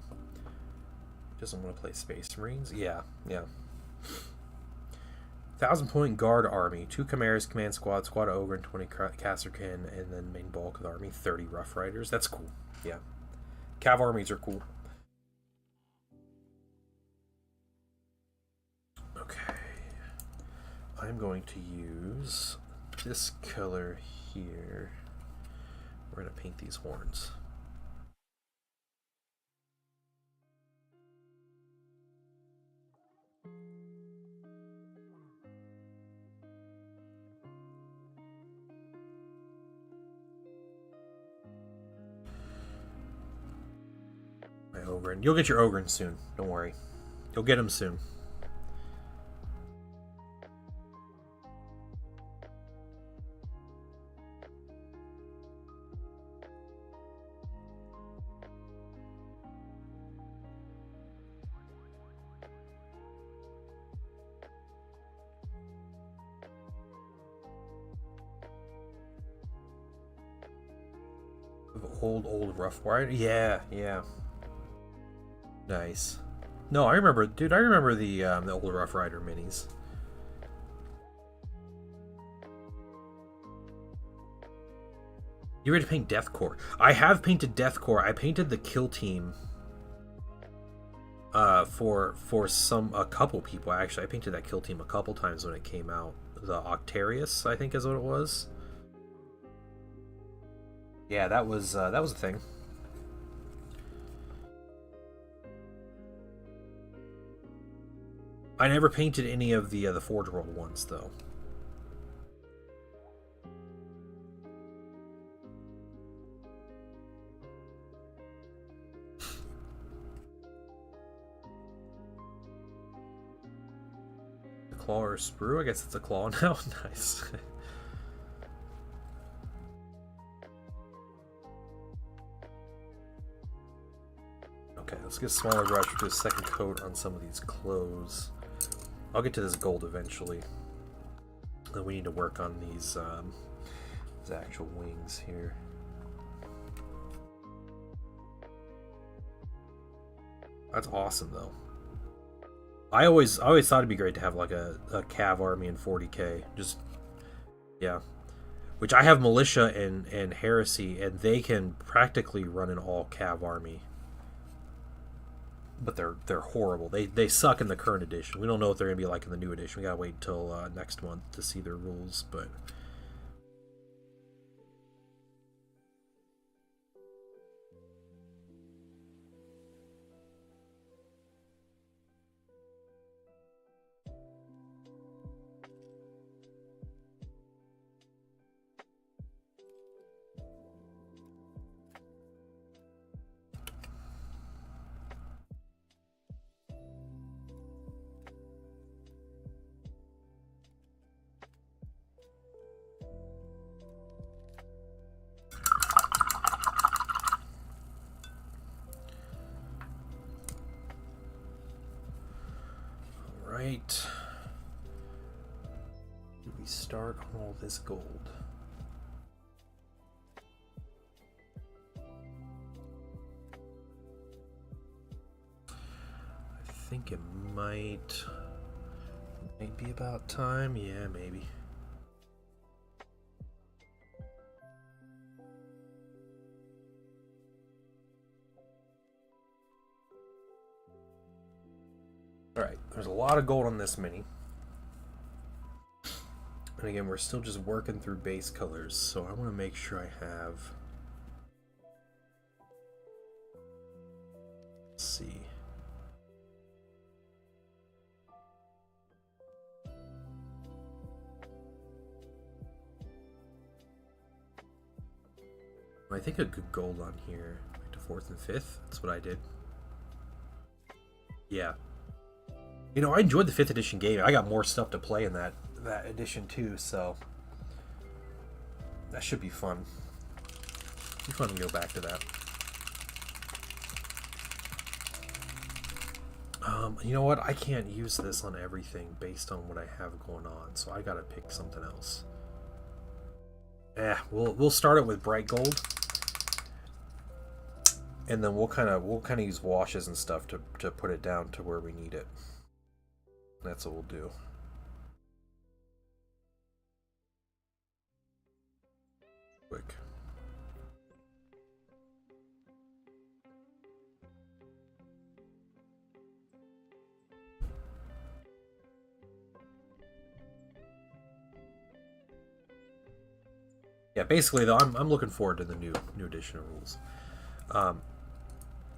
Doesn't want to play Space Marines? Yeah, yeah. 1,000-point guard army, 2 Chimeras, command squad, squad of Ogre, and 20 Casterkin, and then main bulk of the army, 30 Rough Riders. That's cool. Yeah. Cav armies are cool. Okay. I'm going to use this color here. We're going to paint these horns. My Ogre. You'll get your Ogre soon. Don't worry. You'll get him soon. Old Rough Rider. Yeah, yeah. Nice. No, I remember, dude. I remember the old Rough Rider minis. You ready to paint Death Corps? I have painted Death Corps. I painted the Kill Team. For a couple people actually. I painted that Kill Team a couple times when it came out. The Octarius, I think, is what it was. Yeah, that was a thing. I never painted any of the Forge World ones though. The claw or sprue? I guess it's a claw now. Nice. Okay, let's get a smaller brush. We'll do a second coat on some of these clothes. I'll get to this gold eventually. Then we need to work on these actual wings here. That's awesome though. I always thought it'd be great to have like a Cav army in 40k. Just yeah. Which I have militia and heresy, and they can practically run an all Cav army. But they're horrible. They suck in the current edition. We don't know what they're gonna be like in the new edition. We gotta wait until next month to see their rules. But right. Do we start on all this gold? I think it might be about time. Yeah, maybe. Alright, there's a lot of gold on this mini. And again, we're still just working through base colors, so I want to make sure I have... Let's see. I think a good gold on here, like to 4th and 5th. That's what I did. Yeah. You know, I enjoyed the 5th edition game. I got more stuff to play in that edition too, so that should be fun. be fun to go back to that. You know what? I can't use this on everything based on what I have going on, so I gotta pick something else. We'll start it with bright gold, and then we'll kind of use washes and stuff to put it down to where we need it. That's what we'll do. Quick. Yeah, basically though, I'm looking forward to the new edition of rules.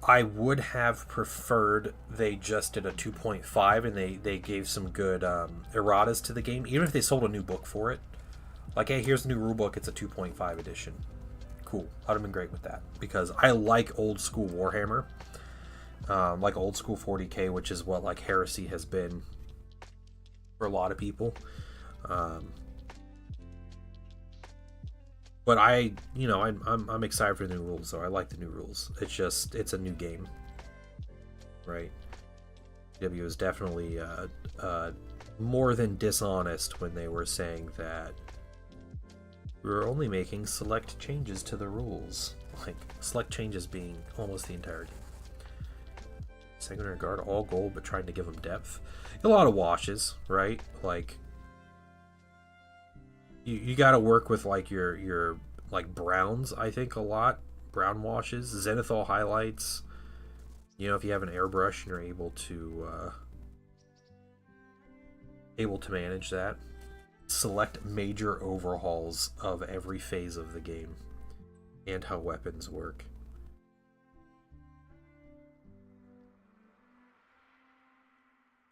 I would have preferred they just did a 2.5 and they gave some good erratas to the game, even if they sold a new book for it. Like, hey, here's the new rule book, it's a 2.5 edition. Cool. I'd have been great with that, because I like old school Warhammer, like old school 40k, which is what like Heresy has been for a lot of people. But I'm excited for the new rules, though. I like the new rules. It's a new game, right? GW is definitely more than dishonest when they were saying that we were only making select changes to the rules. Like, select changes being almost the entire game. Sanguinary Guard, all gold, but trying to give them depth. A lot of washes, right? Like, you got to work with like your like browns, I think, a lot. Brown washes, zenithal highlights. You know, if you have an airbrush and you're able to manage that. Select major overhauls of every phase of the game and how weapons work.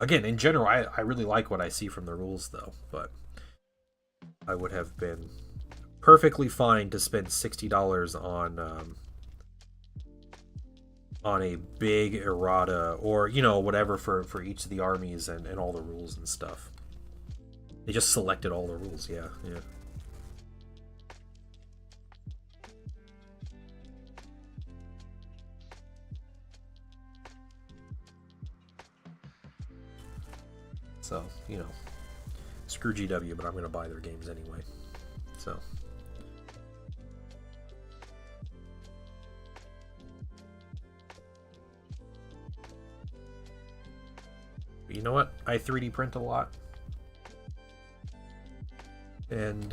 Again, in general, I really like what I see from the rules, though, but I would have been perfectly fine to spend $60 on a big errata, or, you know, whatever for each of the armies and all the rules and stuff. They just selected all the rules, yeah. So, you know, screw GW, but I'm going to buy their games anyway. So. But you know what? I 3D print a lot. And,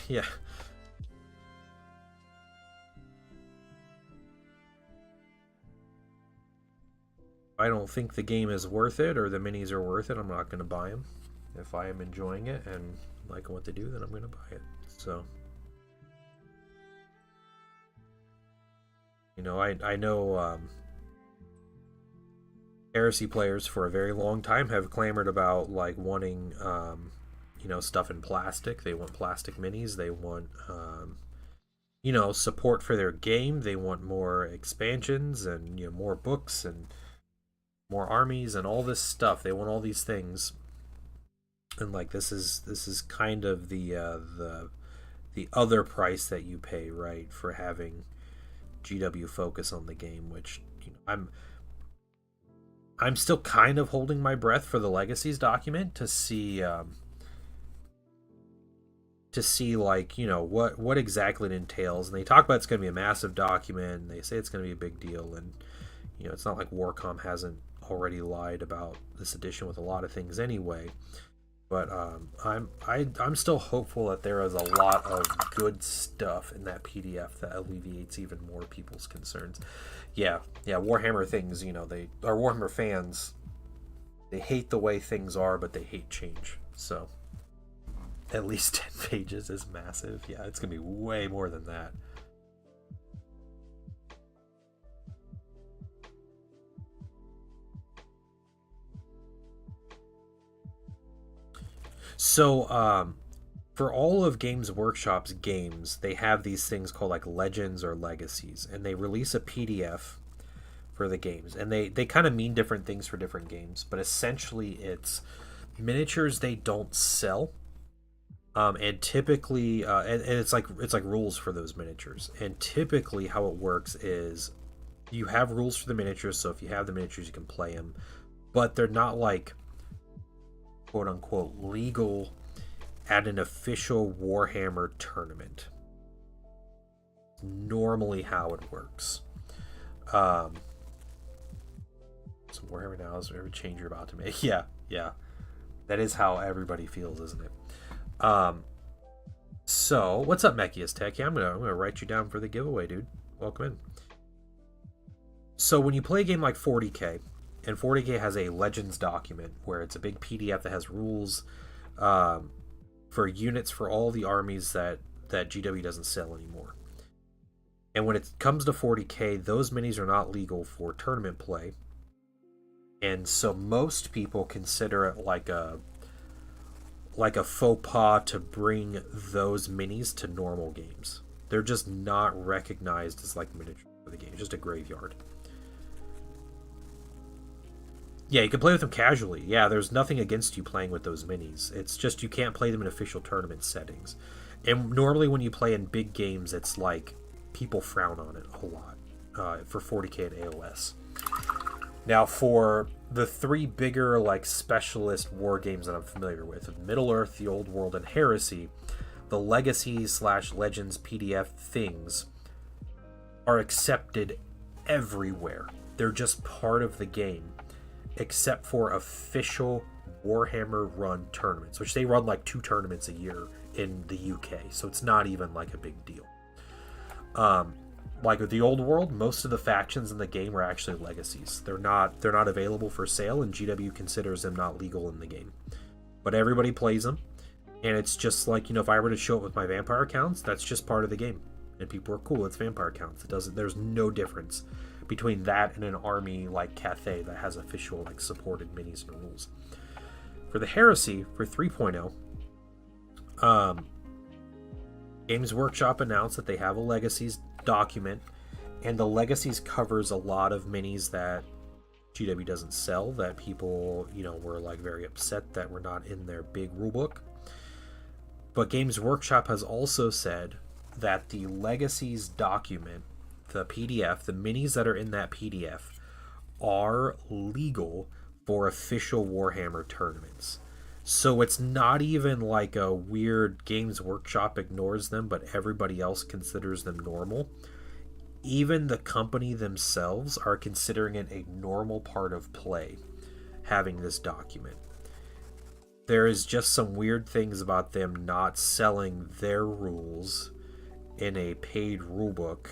yeah. I don't think the game is worth it or the minis are worth it, I'm not going to buy them. If I am enjoying it and liking what they do, then I'm going to buy it. So, you know, I know Heresy players for a very long time have clamored about like wanting you know, stuff in plastic. They want plastic minis. They want you know, support for their game. They want more expansions and, you know, more books and more armies and all this stuff. They want all these things, and like this is kind of the other price that you pay, right, for having GW focus on the game, which, you know, I'm still kind of holding my breath for the Legacies document to see like, you know, what exactly it entails. And they talk about it's going to be a massive document, and they say it's going to be a big deal, and, you know, it's not like Warcom hasn't already lied about this edition with a lot of things anyway. But I'm still hopeful that there is a lot of good stuff in that PDF that alleviates even more people's concerns. Yeah, Warhammer things, you know, Warhammer fans, they hate the way things are, but they hate change. So at least 10 pages is massive. Yeah, it's gonna be way more than that. So, for all of Games Workshop's games, they have these things called like Legends or Legacies, and they release a PDF for the games. And they kind of mean different things for different games, but essentially it's miniatures they don't sell, And typically, and it's like rules for those miniatures. And typically, how it works is you have rules for the miniatures. So if you have the miniatures, you can play them, but they're not like quote unquote legal at an official Warhammer tournament. Normally, how it works. So Warhammer now is every change you're about to make. Yeah, that is how everybody feels, isn't it? So what's up, Mechius Tech? Yeah, I'm gonna write you down for the giveaway, dude. Welcome in. So when you play a game like 40K, and 40K has a Legends document where it's a big PDF that has rules for units for all the armies that GW doesn't sell anymore. And when it comes to 40K, those minis are not legal for tournament play. And so most people consider it like a faux pas to bring those minis to normal games. They're just not recognized as like miniature for the game. It's just a graveyard. Yeah, you can play with them casually. Yeah, there's nothing against you playing with those minis. It's just you can't play them in official tournament settings. And normally when you play in big games, it's like people frown on it a lot for 40K and AOS. Now, for the three bigger like specialist war games that I'm familiar with, Middle-earth, the Old World, and Heresy, the Legacy/Legends PDF things are accepted everywhere. They're just part of the game, except for official Warhammer run tournaments, which they run like 2 tournaments a year in the UK, so it's not even like a big deal. Like with the Old World, most of the factions in the game are actually legacies. They're not available for sale, and GW considers them not legal in the game. But everybody plays them, and it's just like, if I were to show up with my vampire accounts, that's just part of the game, and people are cool. It's vampire accounts. There's no difference between that and an army like Cathay that has official like supported minis and rules. For the Heresy, for 3.0, Games Workshop announced that they have a Legacies document, and the Legacies covers a lot of minis that GW doesn't sell, that people, were like very upset that were not in their big rulebook. But Games Workshop has also said that the Legacies document, the PDF, the minis that are in that PDF, are legal for official Warhammer tournaments. So it's not even like a weird Games Workshop ignores them, but everybody else considers them normal. Even the company themselves are considering it a normal part of play, having this document. There is just some weird things about them not selling their rules in a paid rulebook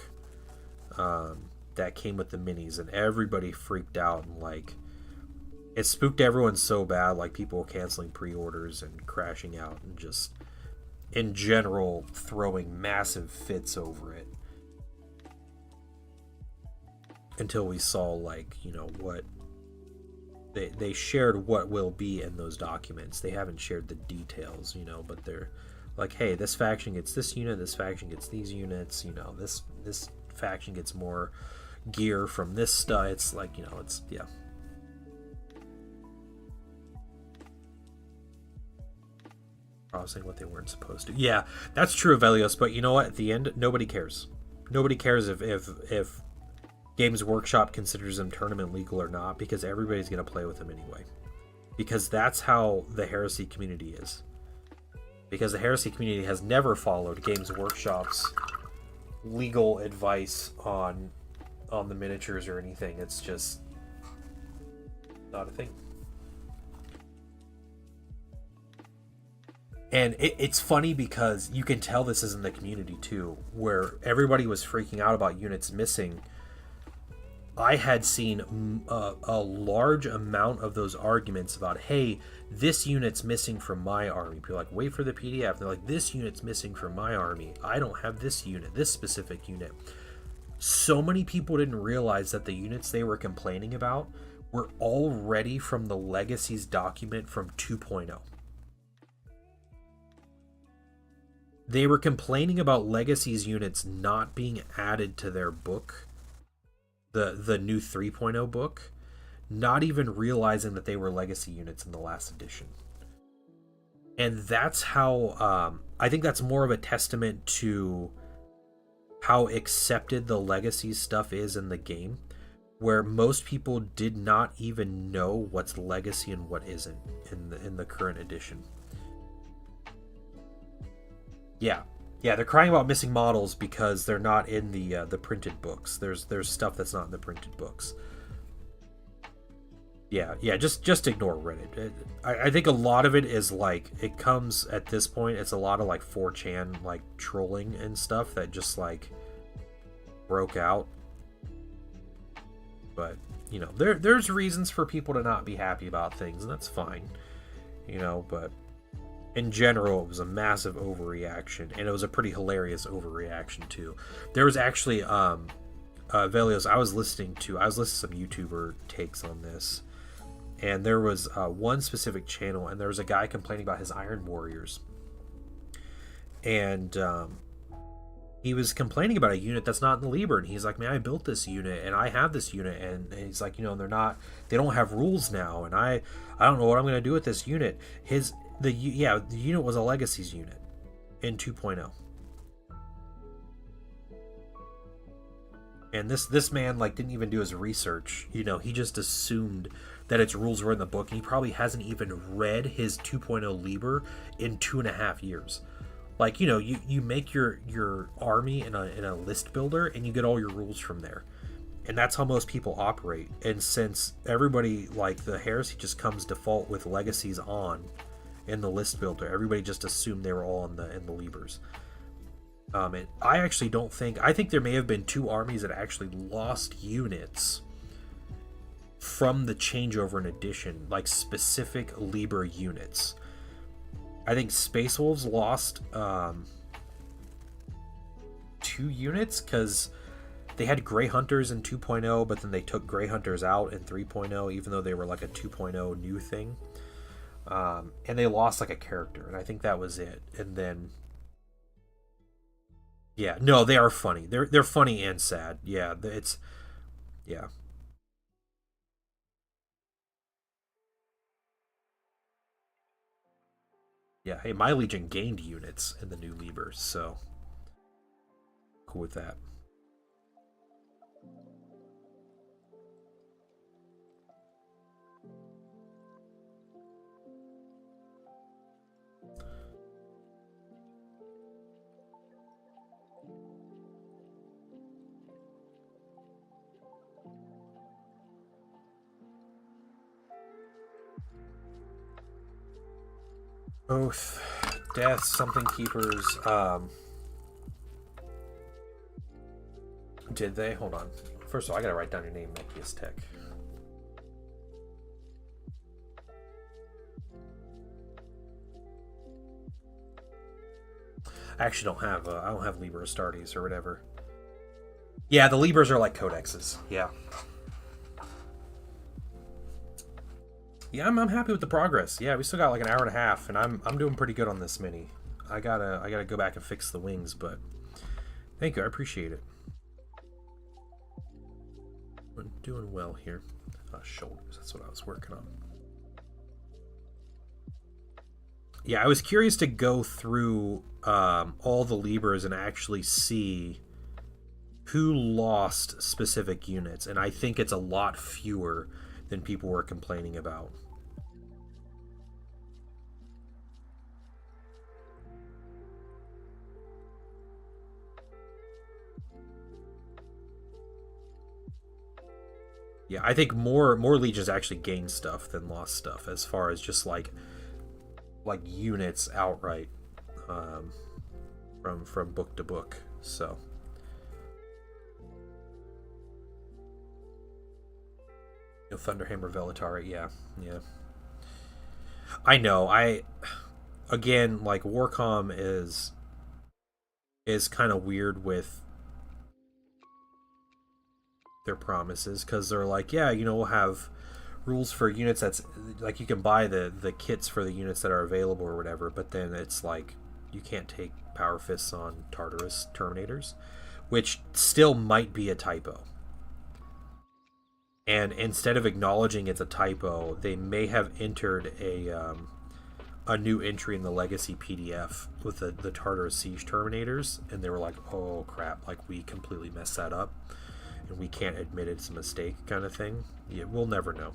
that came with the minis, and everybody freaked out, and like it spooked everyone so bad, like people canceling pre-orders and crashing out and just in general throwing massive fits over it, until we saw like what they shared what will be in those documents. They haven't shared the details, but they're like, hey, this faction gets this unit, this faction gets these units, this faction gets more gear from this stuff. It's like, it's, yeah. Saying what they weren't supposed to. Yeah, that's true of Elios, but you know what? At the end, nobody cares. Nobody cares if Games Workshop considers them tournament legal or not, because everybody's going to play with them anyway. Because that's how the Heresy community is. Because the Heresy community has never followed Games Workshop's legal advice on the miniatures or anything. It's just not a thing. And it's funny because you can tell this is in the community too, where everybody was freaking out about units missing. I had seen a large amount of those arguments about, hey, this unit's missing from my army. People are like, wait for the PDF. And they're like, this unit's missing from my army. I don't have this unit, this specific unit. So many people didn't realize that the units they were complaining about were already from the Legacies document from 2.0. They were complaining about Legacies units not being added to their book, the new 3.0 book, not even realizing that they were Legacy units in the last edition. And that's how I think that's more of a testament to how accepted the legacy stuff is in the game, where most people did not even know what's legacy and what isn't in the current edition. Yeah, they're crying about missing models because they're not in the printed books. There's stuff that's not in the printed books. Yeah, just ignore Reddit. I think a lot of it is like, it comes at this point, it's a lot of like 4chan like trolling and stuff that just like broke out. But you know, there's reasons for people to not be happy about things, and that's fine. You know, but in general, it was a massive overreaction, and it was a pretty hilarious overreaction too. There was actually Velios, I was listening to some YouTuber takes on this, and there was one specific channel, and there was a guy complaining about his Iron Warriors, and he was complaining about a unit that's not in the Liber, and he's like, man, I built this unit, and I have this unit, and he's like, you know, they don't have rules now, and I don't know what I'm going to do with this unit. The unit was a Legacies unit in 2.0. And this man like didn't even do his research. You know, he just assumed that its rules were in the book, and he probably hasn't even read his 2.0 Liber in 2.5 years. Like, you know, you make your army in a list builder, and you get all your rules from there. And that's how most people operate. And since everybody, like, the heresy just comes default with Legacies on in the list builder, everybody just assumed they were all in the Libers. And I actually don't think... I think there may have been 2 armies that actually lost units from the changeover in edition, like specific Liber units. I think Space Wolves lost 2 units because they had Grey Hunters in 2.0, but then they took Grey Hunters out in 3.0, even though they were like a 2.0 new thing. And they lost like a character, and I think that was it. And then... yeah, no, they are funny. They're funny and sad. Yeah, it's... yeah. Yeah, hey, my Legion gained units in the new Liber, so... cool with that. Oath, Death, Something Keepers, did they? Hold on. First of all, I gotta write down your name, Mechius Tech. I actually don't have, I don't have Liber Astartes or whatever. Yeah, the Libers are like codexes, yeah. Yeah, I'm happy with the progress. Yeah, we still got like an hour and a half, and I'm doing pretty good on this mini. I gotta go back and fix the wings, but thank you, I appreciate it. We're doing well here. Shoulders, that's what I was working on. Yeah, I was curious to go through all the Libers and actually see who lost specific units, and I think it's a lot fewer than people were complaining about. Yeah, I think more legions actually gained stuff than lost stuff, as far as just like units outright, from book to book. So. Thunderhammer Velatari, yeah. I know. Again, like, Warcom is kind of weird with their promises, because they're like, yeah, you know, we'll have rules for units that's like, you can buy the kits for the units that are available or whatever, but then it's like you can't take Power Fists on Tartarus Terminators, which still might be a typo. And instead of acknowledging it's a typo, they may have entered a a new entry in the Legacy PDF with the Tartarus Siege Terminators, and they were like, oh crap, like we completely messed that up, and we can't admit it's a mistake kind of thing. Yeah, we'll never know.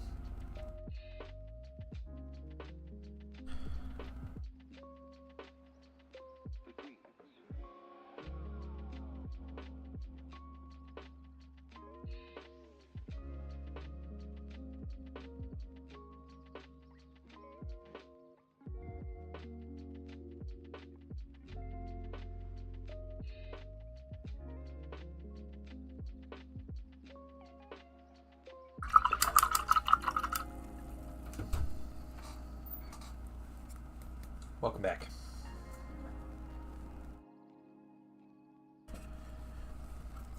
Welcome back.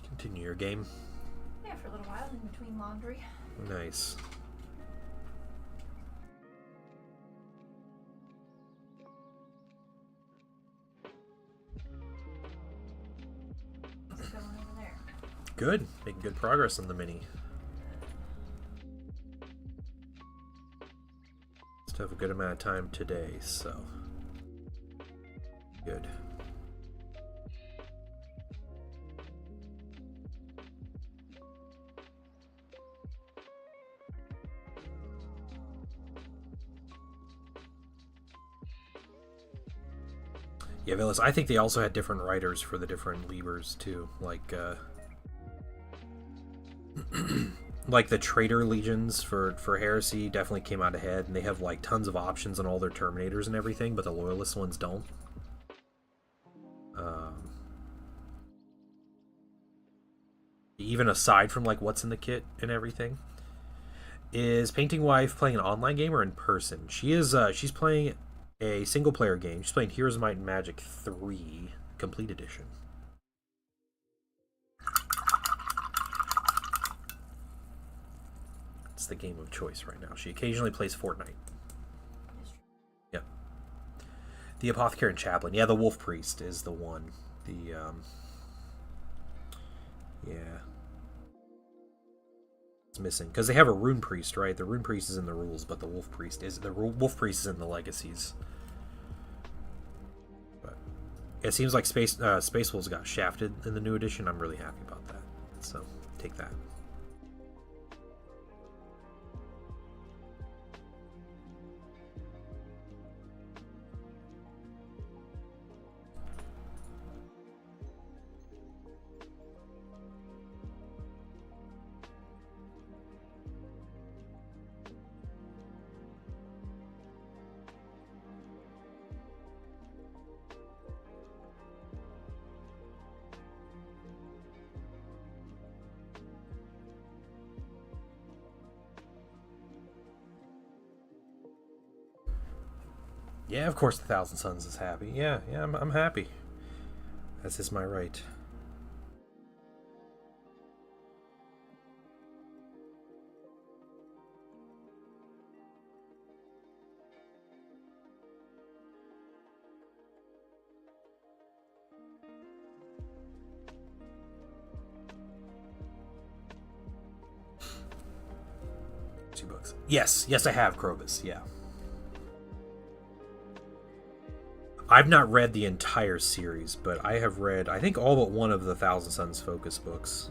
Continue your game. Yeah, for a little while in between laundry. Nice. How's it going over there? Good. Making good progress on the mini. Still have a good amount of time today, so good. Yeah, Villas, I think they also had different writers for the different levers too, like like the Traitor Legions for Heresy definitely came out ahead, and they have like tons of options on all their Terminators and everything, but the Loyalist ones don't. Even aside from like what's in the kit and everything. Is Painting Wife playing an online game or in person? She is. She's playing a single player game. She's playing Heroes of Might and Magic 3 Complete Edition. It's the game of choice right now. She occasionally plays Fortnite. Yep. The Apothecary and Chaplain. Yeah, the Wolf Priest is the one. The yeah. It's missing because they have a Rune Priest, right? The Rune Priest is in the rules, but the Wolf Priest is Wolf Priest is in the legacies. But it seems like Space Wolves got shafted in the new edition. I'm really happy about that. So take that. Yeah, of course the Thousand Suns is happy. Yeah, I'm happy. As is my right. $2. Yes, I have Krobus, yeah. I've not read the entire series, but I have read, I think, all but one of the Thousand Suns focus books.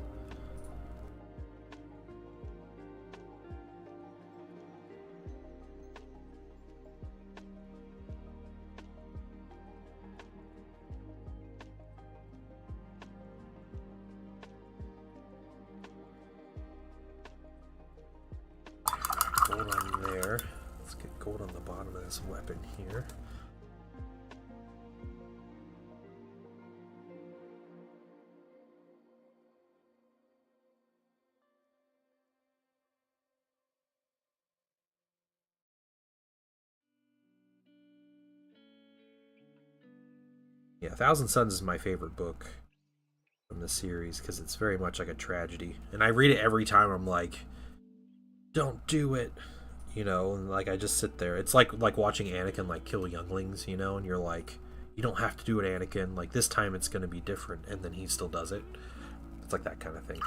Gold on there. Let's get gold on the bottom of this weapon here. Yeah, Thousand Suns is my favorite book from the series because it's very much like a tragedy. And I read it every time. I'm like, don't do it. You know, and like I just sit there. It's like watching Anakin like kill younglings, you know, and you're like, you don't have to do it, Anakin. Like this time it's gonna be different, and then he still does it. It's like that kind of thing.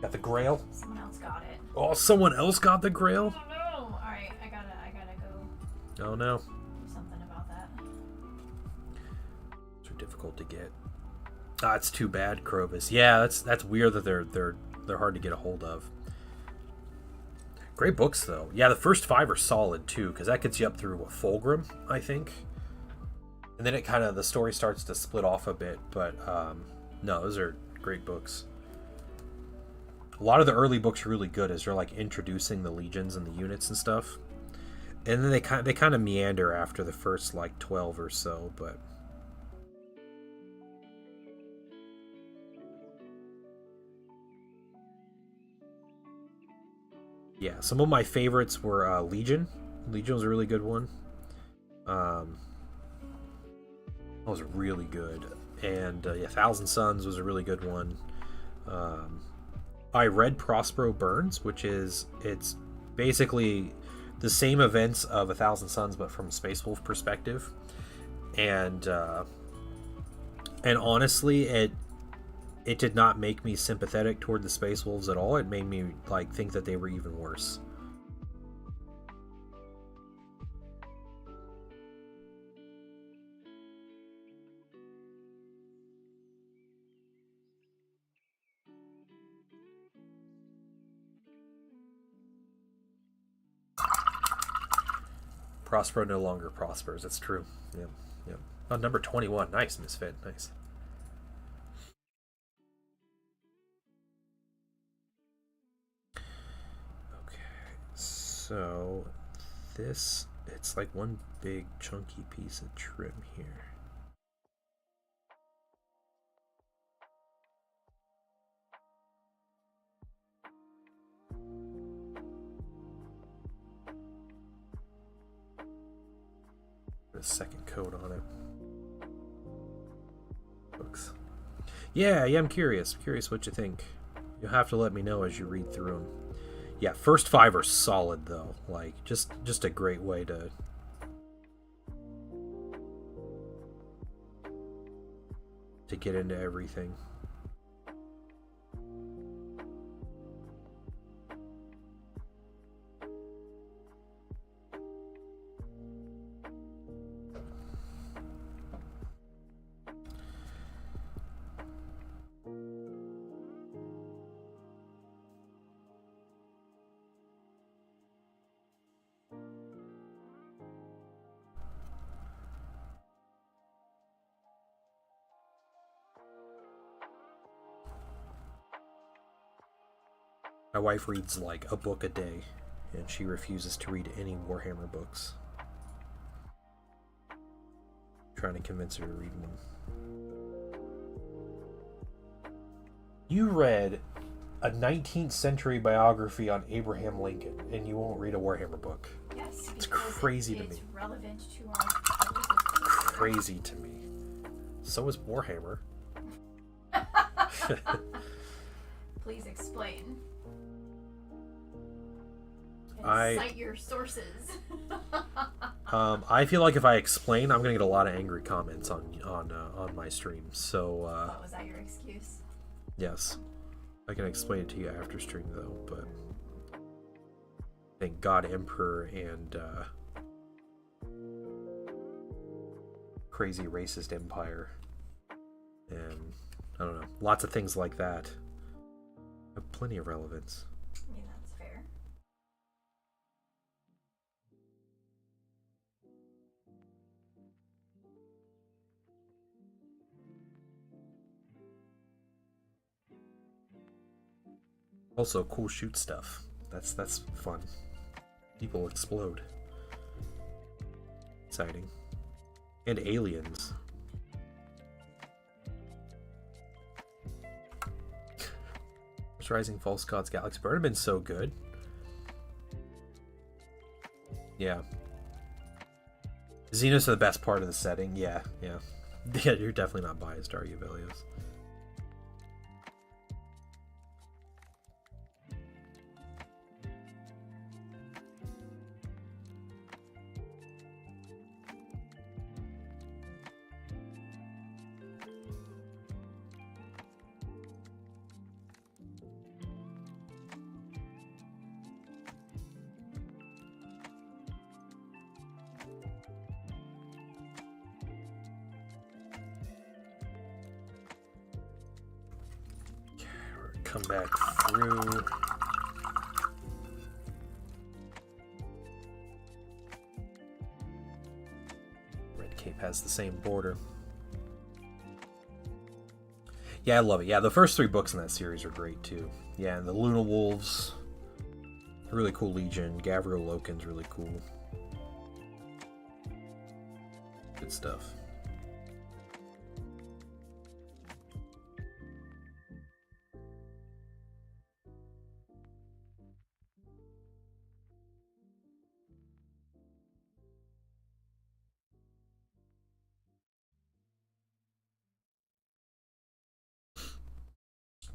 Got the Grail. Someone else got it. Oh, someone else got the Grail? Oh no! Alright, I gotta go Oh no. do something about that. These are difficult to get. Ah, it's too bad, Crovis. Yeah, that's weird that they're hard to get a hold of. Great books though. Yeah, the first 5 are solid too, because that gets you up through what, Fulgrim, I think. And then it kind of the story starts to split off a bit, but no, those are great books. A lot of the early books are really good as they're like introducing the legions and the units and stuff. And then they kind of meander after the first like 12 or so, but yeah, some of my favorites were Legion. Legion was a really good one. That was really good. And yeah, Thousand Suns was a really good one. I read Prospero Burns, which it's basically the same events of A Thousand Suns, but from a Space Wolf perspective. And honestly, it did not make me sympathetic toward the Space Wolves at all. It made me like think that they were even worse. Prospero no longer prospers. That's true. Yeah, yeah. Oh, number 21. Nice, Misfit. Nice. Okay, so this, it's like one big chunky piece of trim here. A second coat on it. Books. Yeah, I'm curious. Curious what you think. You'll have to let me know as you read through them. Yeah, first 5 are solid though. Like just a great way to get into everything. My wife reads like a book a day, and she refuses to read any Warhammer books. I'm trying to convince her to read one. You read a 19th century biography on Abraham Lincoln, and you won't read a Warhammer book. Yes, it's crazy to me. It's relevant to our crazy to me. So is Warhammer. Please explain. Cite your sources. I feel like if I explain, I'm gonna get a lot of angry comments on my stream. So was that your excuse? Yes, I can explain it to you after stream though. But I think God Emperor and crazy racist empire, and I don't know, lots of things like that have plenty of relevance. I mean, that's fair. Also, cool shoot stuff. That's fun. People explode. Exciting. And aliens. Rising False Gods Galaxy Burn have been so good. Yeah. Xenos are the best part of the setting. Yeah. Yeah, you're definitely not biased, are you, Velios? come back through. Red Cape has the same border. Yeah, I love it. Yeah, the first 3 books in that series are great too. Yeah, and the Luna Wolves, really cool Legion. Gavriel Loken's really cool. Good stuff.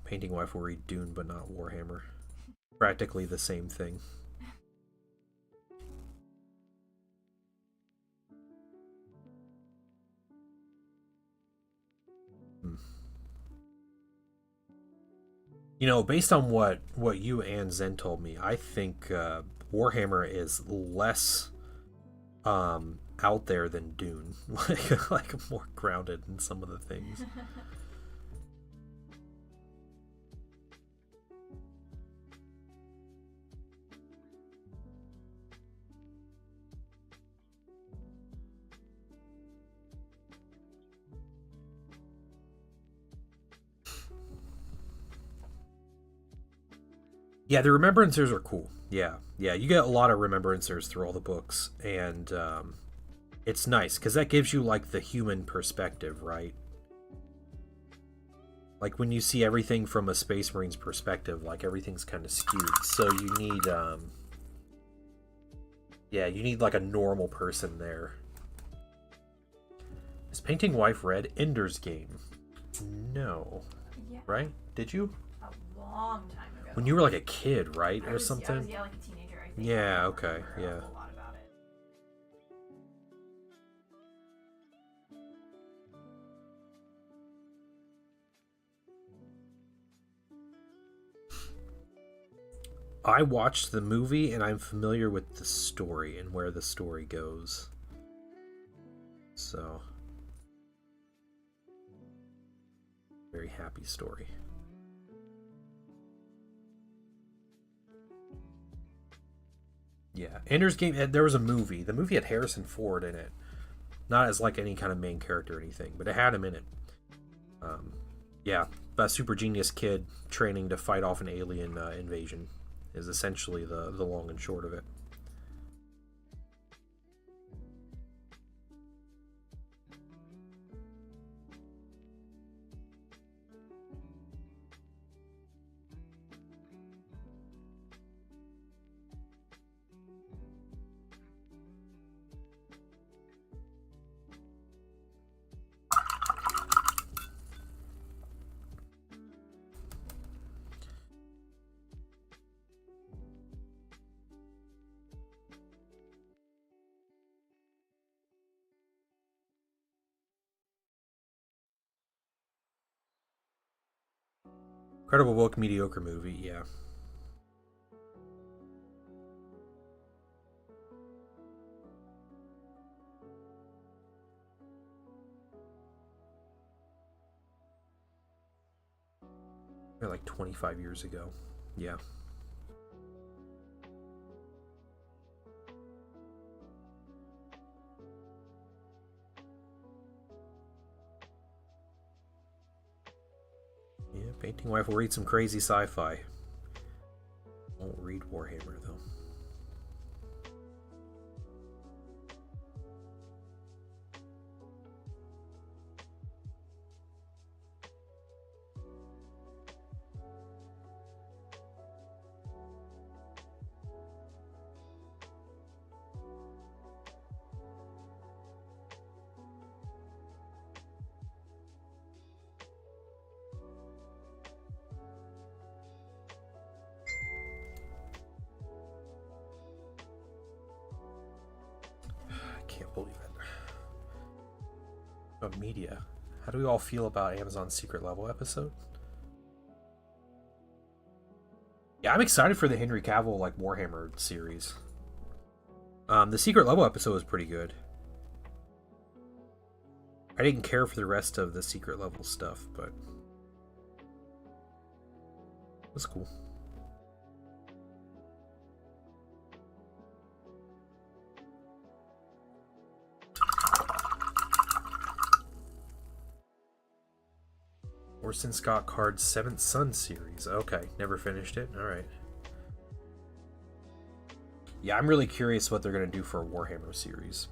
Painting Wife will read Dune, but not Warhammer. Practically the same thing. You know, based on what you and Zen told me, I think Warhammer is less out there than Dune. like more grounded in some of the things. Yeah, the remembrancers are cool. Yeah, you get a lot of remembrancers through all the books, and it's nice because that gives you like the human perspective, right? Like when you see everything from a Space Marine's perspective, like everything's kind of skewed. So you need, you need like a normal person there. Is Painting Wife read Ender's Game? No. Yeah. Right? Did you? A long time ago. When you were like a kid, right? Or something? I was, like a teenager, I think. Yeah, I okay, remember yeah. a whole lot about it. I watched the movie and I'm familiar with the story and where the story goes. So, very happy story. Yeah, Ender's Game, there was a movie. The movie had Harrison Ford in it. Not as like any kind of main character or anything, but it had him in it. Yeah, a super genius kid training to fight off an alien invasion is essentially the long and short of it. Incredible book, mediocre movie, yeah. Like 25 years ago. Yeah. Yeah, Painting Wife will read some crazy sci-fi. Won't read Warhammer though. Can't believe it. About media. How do we all feel about Amazon's Secret Level episode? Yeah, I'm excited for the Henry Cavill like Warhammer series. The Secret Level episode was pretty good. I didn't care for the rest of the Secret Level stuff, but That's cool. Orson Scott Card's Seventh Son series. Okay, never finished it. All right. Yeah, I'm really curious what they're going to do for a Warhammer series.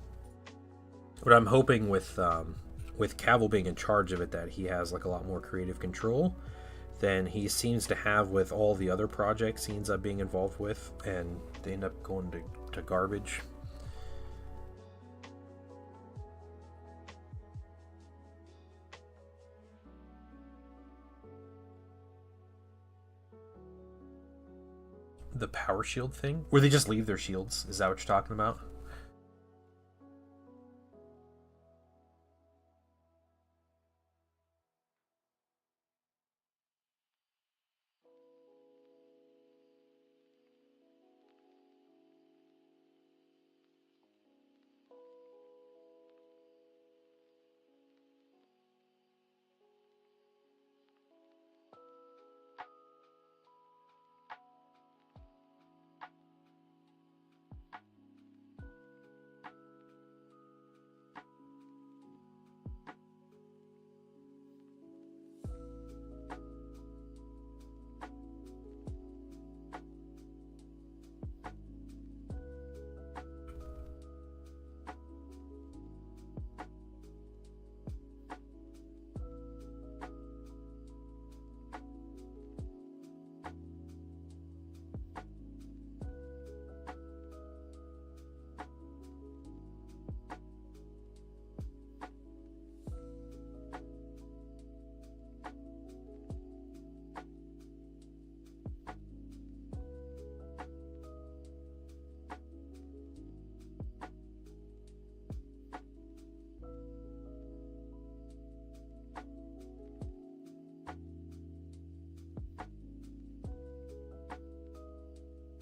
But I'm hoping with Cavill being in charge of it that he has like a lot more creative control than he seems to have with all the other projects he ends up being involved with, and they end up going to garbage. The power shield thing? Where they just leave their shields? Is that what you're talking about?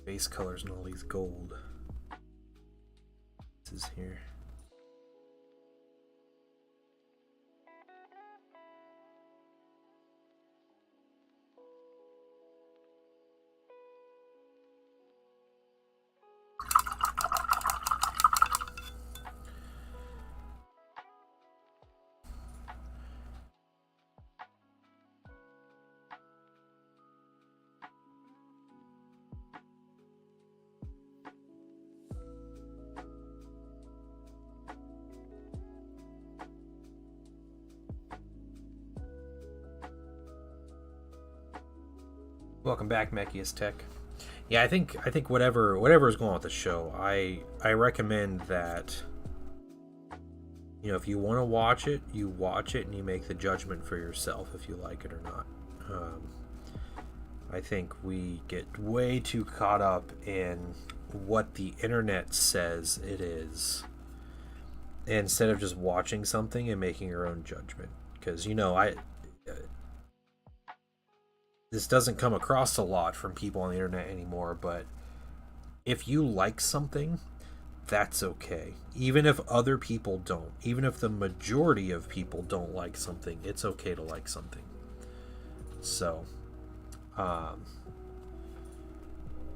Base colors and all these gold. This is here. Welcome back, Mechius Tech. Yeah, I think whatever is going on with the show, I recommend that, you know, if you want to watch it, you watch it and you make the judgment for yourself if you like it or not. I think we get way too caught up in what the internet says it is, instead of just watching something and making your own judgment. Because, you know, this doesn't come across a lot from people on the internet anymore, but if you like something, that's okay. Even if other people don't, even if the majority of people don't like something, it's okay to like something. So,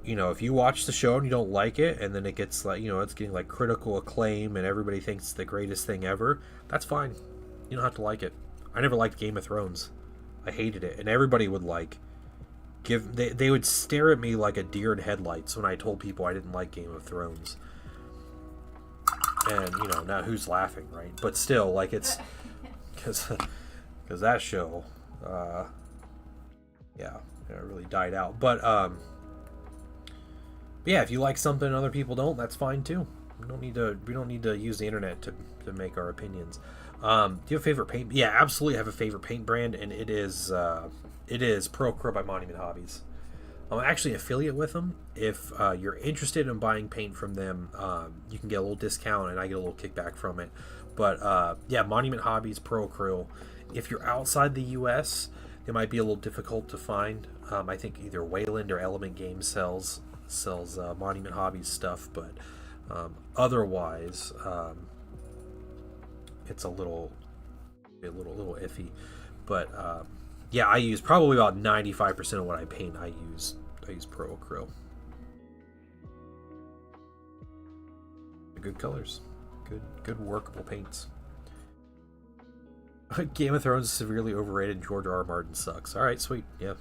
you know, if you watch the show and you don't like it, and then it gets like, you know, it's getting like critical acclaim and everybody thinks it's the greatest thing ever, that's fine. You don't have to like it. I never liked Game of Thrones. I hated it, and everybody would like they would stare at me like a deer in headlights when I told people I didn't like Game of Thrones. And, you know, now who's laughing, right? But still, like, it's because that show, yeah, it really died out. But yeah, if you like something and other people don't, that's fine too. We don't need to use the internet to make our opinions. Do you have a favorite paint? Yeah, absolutely. I have a favorite paint brand, and it is Pro Crow by Monument Hobbies. I'm actually an affiliate with them. If you're interested in buying paint from them, you can get a little discount, and I get a little kickback from it. But yeah, Monument Hobbies, Pro Crow. If you're outside the U.S., it might be a little difficult to find. I think either Wayland or Element Games sells Monument Hobbies stuff, but otherwise, it's a little iffy. But Yeah, I use probably about 95% of what I paint. I use Pro Acryl. Good colors, good workable paints. Game of Thrones is severely overrated. George R. R. Martin sucks. All right, sweet, yeah.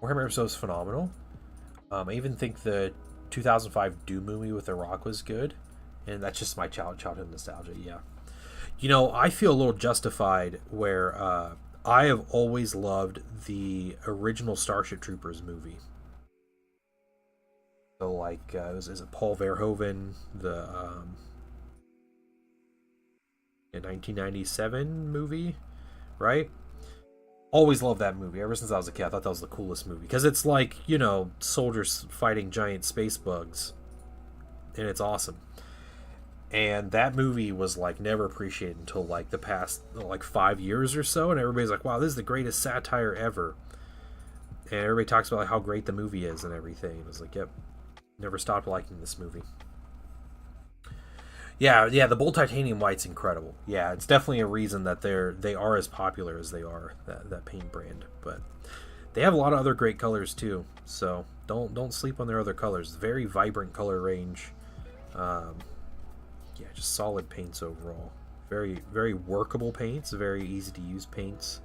Warhammer episode is phenomenal. I even think the 2005 Doom movie with The Rock was good, and that's just my childhood nostalgia. Yeah, you know, I feel a little justified where I have always loved the original Starship Troopers movie. So like, is it Paul Verhoeven, the 1997 movie, right? Always loved that movie. Ever since I was a kid, I thought that was the coolest movie because it's like, you know, soldiers fighting giant space bugs, and it's awesome. And that movie was like never appreciated until like the past like 5 years or so, and everybody's like, "Wow, this is the greatest satire ever." And everybody talks about like how great the movie is and everything. It was like, "Yep, never stopped liking this movie." Yeah, the Bold Titanium White's incredible. Yeah, it's definitely a reason that they are as popular as they are, that paint brand. But they have a lot of other great colors too. So don't sleep on their other colors. Very vibrant color range. Yeah, just solid paints overall. Very, very workable paints. Very easy to use paints.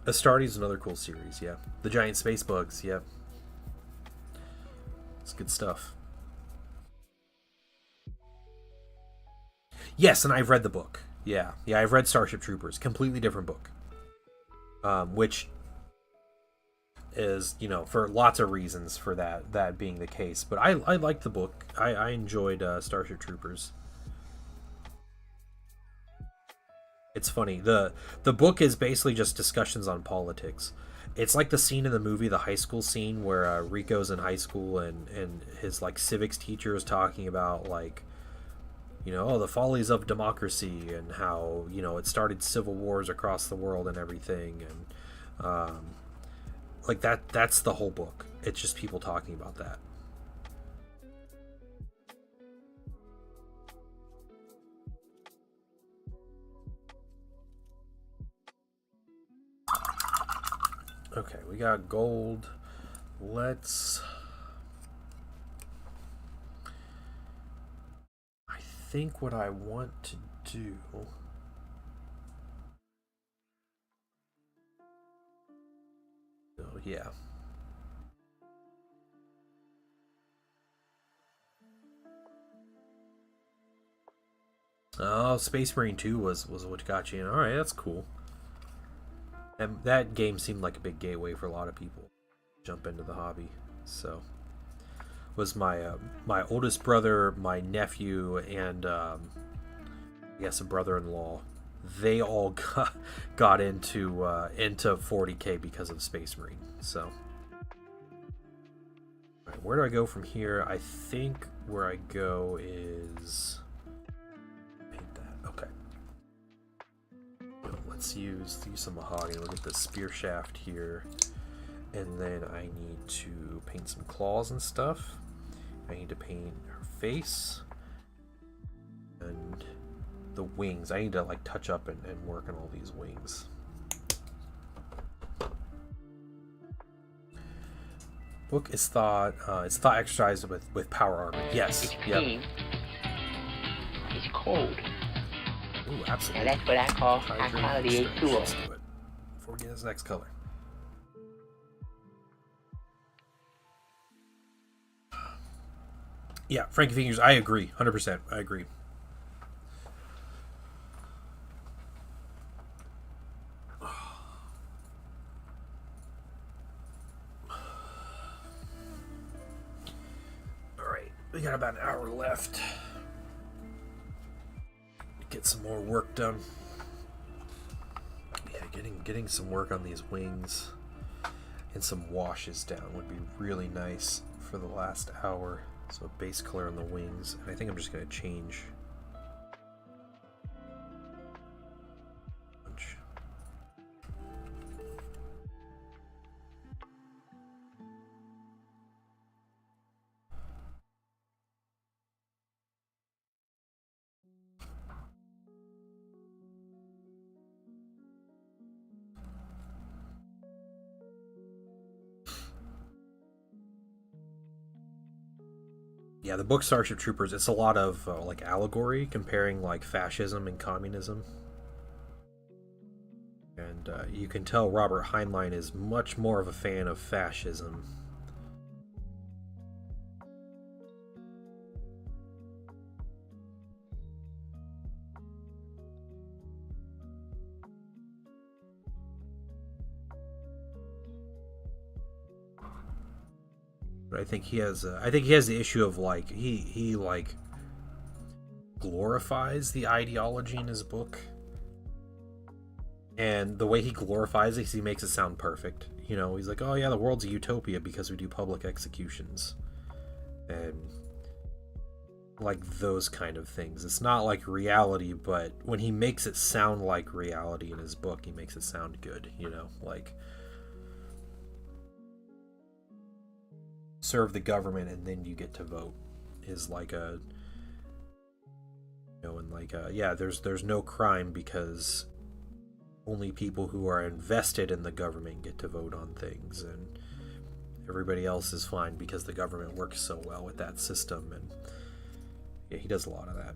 Astartes is another cool series, yeah. The giant space bugs, yeah. It's good stuff. Yes, and I've read the book. Yeah, I've read Starship Troopers. Completely different book. Which is, you know, for lots of reasons for that being the case. But I liked the book. I enjoyed Starship Troopers. It's funny. The book is basically just discussions on politics. It's like the scene in the movie, the high school scene, where Rico's in high school and his like civics teacher is talking about like, you know, oh, the follies of democracy and how, you know, it started civil wars across the world and everything, and like that's the whole book. It's just people talking about that. Okay, we got gold. Let's... I think what I want to do... Oh, yeah. Oh, Space Marine 2 was what got you in. Alright, that's cool. And that game seemed like a big gateway for a lot of people to jump into the hobby. So was my my oldest brother, my nephew, and I guess a brother-in-law. They all got into 40K because of Space Marine. So, right, where do I go from here? I think where I go is paint that. Okay. Let's use some mahogany. We'll get the spear shaft here, and then I need to paint some claws and stuff. I need to paint her face and the wings. I need to like touch up and work on all these wings. Book is thought exercise with power armor. Yes. Yep. It's cold. Ooh, absolutely. Now that's what I call high quality H2O. Let's do it before we get this next color. Yeah, Frankie Fingers, I agree. 100%. I agree. Alright, we got about an hour left. Get some more work done. Yeah, getting some work on these wings and some washes down would be really nice for the last hour. So a base color on the wings, and I think I'm just going to change Yeah, the book Starship Troopers, it's a lot of like allegory comparing like fascism and communism. And you can tell Robert Heinlein is much more of a fan of fascism. But I think he has the issue of like he like glorifies the ideology in his book. And the way he glorifies it, he makes it sound perfect. You know, he's like, oh yeah, the world's a utopia because we do public executions. And like those kind of things. It's not like reality, but when he makes it sound like reality in his book, he makes it sound good, you know, like serve the government and then you get to vote is like a, you know, and like yeah, there's no crime because only people who are invested in the government get to vote on things, and everybody else is fine because the government works so well with that system. And yeah, he does a lot of that.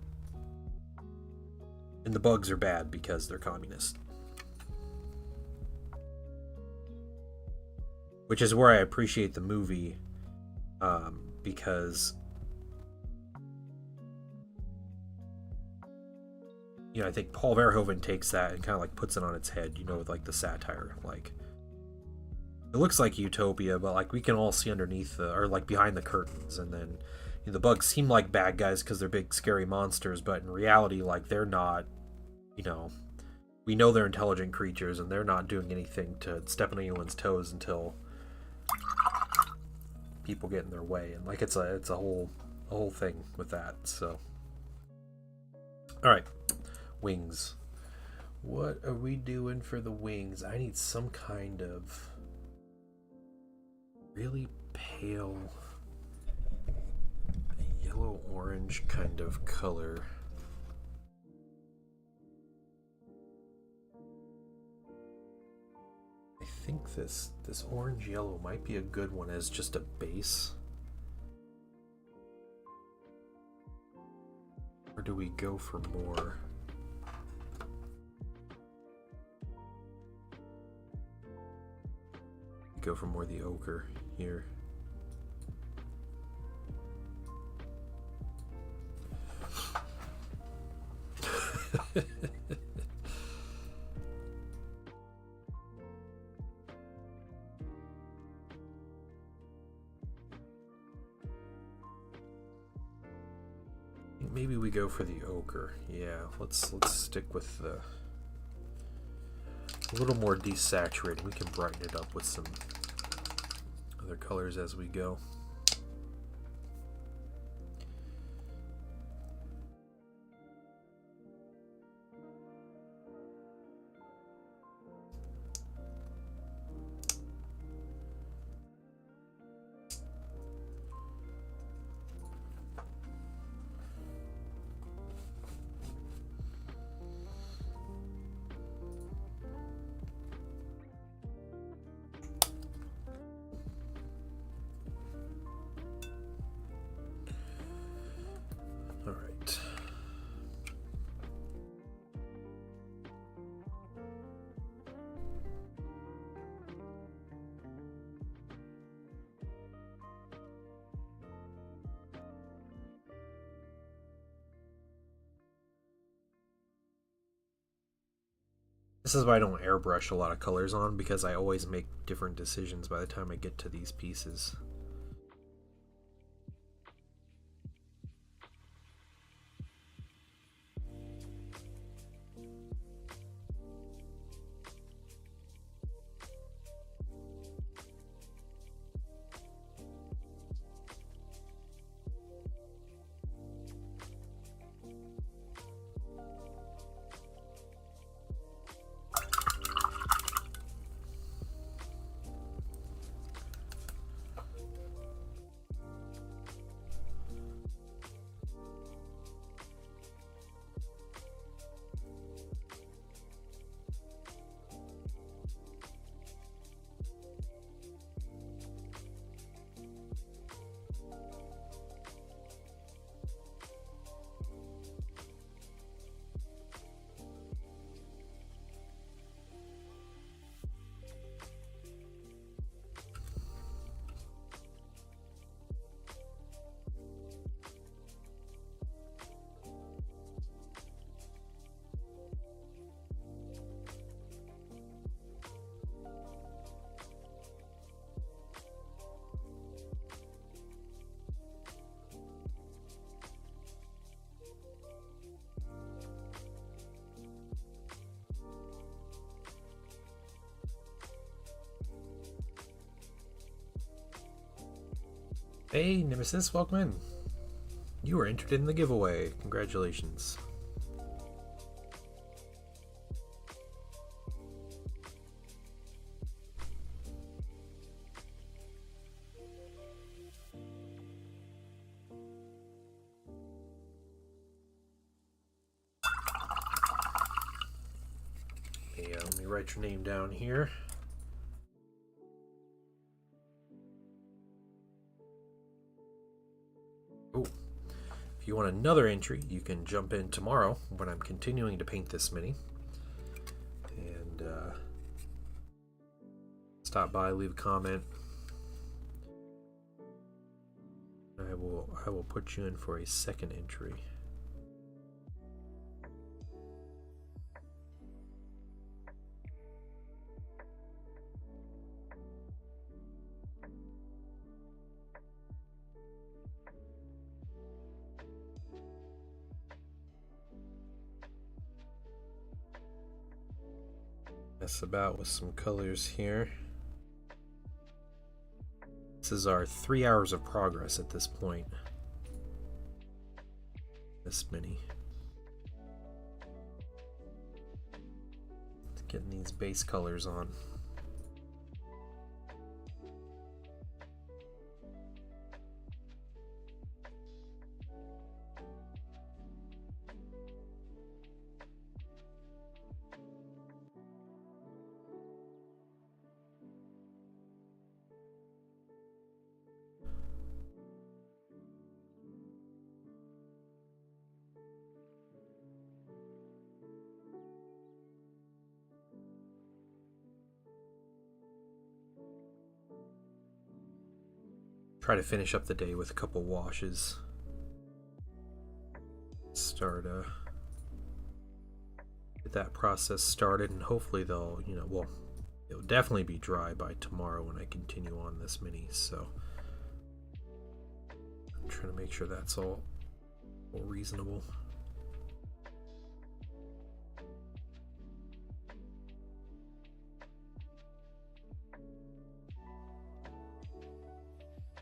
And the bugs are bad because they're communist. Which is where I appreciate the movie, because you know, I think Paul Verhoeven takes that and kind of like puts it on its head, you know, with like the satire. Like, it looks like utopia, but like we can all see underneath or like behind the curtains. And then you know, the bugs seem like bad guys because they're big scary monsters, but in reality, like they're not, you know, we know they're intelligent creatures and they're not doing anything to step on anyone's toes until people get in their way. And like it's a whole thing with that. So all right. Wings. What are we doing for the wings? I need some kind of really pale yellow-orange kind of color. I think this orange-yellow might be a good one as just a base. Or do we go for more? Go for more the ochre here. Maybe we go for the ochre. Yeah, let's stick with the a little more desaturated. We can brighten it up with some other colors as we go. This is why I don't airbrush a lot of colors on, because I always make different decisions by the time I get to these pieces. Hey, Nemesis, welcome in. You were entered in the giveaway. Congratulations. Yeah, let me write your name down here. Oh, if you want another entry, you can jump in tomorrow when I'm continuing to paint this mini. And stop by, leave a comment. I will put you in for a second entry. Mess about with some colors here. This is our 3 hours of progress at this point. This mini. Getting these base colors on. Try to finish up the day with a couple washes. Start get that process started, and hopefully they'll, well, it'll definitely be dry by tomorrow when I continue on this mini. So I'm trying to make sure that's all reasonable.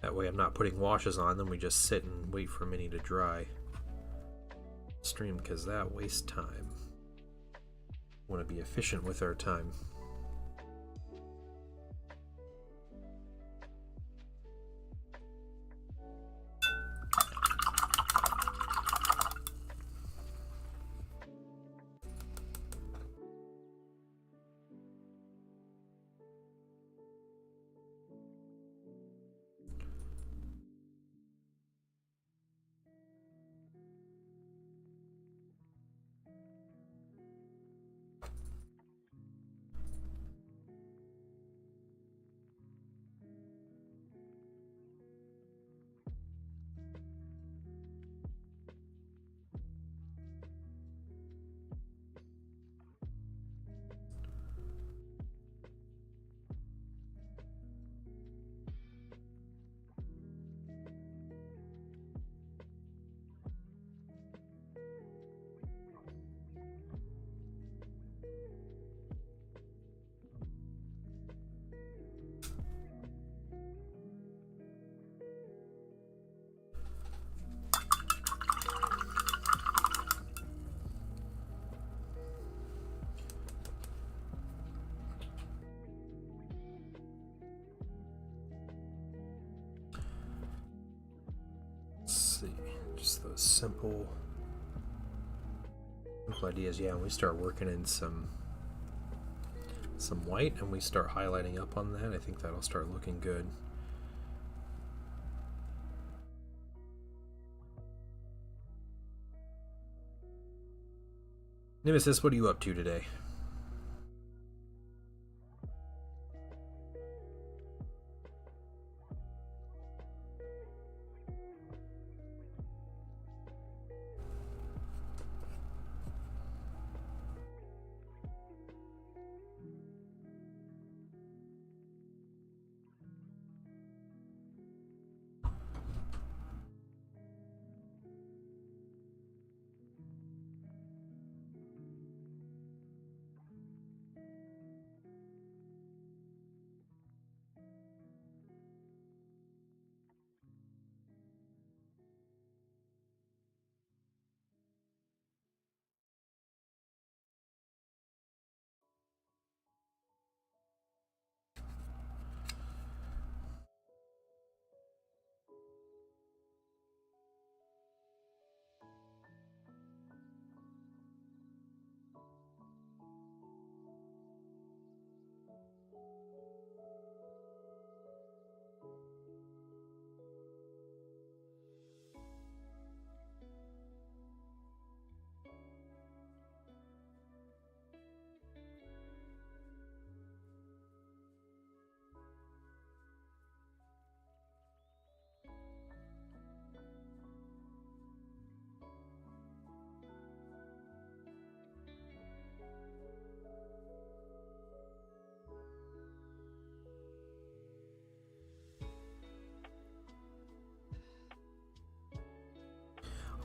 That way I'm not putting washes on them, we just sit and wait for mini to dry. Stream, because that wastes time. Want to be efficient with our time. Just those simple ideas. Yeah, we start working in some white and we start highlighting up on that, I think that'll start looking good. Nemesis, what are you up to today?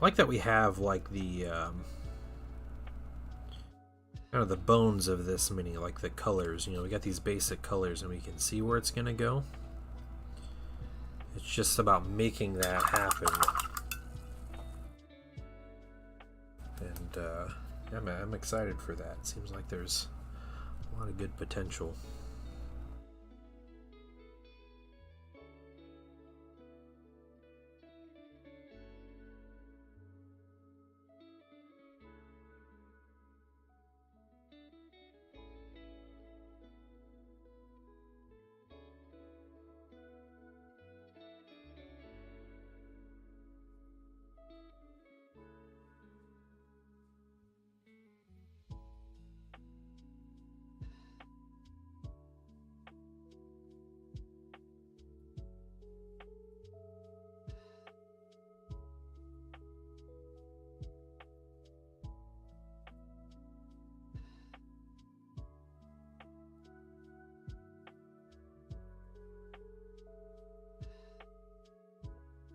like that we have like the kind of the bones of this mini, like the colors. You know, we got these basic colors and we can see where it's gonna go. It's just about making that happen. And I'm excited for that. It seems like there's a lot of good potential.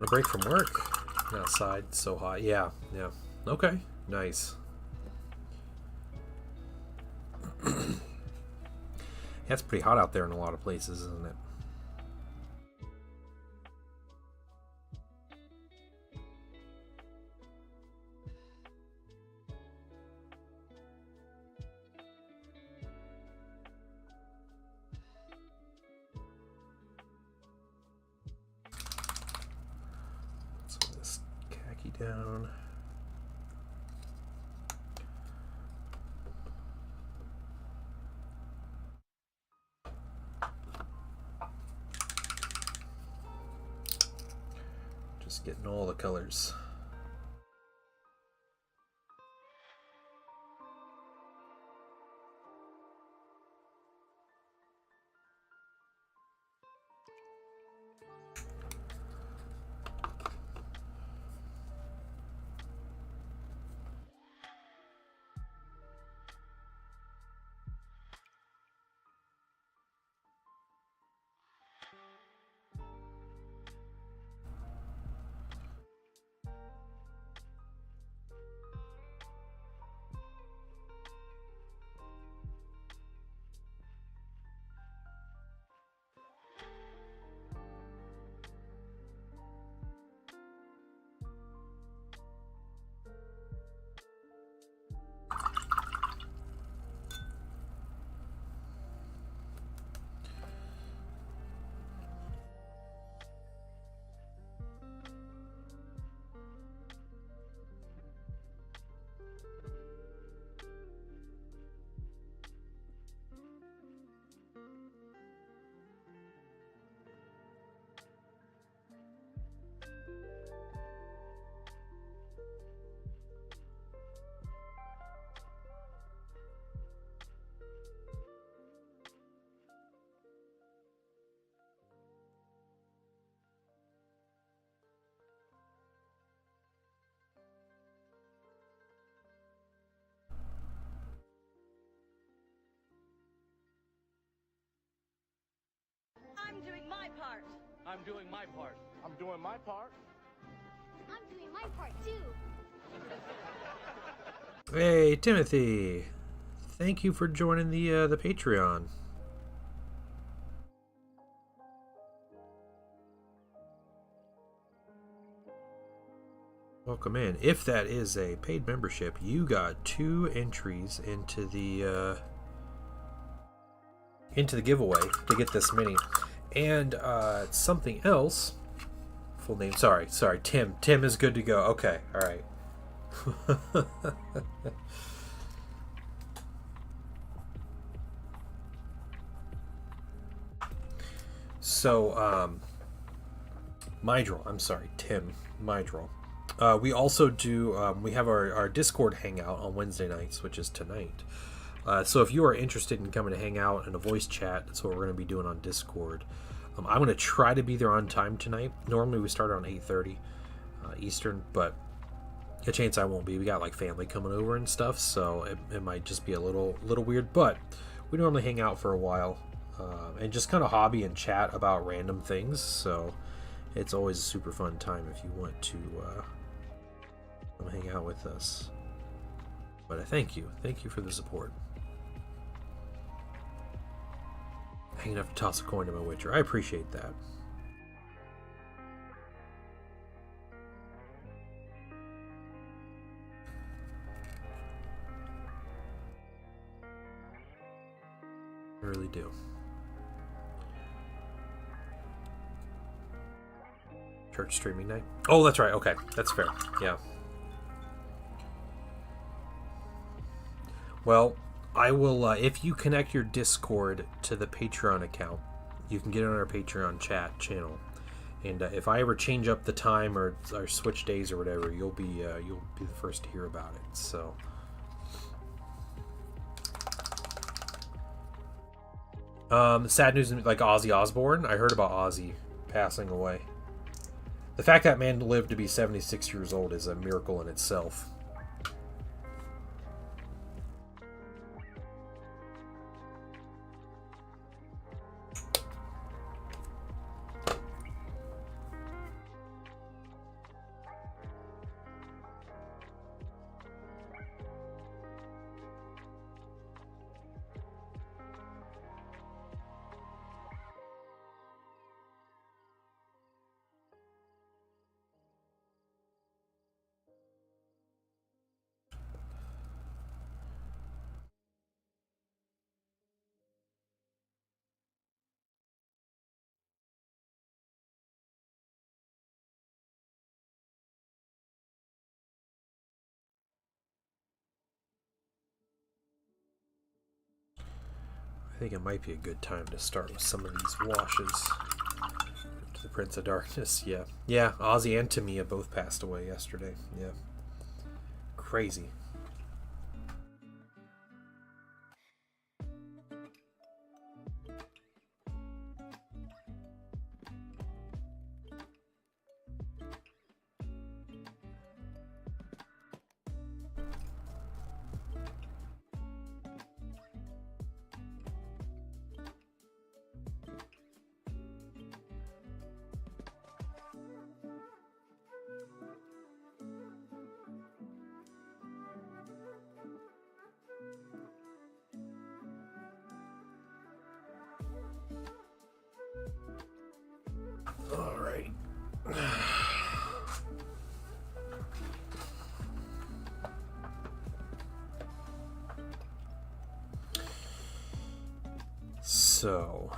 A break from work. Outside, so hot. Yeah. Okay, nice. Yeah, it's pretty hot out there in a lot of places, isn't it? Down. Just getting all the colors. I'm doing my part. I'm doing my part. I'm doing my part. I'm doing my part too. Hey, Timothy. Thank you for joining the Patreon. Welcome in. If that is a paid membership, you got 2 entries into the giveaway to get this mini. And something else. Full name. Sorry. Tim. Tim is good to go. Okay. All right. So, Mydril. I'm sorry, Tim. Mydril. We also do. We have our Discord hangout on Wednesday nights, which is tonight. So if you are interested in coming to hang out in a voice chat, that's what we're going to be doing on Discord. I'm going to try to be there on time tonight. Normally we start around 8:30 Eastern, but a chance I won't be. We got like family coming over and stuff, so it might just be a little weird. But we normally hang out for a while and just kind of hobby and chat about random things. So it's always a super fun time if you want to come hang out with us. But I thank you. Thank you for the support. Hanging up to toss a coin to my Witcher. I appreciate that. I really do. Church streaming night? Oh, that's right. Okay, that's fair. Yeah. Well, I will, if you connect your Discord to the Patreon account, you can get on our Patreon chat channel. And if I ever change up the time or switch days or whatever, you'll be the first to hear about it. So. Sad news, like Ozzy Osbourne. I heard about Ozzy passing away. The fact that man lived to be 76 years old is a miracle in itself. I think it might be a good time to start with some of these washes. To the Prince of Darkness, yeah. Yeah, Ozzy and Tamia both passed away yesterday. Yeah. Crazy. So,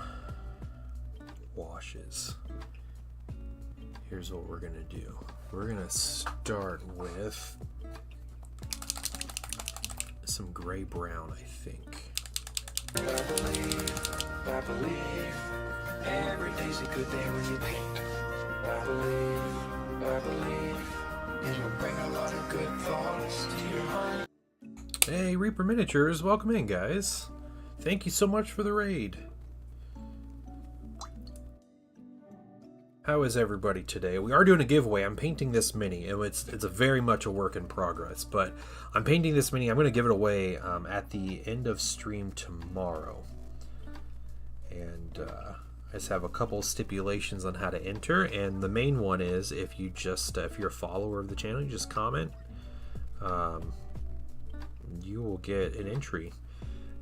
washes. Here's what we're gonna do. We're gonna start with some gray brown, I think. I believe every day's a good day when you paint. I believe it'll bring a lot of good thoughts to your mind. Hey, Reaper Miniatures, welcome in, guys. Thank you so much for the raid. How is everybody today? We are doing a giveaway. I'm painting this mini, and it's a very much a work in progress, but I'm painting this mini. I'm going to give it away at the end of stream tomorrow. And I just have a couple stipulations on how to enter, and the main one is if you just if you're a follower of the channel, you just comment, you will get an entry.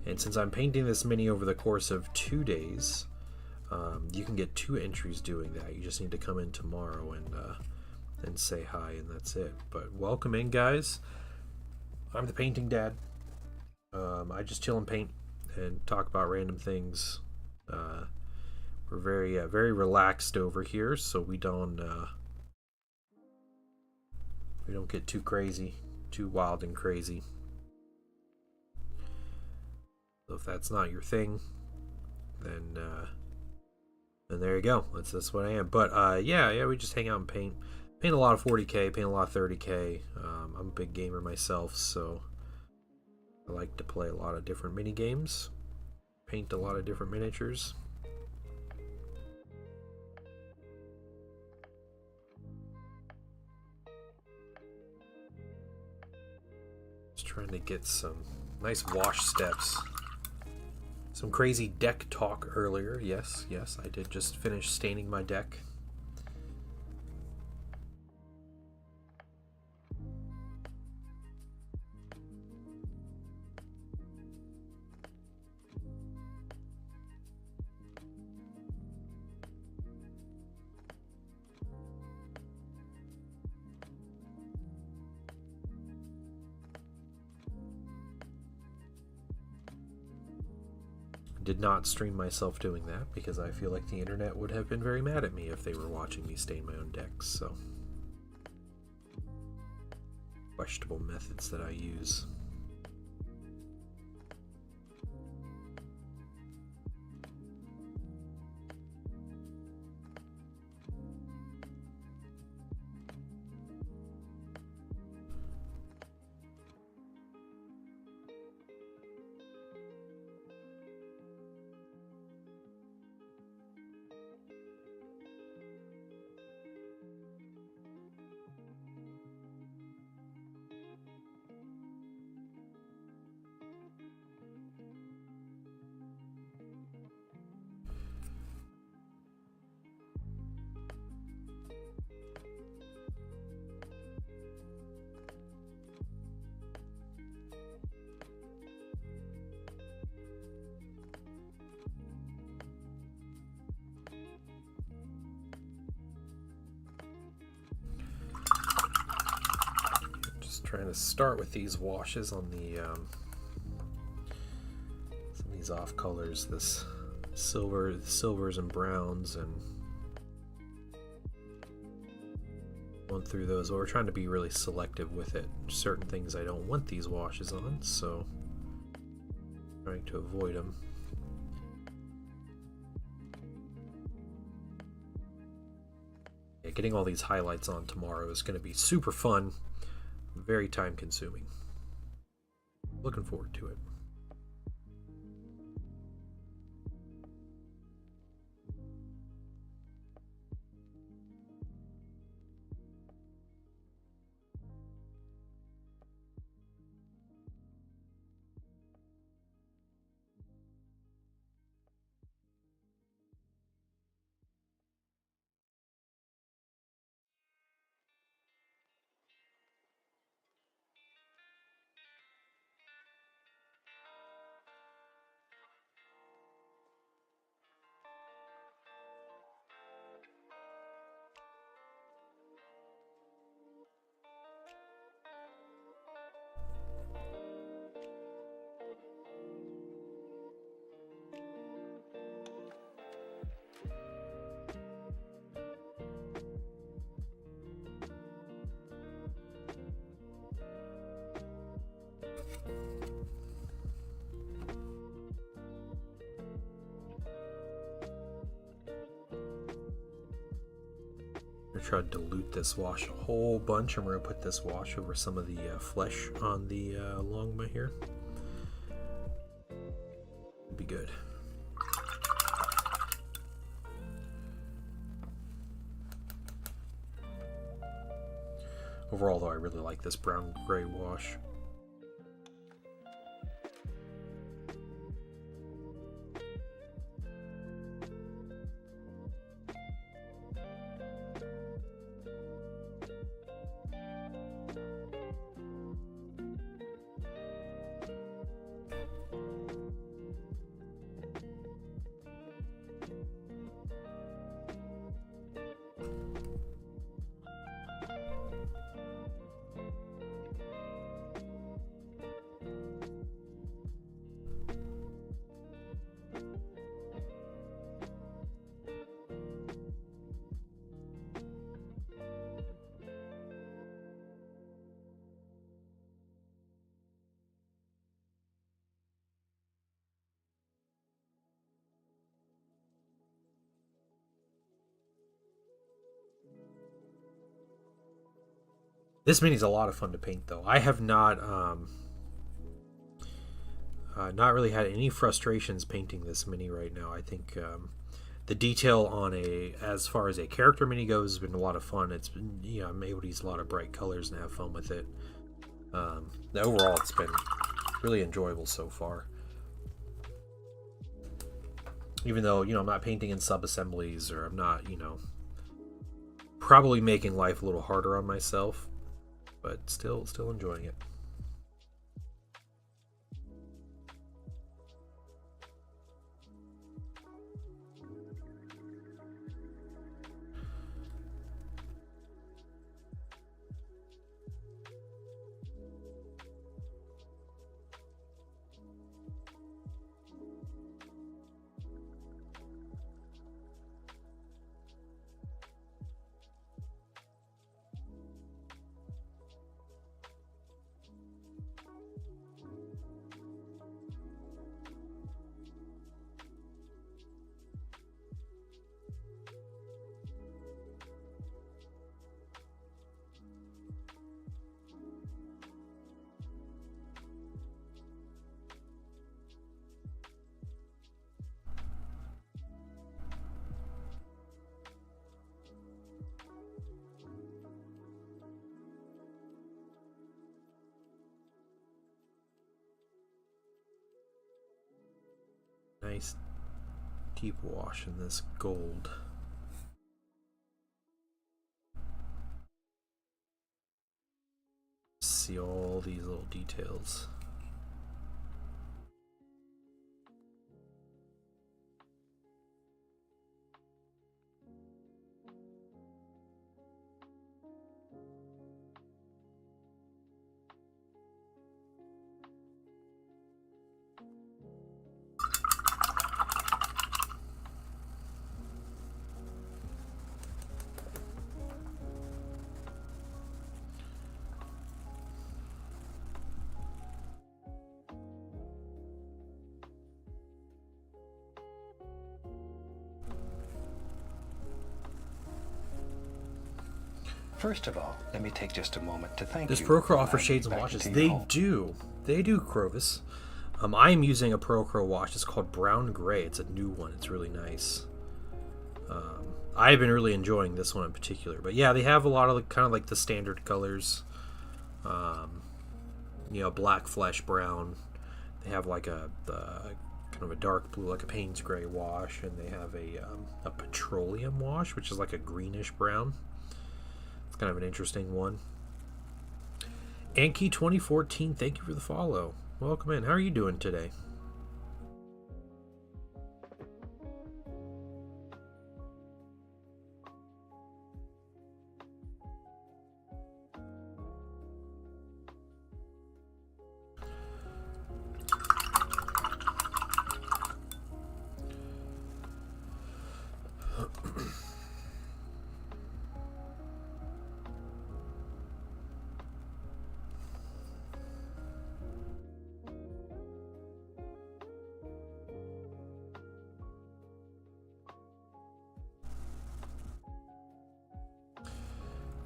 And since I'm painting this mini over the course of 2 days, you can get 2 entries doing that. You just need to come in tomorrow and say hi, and that's it. But welcome in, guys. I'm the painting dad. I just chill and paint and talk about random things. We're very relaxed over here, so we don't get too crazy, too wild and crazy. So if that's not your thing, then there you go. That's what I am. But yeah, we just hang out and paint. Paint a lot of 40K, paint a lot of 30K. I'm a big gamer myself, so I like to play a lot of different mini games, paint a lot of different miniatures. Just trying to get some nice wash steps. Some crazy deck talk earlier. Yes, I did just finish staining my deck. Did not stream myself doing that because I feel like the internet would have been very mad at me if they were watching me stain my own decks, so questionable methods that I use. Trying to start with these washes on the some of these off colors, this silvers and browns, and going through those. Well, we're trying to be really selective with it. Certain things I don't want these washes on, so trying to avoid them. Yeah, getting all these highlights on tomorrow is going to be super fun. Very time consuming. Looking forward to it. I'm going to try to dilute this wash a whole bunch, and we're going to put this wash over some of the flesh on the longma here. It'll be good. Overall, though, I really like this brown-gray wash. This mini's a lot of fun to paint, though. I have not really had any frustrations painting this mini right now. I think the detail on as far as a character mini goes, has been a lot of fun. It's been, I'm able to use a lot of bright colors and have fun with it. Overall, it's been really enjoyable so far. Even though, I'm not painting in sub-assemblies, or I'm not, probably making life a little harder on myself, but still enjoying it. Nice deep wash in this gold. See all these little details. First of all, let me take just a moment to thank Does you. Procro for offer allowing shades me and back washes? into your They home. do. They do, Crovis. I am using a Procro wash. It's called Brown Gray. It's a new one. It's really nice. I've been really enjoying this one in particular. But yeah, they have a lot of kind of like the standard colors. You know, black flesh brown. They have like a kind of a dark blue, like a Payne's Gray wash, and they have a petroleum wash, which is like a greenish brown. It's kind of an interesting one. Anki 2014, thank you for the follow. Welcome in. How are you doing today?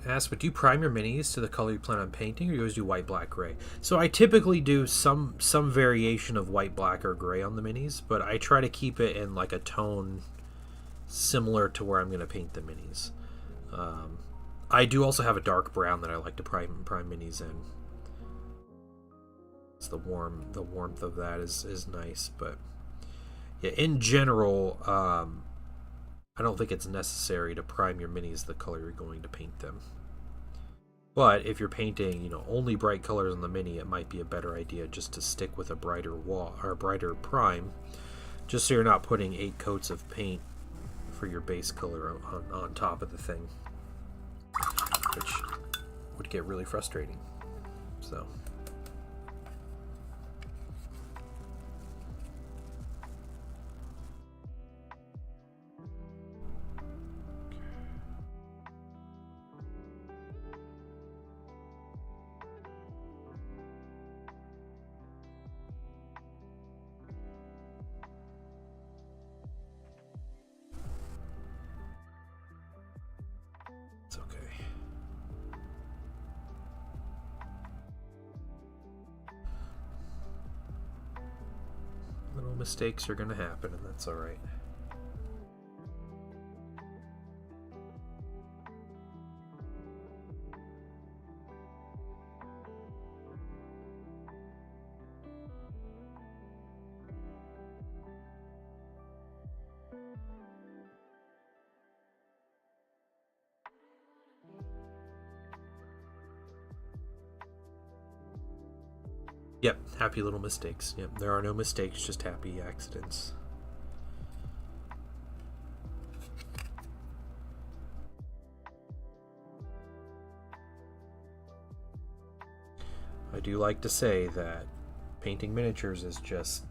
Ask, but do you prime your minis to the color you plan on painting, or you always do white, black, gray? So I typically do some variation of white, black, or gray on the minis, but I try to keep it in like a tone similar to where I'm going to paint the minis. I do also have a dark brown that I like to prime minis in. It's the warmth of that is nice, but yeah, in general, I don't think it's necessary to prime your minis the color you're going to paint them. But if you're painting, you know, only bright colors on the mini, it might be a better idea just to stick with a brighter brighter prime, just so you're not putting 8 coats of paint for your base color on top of the thing, which would get really frustrating. So. It's okay. Little mistakes are going to happen, and that's all right. Yep, happy little mistakes. Yep, there are no mistakes, just happy accidents. I do like to say that painting miniatures is just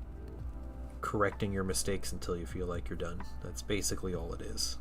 correcting your mistakes until you feel like you're done. That's basically all it is.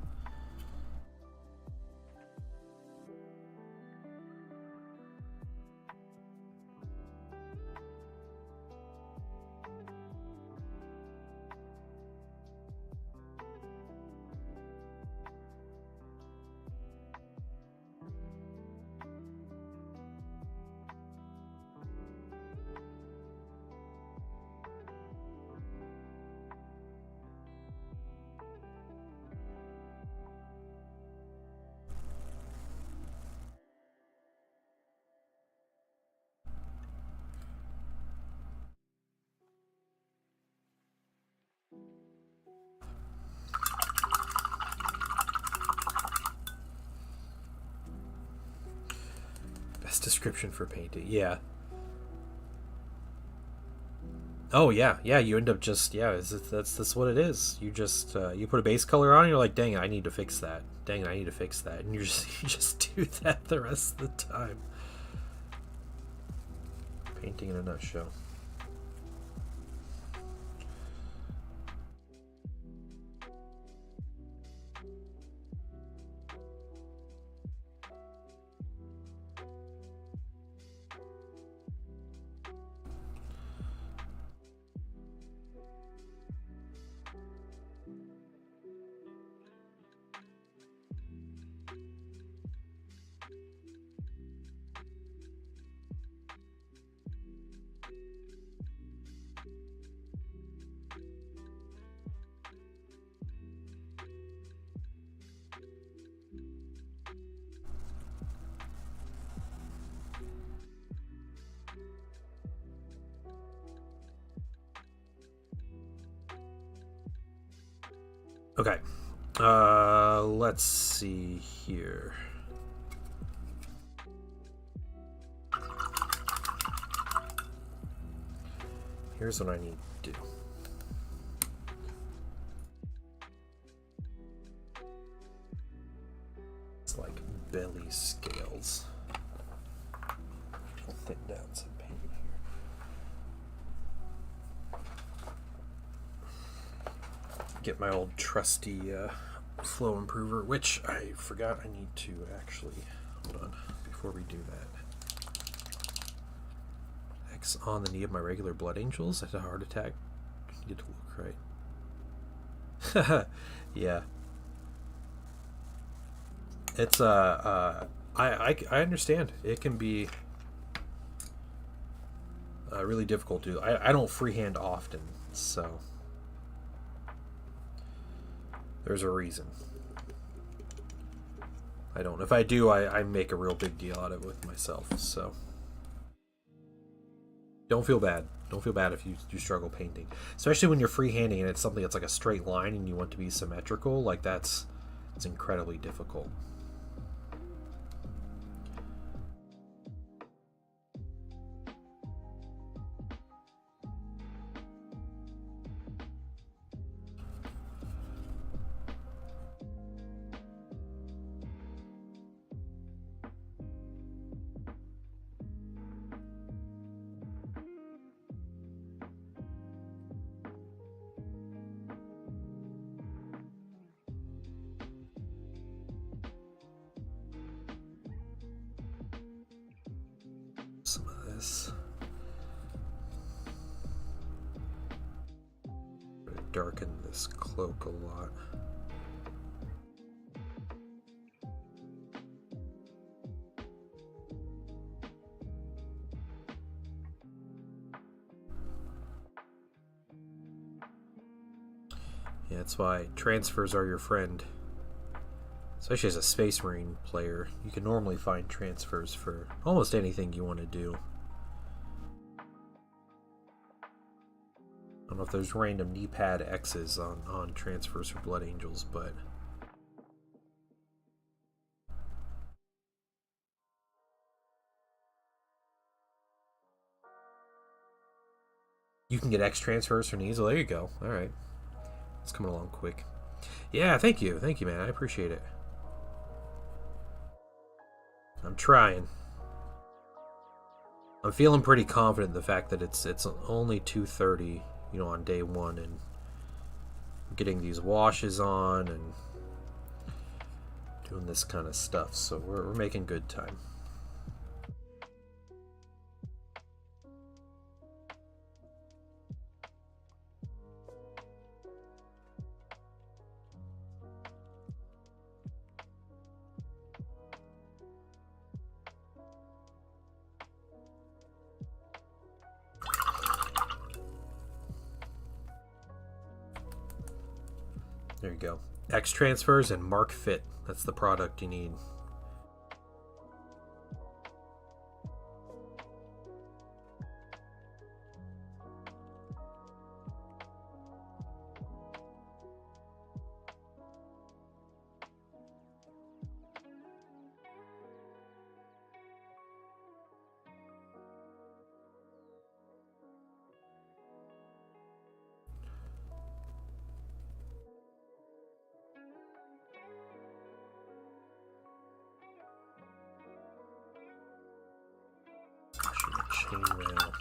description for painting. Yeah. Oh yeah, yeah. You end up just that's what it is. You just you put a base color on, and you're like, dang it, I need to fix that. Dang it, I need to fix that, and you just do that the rest of the time. Painting in a nutshell. Okay. Let's see here. Here's what I need to do. It's like belly scales. I'll thin down some paint here. Get my old trusty flow improver, which I forgot I need to actually, hold on, before we do that. X on the knee of my regular blood angels. I had a heart attack. Need to look right. Yeah. It's I understand. It can be really difficult to do. I don't freehand often, so there's a reason. I don't. If I do, I make a real big deal out of it with myself, so don't feel bad. Don't feel bad if you struggle painting. Especially when you're freehanding and it's something that's like a straight line and you want to be symmetrical, like it's incredibly difficult. Some of this. Darken this cloak a lot. Yeah, that's why transfers are your friend. Especially as a Space Marine player, you can normally find transfers for almost anything you want to do. I don't know if there's random knee pad X's on transfers for Blood Angels, but you can get X transfers for knees. Well, there you go. All right, it's coming along quick. Yeah, thank you, man. I appreciate it. I'm trying. I'm feeling pretty confident in the fact that it's only 2:30, you know, on day one, and getting these washes on and doing this kind of stuff. So we're making good time. There you go. X transfers and Mark Fit. That's the product you need. Chain rail.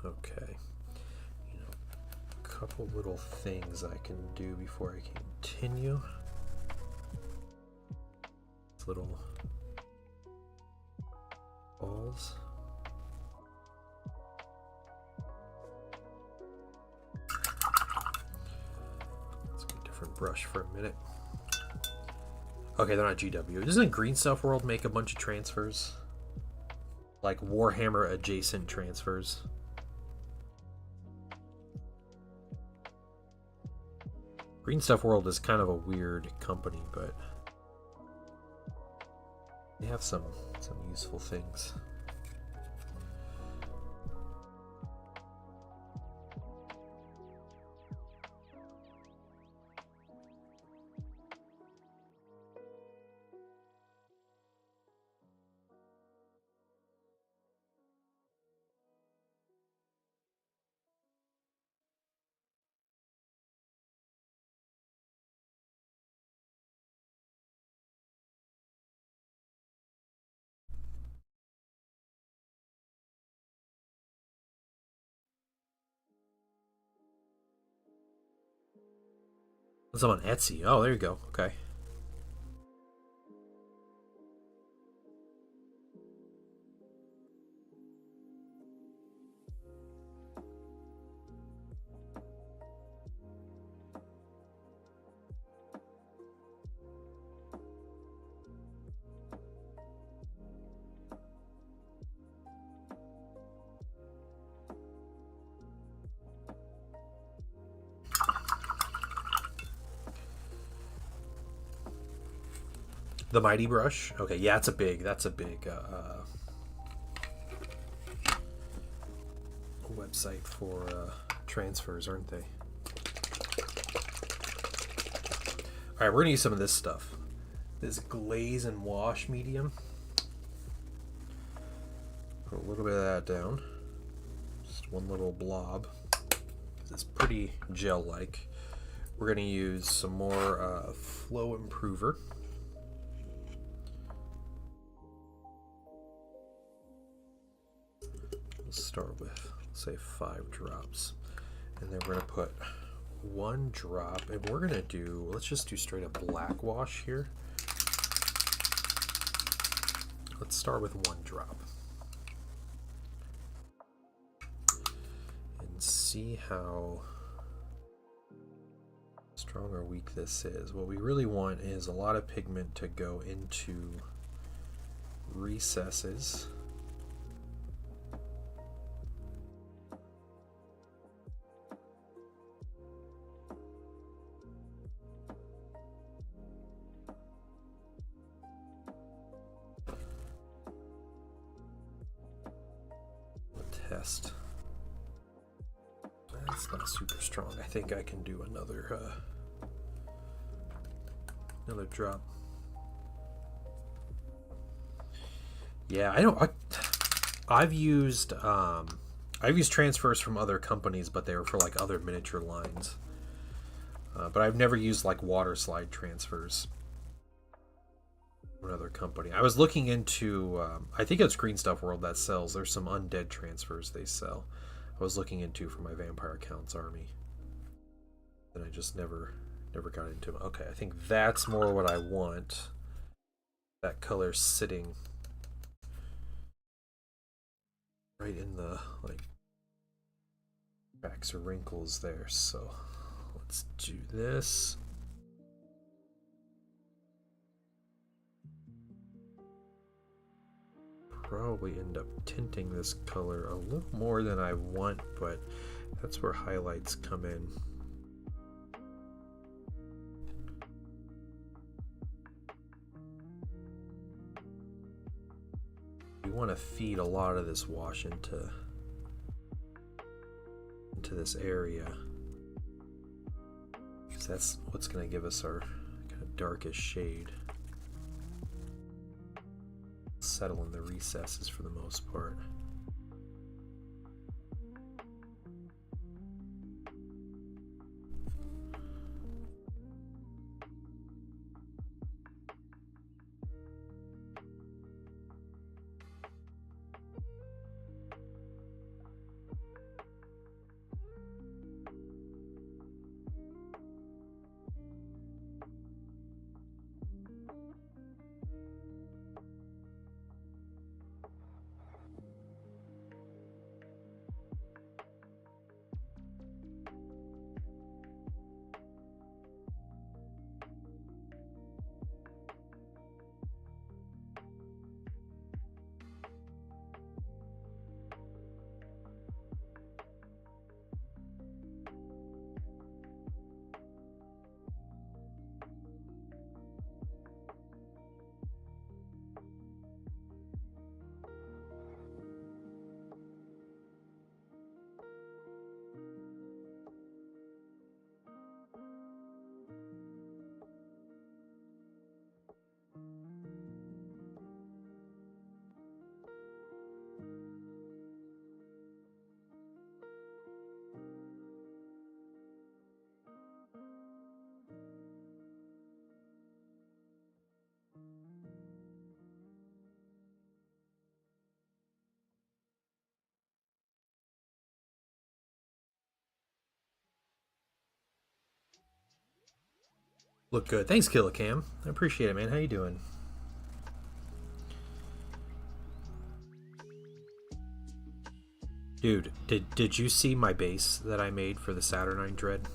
Okay. You know, a couple little things I can do before I continue. These little balls. Let's get a different brush for a minute. Okay, they're not GW. Doesn't Green Stuff World make a bunch of transfers? Like Warhammer adjacent transfers? Green Stuff World is kind of a weird company, but they have some useful things. What's up on Etsy? Oh, there you go. Okay. The Mighty Brush. Okay, yeah, that's a big website for transfers, aren't they? All right, we're gonna use some of this stuff. This glaze and wash medium. Put a little bit of that down. Just one little blob. It's pretty gel-like. We're gonna use some more flow improver. Start with, say, 5 drops, and then we're going to put 1 drop, and we're going to do, let's just do straight up black wash here. Let's start with 1 drop and see how strong or weak this is. What we really want is a lot of pigment to go into recesses. Test. That's not super strong. I think I can do another drop. Yeah, I've used transfers from other companies, but they were for like other miniature lines. But I've never used like water slide transfers. Another company. I was looking into, I think it's Green Stuff World that sells. There's some undead transfers they sell. I was looking into for my Vampire Counts army, and I just never got into them. Okay, I think that's more what I want. That color sitting right in the like cracks or wrinkles there. So let's do this. Probably end up tinting this color a little more than I want, but that's where highlights come in. You want to feed a lot of this wash into this area, because that's what's going to give us our kind of darkest shade. Settle in the recesses for the most part. Look good. Thanks, Killicam. I appreciate it, man. How you doing? Dude, did you see my base that I made for the Saturnine Dread?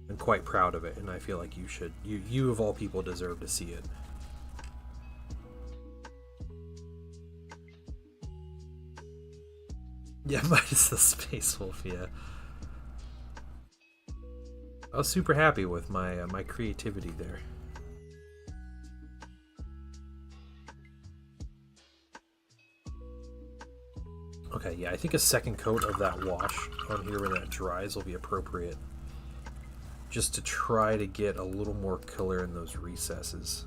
I'm quite proud of it, and I feel like you should. You of all people deserve to see it. Yeah, minus the Space Wolf, yeah. I was super happy with my my creativity there. Okay, yeah, I think a second coat of that wash on here when that dries will be appropriate. Just to try to get a little more color in those recesses.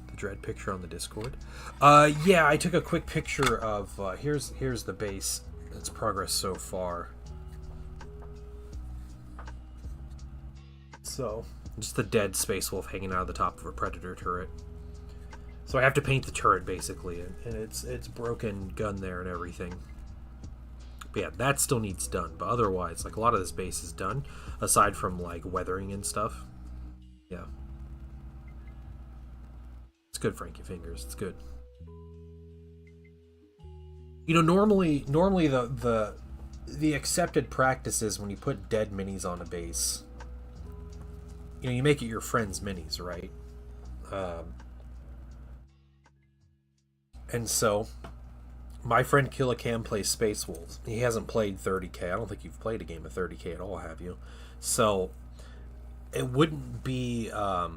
The Dread picture on the Discord. Yeah, I took a quick picture of here's the base. Its progress so far. So, just the dead Space Wolf hanging out of the top of a Predator turret. So I have to paint the turret, basically, and it's broken gun there and everything. But yeah, that still needs done, but otherwise, like, a lot of this base is done, aside from, like, weathering and stuff. Yeah. It's good, Frankie Fingers, it's good. You know, normally the accepted practice is when you put dead minis on a base, you know, you make it your friend's minis, right? And so, my friend Killicam plays Space Wolves. He hasn't played 30k. I don't think you've played a game of 30k at all, have you? So, it wouldn't be the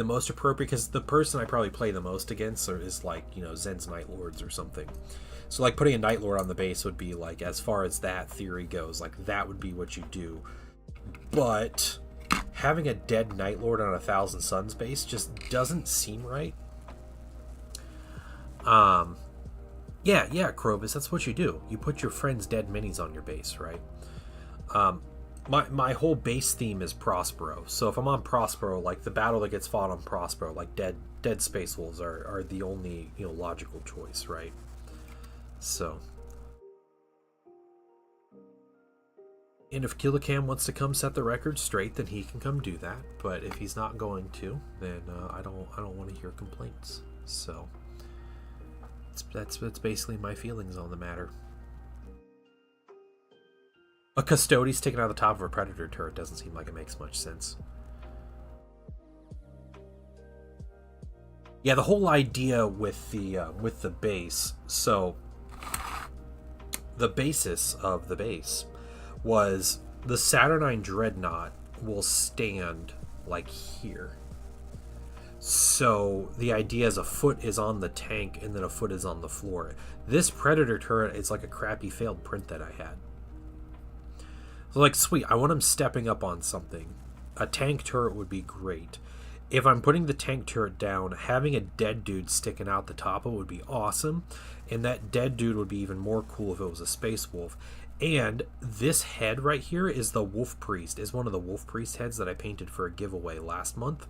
most appropriate, because the person I probably play the most against is, like, you know, Zen's Night Lords or something. So, like, putting a Night Lord on the base would be, like, as far as that theory goes, like, that would be what you do. But having a dead Night Lord on a Thousand Suns base just doesn't seem right. Yeah, Krobus, that's what you do. You put your friend's dead minis on your base, right? My whole base theme is Prospero. So if I'm on Prospero, like, the battle that gets fought on Prospero, like, dead Space Wolves are the only, you know, logical choice, right? So, and if Killicam wants to come set the record straight, then he can come do that. But if he's not going to, then I don't want to hear complaints. So that's basically my feelings on the matter. A Custody sticking out of the top of a Predator turret doesn't seem like it makes much sense. Yeah, the whole idea with the base, so the basis of the base was the Saturnine Dreadnought will stand like here. So the idea is a foot is on the tank and then a foot is on the floor. This Predator turret is like a crappy failed print that I had. So, like, sweet, I want him stepping up on something. A tank turret would be great. If I'm putting the tank turret down, having a dead dude sticking out the top of it would be awesome. And that dead dude would be even more cool if it was a Space Wolf. And this head right here is the Wolf Priest. Is one of the Wolf Priest heads that I painted for a giveaway last month.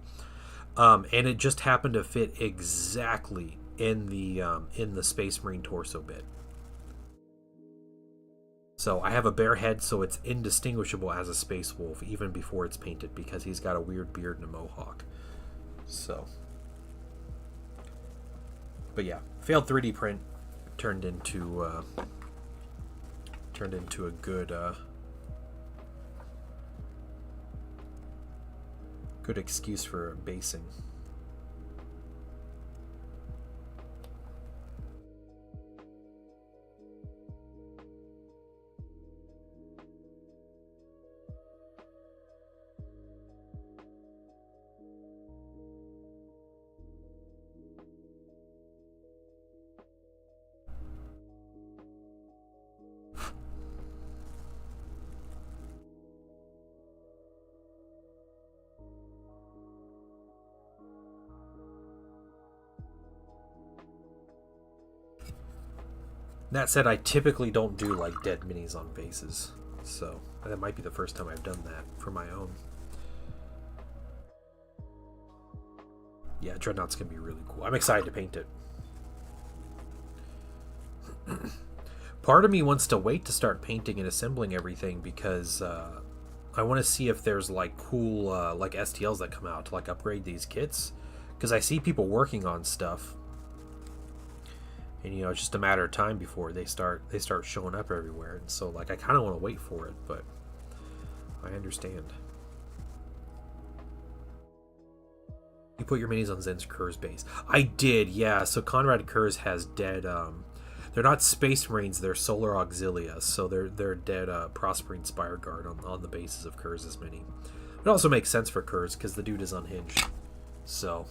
And it just happened to fit exactly in the Space Marine torso bit. So I have a bare head, so it's indistinguishable as a Space Wolf even before it's painted, because he's got a weird beard and a mohawk. So, but yeah, failed 3D print turned into a good excuse for basing. That said, I typically don't do, like, dead minis on bases, so that might be the first time I've done that for my own. Yeah, Dreadnought's going to be really cool. I'm excited to paint it. Part of me wants to wait to start painting and assembling everything because I want to see if there's like cool like STLs that come out to like upgrade these kits, because I see people working on stuff, and you know, it's just a matter of time before they start showing up everywhere. And so like I kind of want to wait for it, but I understand. You put your minis on Zen's Kurz base. I did, yeah. So Conrad Kurz has dead. They're not Space Marines. They're Solar Auxilia. So they're dead Prospering Spire Guard on the bases of Kurz's mini. It also makes sense for Kurz because the dude is unhinged. So.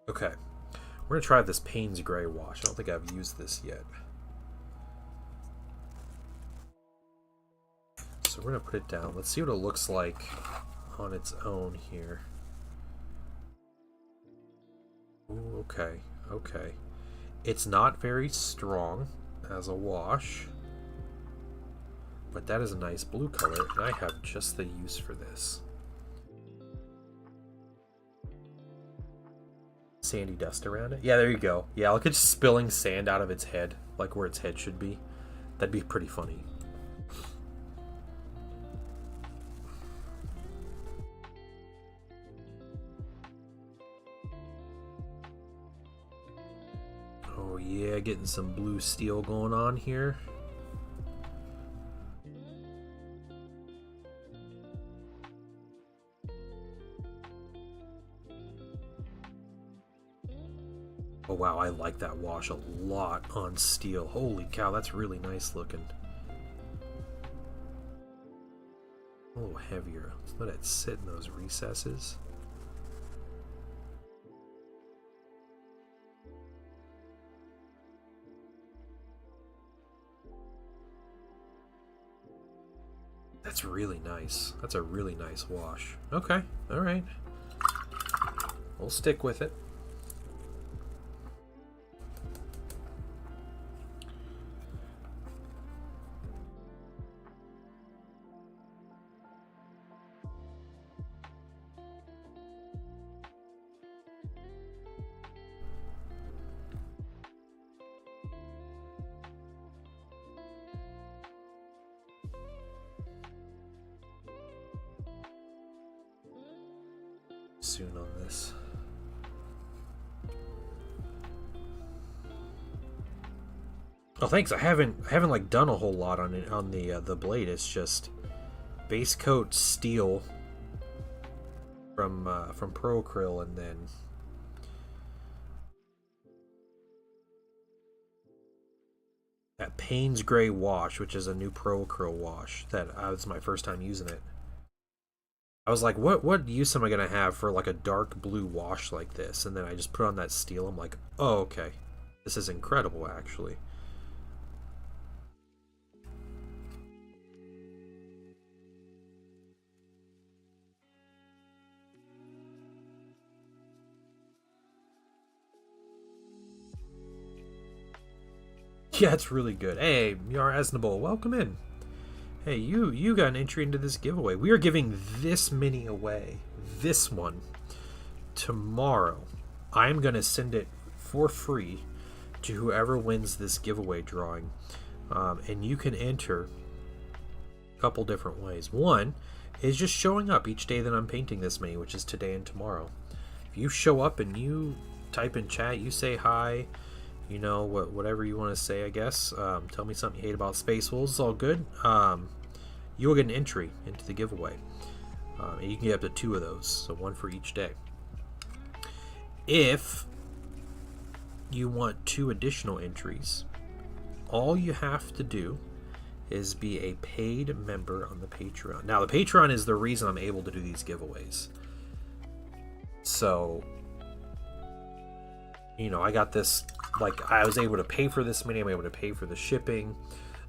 Okay. We're going to try this Payne's Gray wash. I don't think I've used this yet. So we're going to put it down. Let's see what it looks like on its own here. Ooh, okay, okay. It's not very strong as a wash, but that is a nice blue color, and I have just the use for this. Sandy dust around it. Yeah, there you go. Yeah, look at just spilling sand out of its head, like where its head should be. That'd be pretty funny. Oh yeah, getting some blue steel going on here. Oh wow, I like that wash a lot on steel. Holy cow, that's really nice looking. A little heavier. Let's let it sit in those recesses. That's really nice. That's a really nice wash. Okay, alright. We'll stick with it. Soon on this. Oh, thanks. I haven't like done a whole lot on it on the blade. It's just base coat steel from Pro Acryl, and then that Payne's Gray wash, which is a new Pro Acryl wash that was my first time using it. I was like, what use am I gonna have for like a dark blue wash like this? And then I just put on that steel. I'm like, oh, okay, this is incredible, actually. Yeah, it's really good. Hey, Yar Asnable, welcome in. Hey, you got an entry into this giveaway. We are giving this mini away, this one, tomorrow. I'm going to send it for free to whoever wins this giveaway drawing. And you can enter a couple different ways. One is just showing up each day that I'm painting this mini, which is today and tomorrow. If you show up and you type in chat, you say hi, you know, whatever you want to say, I guess. Tell me something you hate about Space Wolves. It's all good. You will get an entry into the giveaway. And you can get up to 2 of those, so 1 for each day. If you want 2 additional entries, all you have to do is be a paid member on the Patreon. Now, the Patreon is the reason I'm able to do these giveaways. So, you know, I got this, like, I was able to pay for this mini, I'm able to pay for the shipping.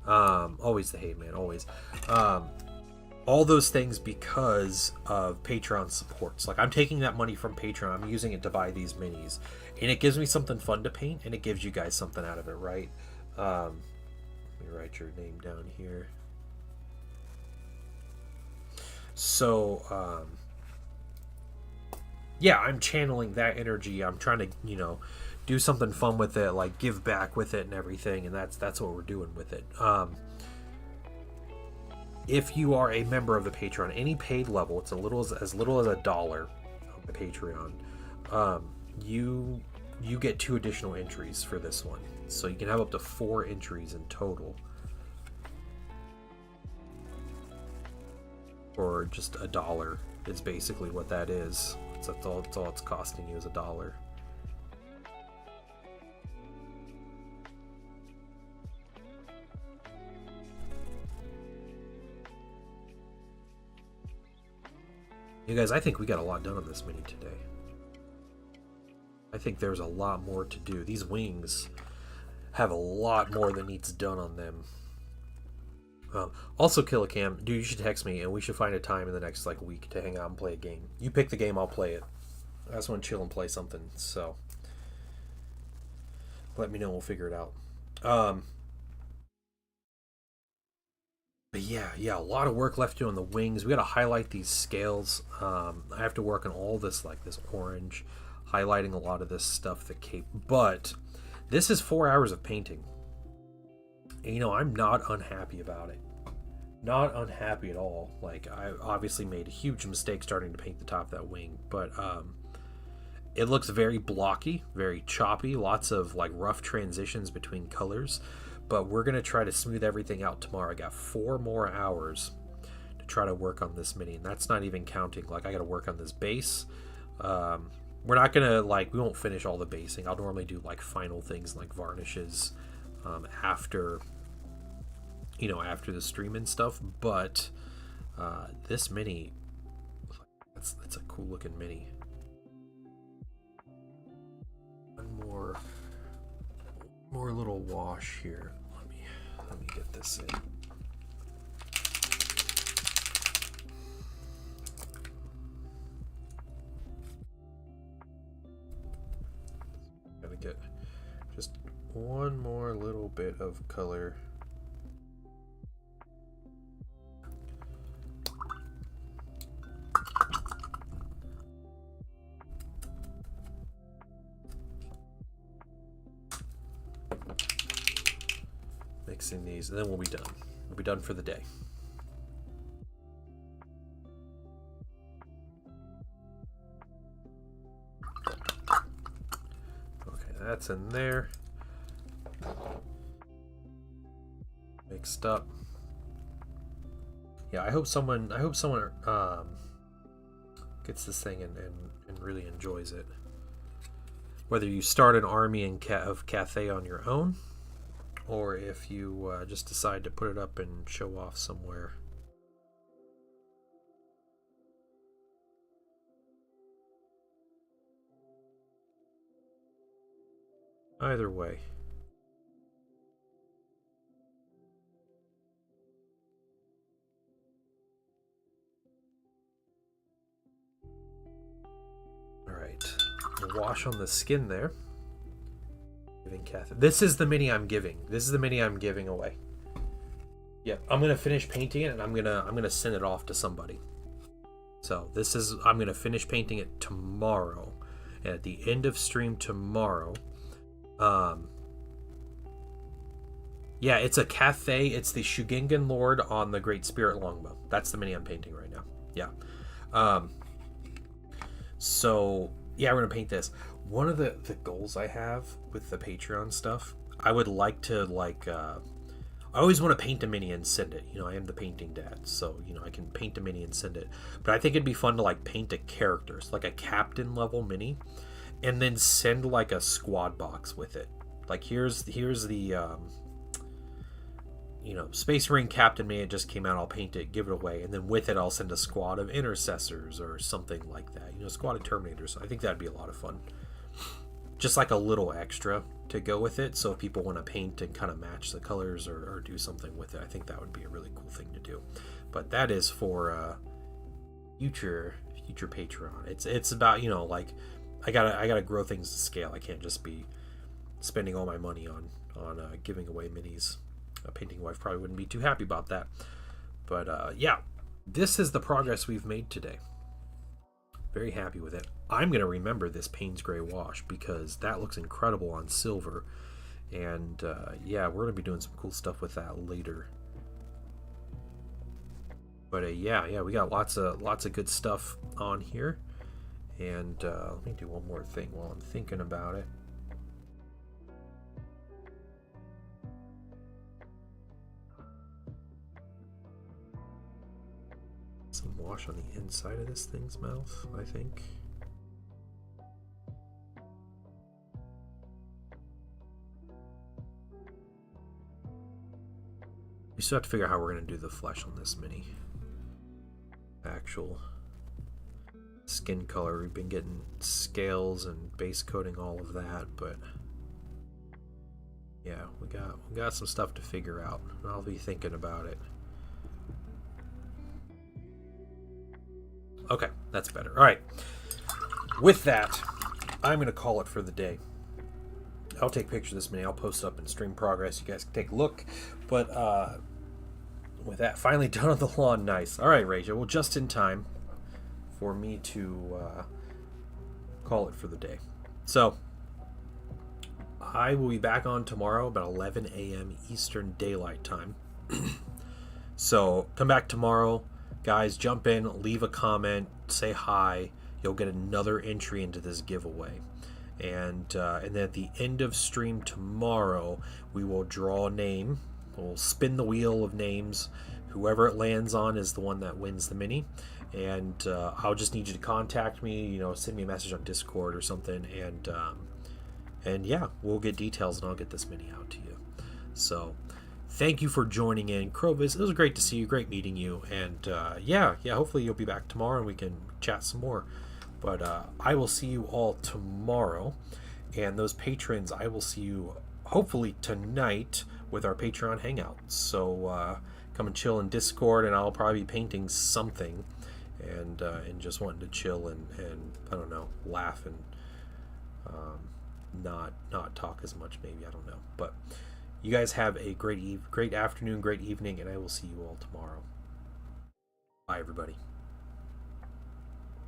Always the hate, man, always. All those things because of Patreon supports. Like, I'm taking that money from Patreon, I'm using it to buy these minis, and it gives me something fun to paint, and it gives you guys something out of it, right? Let me me write your name down here. So, yeah, I'm channeling that energy. I'm trying to, you know, do something fun with it, like give back with it and everything, and that's what we're doing with it. If you are a member of the Patreon, any paid level, it's as little as $1 on the Patreon. You get 2 additional entries for this one, so you can have up to 4 entries in total, or just $1 is basically what that is. That's all it's costing you is $1. You guys, I think we got a lot done on this mini today. I think there's a lot more to do. These wings have a lot more that needs done on them. Also, Killicam, dude, you should text me, and we should find a time in the next week to hang out and play a game. You pick the game, I'll play it. I just want to chill and play something, so let me know. We'll figure it out. But yeah, a lot of work left to do on the wings. We got to highlight these scales. I have to work on all this, like this orange, highlighting a lot of this stuff, the cape. But this is 4 hours of painting. And, you know, I'm not unhappy about it. Not unhappy at all. Like, I obviously made a huge mistake starting to paint the top of that wing. But it looks very blocky, very choppy. Lots of, like, rough transitions between colors. But we're going to try to smooth everything out tomorrow. I got 4 more hours to try to work on this mini. And that's not even counting. Like, I got to work on this base. We're not going to, like, we won't finish all the basing. I'll normally do, like, final things like varnishes after, you know, after the stream and stuff. But this mini, that's a cool looking mini. One more little wash here. Let me get this in. Gotta get just one more little bit of color. Mixing these, and then we'll be done. We'll be done for the day. Okay, that's in there. Mixed up. Yeah, I hope someone gets this thing and really enjoys it. Whether you start an army of Cathay on your own, or if you just decide to put it up and show off somewhere. Either way. Alright. Wash on the skin there. This is the mini I'm giving. This is the mini I'm giving away. Yep, I'm gonna finish painting it and I'm gonna send it off to somebody. So I'm gonna finish painting it tomorrow. And at the end of stream tomorrow, yeah, it's a Cathay. It's the Shugengan Lord on the Great Spirit Longbow. That's the mini I'm painting right now. Yeah. So yeah, we're gonna paint this. One of the goals I have with the Patreon stuff, I would like to, I always want to paint a mini and send it. You know, I am the painting dad, so, you know, I can paint a mini and send it. But I think it'd be fun to, like, paint a character, so like a captain level mini, and then send, like, a squad box with it. Like, here's the, you know, Space Marine Captain mini, it just came out, I'll paint it, give it away, and then with it I'll send a squad of intercessors or something like that. You know, squad of Terminators. I think that'd be a lot of fun. Just like a little extra to go with it, so if people want to paint and kind of match the colors or do something with it, I think that would be a really cool thing to do. But that is for future Patreon. It's about, you know, like I gotta grow things to scale. I can't just be spending all my money on giving away minis. A painting wife probably wouldn't be too happy about that. But yeah, this is the progress we've made today. Very happy with it. I'm going to remember this Payne's Gray wash because that looks incredible on silver. And yeah, we're going to be doing some cool stuff with that later. But yeah, we got lots of good stuff on here. And let me do one more thing while I'm thinking about it. Some wash on the inside of this thing's mouth, I think. We still have to figure out how we're going to do the flesh on this mini. Actual skin color. We've been getting scales and base coating, all of that, but yeah, we got some stuff to figure out, and I'll be thinking about it. Okay, that's better. All right. With that, I'm going to call it for the day. I'll take pictures of this mini. I'll post it up in stream progress. You guys can take a look. But with that, finally done on the lawn. Nice. All right, Raja. Well, just in time for me to call it for the day. So I will be back on tomorrow about 11 a.m. Eastern Daylight Time. So come back tomorrow. Guys, jump in, leave a comment, say hi. You'll get another entry into this giveaway. And then at the end of stream tomorrow, we will draw a name. We'll spin the wheel of names. Whoever it lands on is the one that wins the mini. And I'll just need you to contact me, send me a message on Discord or something. And yeah, we'll get details and I'll get this mini out to you. So thank you for joining in, Crovis. It was great to see you, great meeting you, and yeah, hopefully you'll be back tomorrow and we can chat some more. But I will see you all tomorrow, and those patrons, I will see you hopefully tonight with our Patreon hangout. So come and chill in Discord, and I'll probably be painting something, and just wanting to chill and I don't know, laugh and not talk as much, maybe, I don't know, but. You guys have a great afternoon, great evening, and I will see you all tomorrow. Bye, everybody.